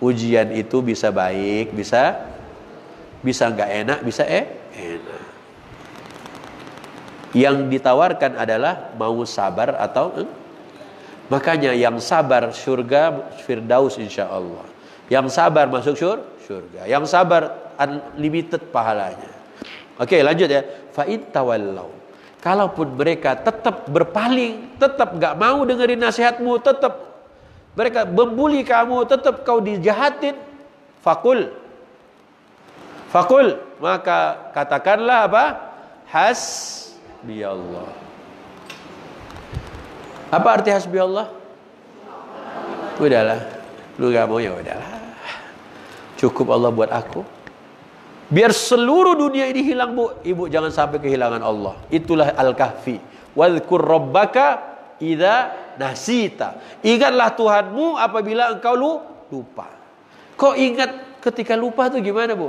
[SPEAKER 1] Ujian itu bisa baik, bisa enggak enak, bisa enak. Yang ditawarkan adalah mau sabar atau makanya yang sabar surga Firdaus insyaallah. Yang sabar masuk surga. Yang sabar unlimited pahalanya. Oke, lanjut ya. Fa in tawallau. Kalaupun mereka tetap berpaling, tetap enggak mau dengerin nasihatmu, tetap mereka membuli kamu, tetap kau dijahatin, fakul, maka katakanlah apa? Hasbiyallah. Apa arti hasbiyallah? Udahlah, lu gak mau ya udahlah. Cukup Allah buat aku. Biar seluruh dunia ini hilang bu, ibu jangan sampai kehilangan Allah. Itulah Al-Kahfi. Wadhkur rabbaka idza nasita. Ingatlah Tuhanmu apabila engkau lupa. Kok ingat ketika lupa tuh gimana bu?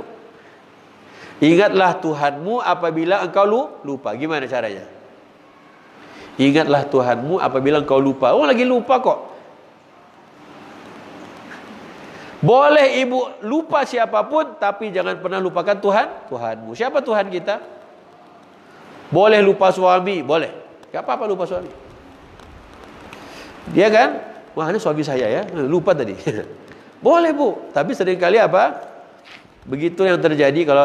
[SPEAKER 1] Ingatlah Tuhanmu apabila engkau lupa. Gimana caranya? Ingatlah Tuhanmu apabila engkau lupa. Oh lagi lupa kok. Boleh ibu lupa siapapun, tapi jangan pernah lupakan Tuhanmu. Siapa Tuhan kita? Boleh lupa suami, boleh. Gak apa-apa lupa suami. Dia kan, wah ini suami saya ya, lupa tadi. Boleh Bu, tapi seringkali apa? Begitu yang terjadi kalau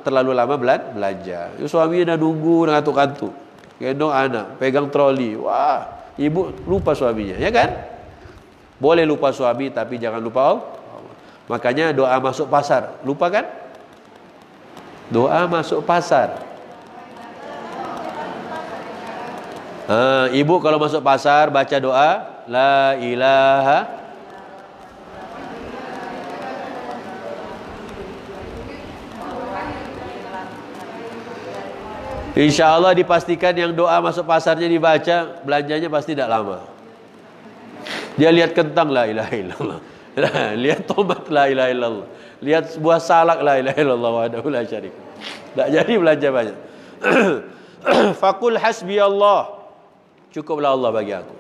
[SPEAKER 1] terlalu lama belanja. Suaminya dah nunggu ngantuk-ngantuk, gendong anak, pegang troli. Wah, ibu lupa suaminya, ya kan? Boleh lupa suami, tapi jangan lupa Allah. Makanya doa masuk pasar, lupa kan? Doa masuk pasar. Ibu kalau masuk pasar baca doa la ilaha insya Allah dipastikan yang doa masuk pasarnya dibaca, belanjanya pasti tidak lama. Dia lihat kentang la ilaha illallah, lihat tomat la ilaha illallah, lihat buah salak la ilaha illallah wahdahu la syarika. Tak jadi belanja banyak. Faqul hasbi Allah, cukuplah Allah bagi aku.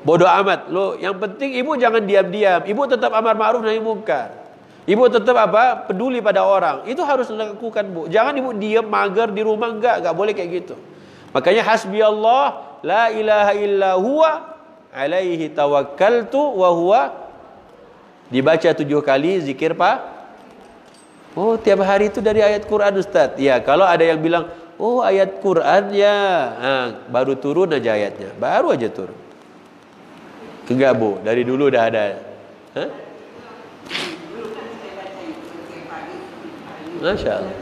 [SPEAKER 1] Bodoh amat lo, yang penting ibu jangan diam-diam. Ibu tetap amar ma'ruf nahi munkar. Ibu tetap apa? Peduli pada orang. Itu harus dilakukan, Bu. Jangan ibu diam mager di rumah, enggak boleh kayak gitu. Makanya hasbi Allah la ilaha illa huwa alaihi tawakkaltu wa huwa dibaca 7 kali zikir Pak. Oh, tiap hari itu dari ayat Quran Ustaz. Ya, kalau ada yang bilang, "Oh, ayat Quran ya." Baru turun aja ayatnya. Baru aja turun. Enggak, Bu. Dari dulu udah ada. Hah? Masya Allah.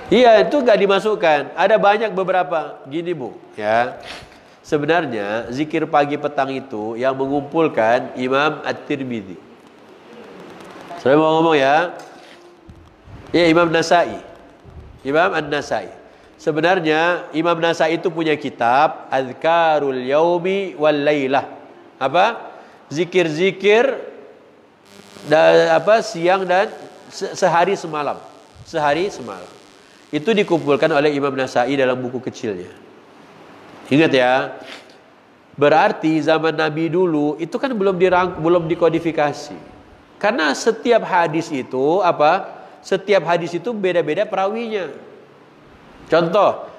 [SPEAKER 1] Iya, itu gak dimasukkan. Ada banyak beberapa. Gini Bu, ya. Sebenarnya zikir pagi petang itu yang mengumpulkan Imam At-Tirmidzi. Saya mau ngomong ya. Ya, Imam Nasai. Imam An-Nasai. Sebenarnya Imam Nasai itu punya kitab Adhkarul Yaumi wal Lailah. Apa? Zikir-zikir siang dan sehari semalam. Sehari semalam. Itu dikumpulkan oleh Imam Nasai dalam buku kecilnya. Ingat ya. Berarti zaman Nabi dulu itu kan belum dikodifikasi. Karena setiap hadis itu setiap hadis itu beda-beda perawinya. Contoh,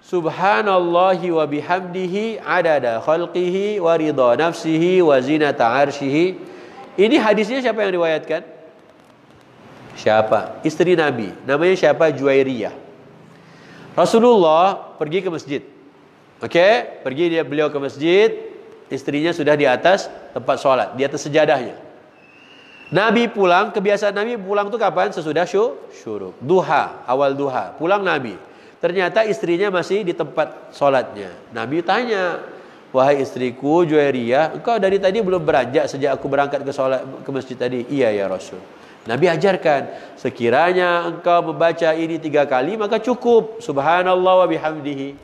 [SPEAKER 1] Subhanallahi wa bihamdihi adada khalqihi wa ridha nafsihi wa zinata arsyihi. Ini hadisnya siapa yang riwayatkan? Siapa? Istri Nabi. Namanya siapa? Juwairiyah. Rasulullah pergi ke masjid. Oke, beliau ke masjid. Istrinya sudah di atas tempat sholat, di atas sejadahnya. Nabi pulang, kebiasaan Nabi pulang itu kapan? Sesudah syuruk. Duha, awal duha. Pulang Nabi. Ternyata istrinya masih di tempat sholatnya. Nabi tanya, "Wahai istriku Juwairiyah, engkau dari tadi belum beranjak sejak aku berangkat ke masjid tadi?" "Iya ya Rasul." Nabi ajarkan, sekiranya engkau membaca ini 3 kali maka cukup. Subhanallah wa bihamdihi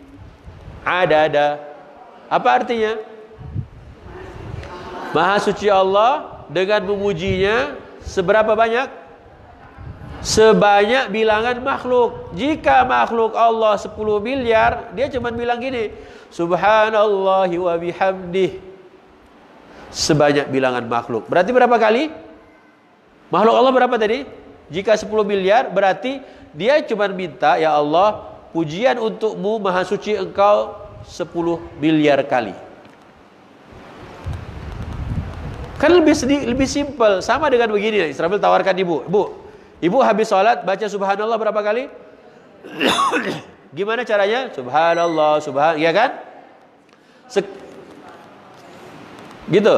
[SPEAKER 1] adada. Apa artinya? Maha suci Allah dengan memujinya seberapa banyak? Sebanyak bilangan makhluk. Jika makhluk Allah 10 miliar, dia cuma bilang gini, Subhanallahi wa bihamdih. Sebanyak bilangan makhluk. Berarti berapa kali? Makhluk Allah berapa tadi? Jika 10 miliar, berarti dia cuma minta, ya Allah, pujian untukmu maha suci engkau 10 miliar kali. Kan lebih simpel. Sama dengan begini, Israfil tawarkan ibu. Ibu habis sholat baca subhanallah berapa kali? Gimana caranya? Subhanallah, ya kan? Gitu.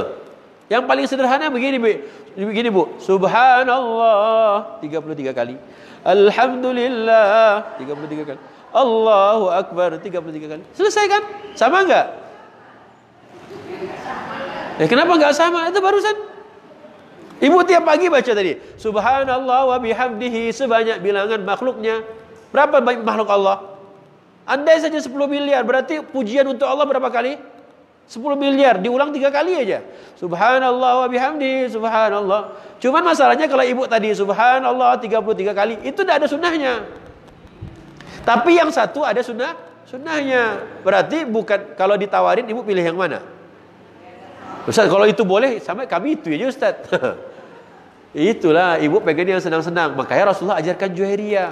[SPEAKER 1] Yang paling sederhana begini, Bu. Subhanallah 33 kali. Alhamdulillah 33 kali. Allahu Akbar 33 kali. Selesai kan? Sama enggak? Kenapa enggak sama? Itu barusan ibu tiap pagi baca tadi. Subhanallah wa bihamdihi sebanyak bilangan makhluknya. Berapa banyak makhluk Allah? Andai saja 10 miliar, berarti pujian untuk Allah berapa kali? 10 miliar, diulang 3 kali aja. Subhanallah wa bihamdihi, subhanallah. Cuman masalahnya kalau ibu tadi subhanallah 33 kali, itu tidak ada sunnahnya. Tapi yang satu ada sunnahnya. Berarti bukan, kalau ditawarin ibu pilih yang mana? Ustaz, kalau itu boleh, sama kami itu aja Ustaz. Itulah, ibu pengen yang senang-senang. Makanya Rasulullah ajarkan Juwairiyah.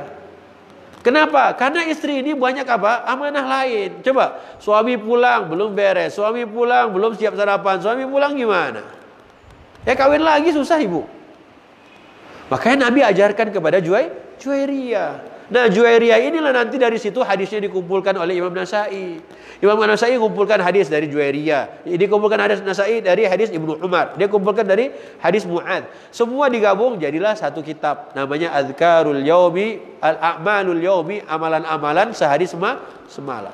[SPEAKER 1] Kenapa? Karena istri ini banyak apa? Amanah lain. Coba, suami pulang belum beres, suami pulang belum siap sarapan, suami pulang gimana? Ya kawin lagi susah ibu. Makanya Nabi ajarkan kepada Juwairiyah. Nah, Juwairiyah inilah nanti dari situ hadisnya dikumpulkan oleh Imam Nasai. Imam Nasai kumpulkan hadis dari Juwairiyah. Dia kumpulkan hadis Nasai dari hadis Ibnu Umar. Dia kumpulkan dari hadis Mu'ad. Semua digabung jadilah satu kitab. Namanya Azkarul Yaumi, Al-A'malul Yaumi, amalan-amalan sehari semalam.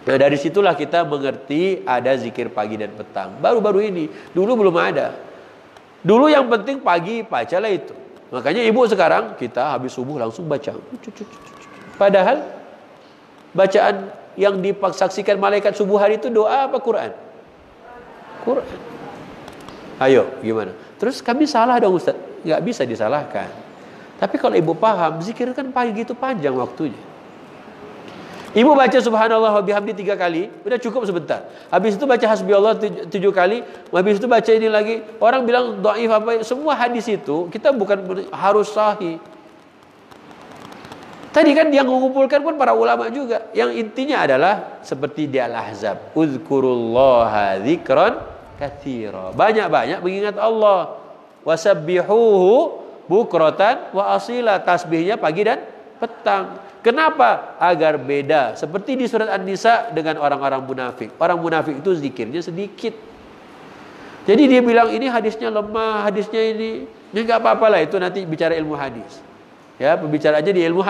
[SPEAKER 1] Nah, dari situlah kita mengerti ada zikir pagi dan petang. Baru-baru ini. Dulu belum ada. Dulu yang penting pagi bacalah itu. Makanya ibu sekarang kita habis subuh langsung baca. Padahal bacaan yang disaksikan malaikat subuh hari itu doa apa Quran? Quran. Ayo, gimana? Terus kami salah dong Ustaz? Nggak bisa disalahkan. Tapi kalau ibu paham, zikir kan pagi itu panjang waktunya. Ibu baca subhanallah wa bihamdi 3 kali, udah cukup sebentar. Habis itu baca hasbiyallah 7 kali, habis itu baca ini lagi. Orang bilang dhaif apa, semua hadis itu kita bukan harus sahih. Tadi kan yang mengumpulkan pun para ulama juga. Yang intinya adalah seperti di Al-Ahzab, uzkurullaha dzikran katsira. Banyak-banyak mengingat Allah. Wasabbihuhu bukratan wa asila, tasbihnya pagi dan petang. Kenapa? Agar beda. Seperti di surat An-Nisa dengan orang-orang munafik. Orang munafik itu zikirnya sedikit. Jadi dia bilang ini hadisnya lemah, hadisnya ini. Ya enggak apa-apalah, itu nanti bicara ilmu hadis. Ya, pembicara aja di ilmu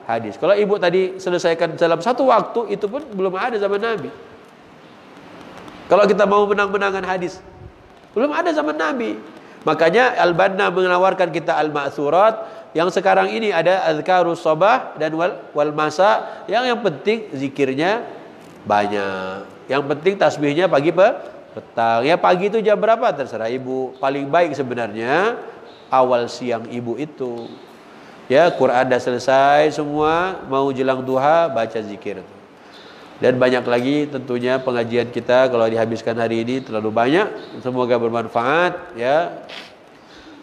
[SPEAKER 1] hadis. Kalau ibu tadi selesaikan dalam satu waktu, itu pun belum ada zaman Nabi. Kalau kita mau menang-menangan hadis, belum ada zaman Nabi. Makanya Al-Banna menawarkan kita Al-Ma'tsurat. Yang sekarang ini ada azkarus sabah dan wal masa. Yang penting zikirnya banyak. Yang penting tasbihnya pagi petang. Ya pagi itu jam berapa terserah ibu. Paling baik sebenarnya awal siang ibu itu. Ya Quran dah selesai semua, mau jelang duha baca zikir. Dan banyak lagi tentunya pengajian kita kalau dihabiskan hari ini terlalu banyak. Semoga bermanfaat ya.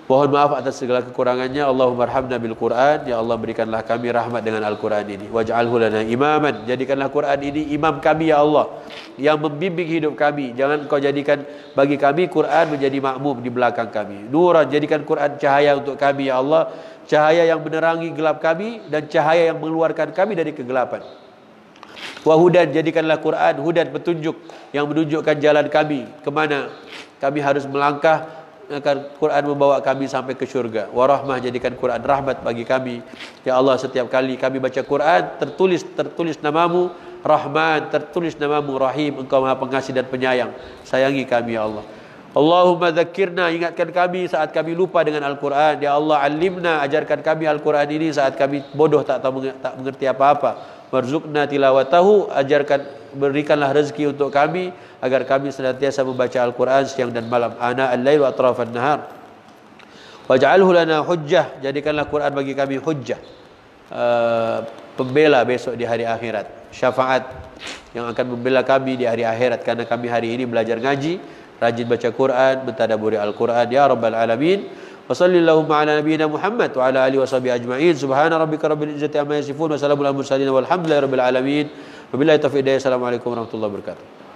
[SPEAKER 1] Mohon maaf atas segala kekurangannya. Allahumma arhamna bil Quran. Ya Allah, berikanlah kami rahmat dengan Al-Quran ini. Waj'alhu lana imaman. Jadikanlah Quran ini imam kami ya Allah, yang membimbing hidup kami. Jangan kau jadikan bagi kami Quran menjadi makmum di belakang kami. Nuran, jadikan Quran cahaya untuk kami ya Allah. Cahaya yang menerangi gelap kami dan cahaya yang mengeluarkan kami dari kegelapan. Wahudan, jadikanlah Quran hudan, petunjuk yang menunjukkan jalan kami kemana kami harus melangkah agar Quran membawa kami sampai ke syurga. Warahmah, jadikan Quran rahmat bagi kami ya Allah. Setiap kali kami baca Quran tertulis namamu Rahman, tertulis namamu Rahim. Engkau Maha Pengasih dan Penyayang. Sayangi kami ya Allah. Allahumma dzakirna, ingatkan kami saat kami lupa dengan Al-Quran ya Allah. Alimna, ajarkan kami Al-Quran ini saat kami bodoh tak mengerti apa-apa. Warzuqna tilawatahu, ajarkan, berikanlah rezeki untuk kami agar kami senantiasa membaca Al-Quran siang dan malam. Ana al-lail wa atrafan nahar. Waj'alhu lana hujjah, jadikanlah Quran bagi kami hujjah, pembela besok di hari akhirat. Syafaat yang akan membela kami di hari akhirat, karena kami hari ini belajar ngaji, rajin baca Quran, mentadabburi Al-Quran ya rabbal alamin. Wa sallallahu ala nabiyyina Muhammad wa ala alihi washabihi ajma'in. Subhana rabbika rabbil izzati amma yasifun wa salamun alal mursalin walhamdulillahi rabbil alamin. Wabillahi taufiq. Assalamualaikum warahmatullahi wabarakatuh.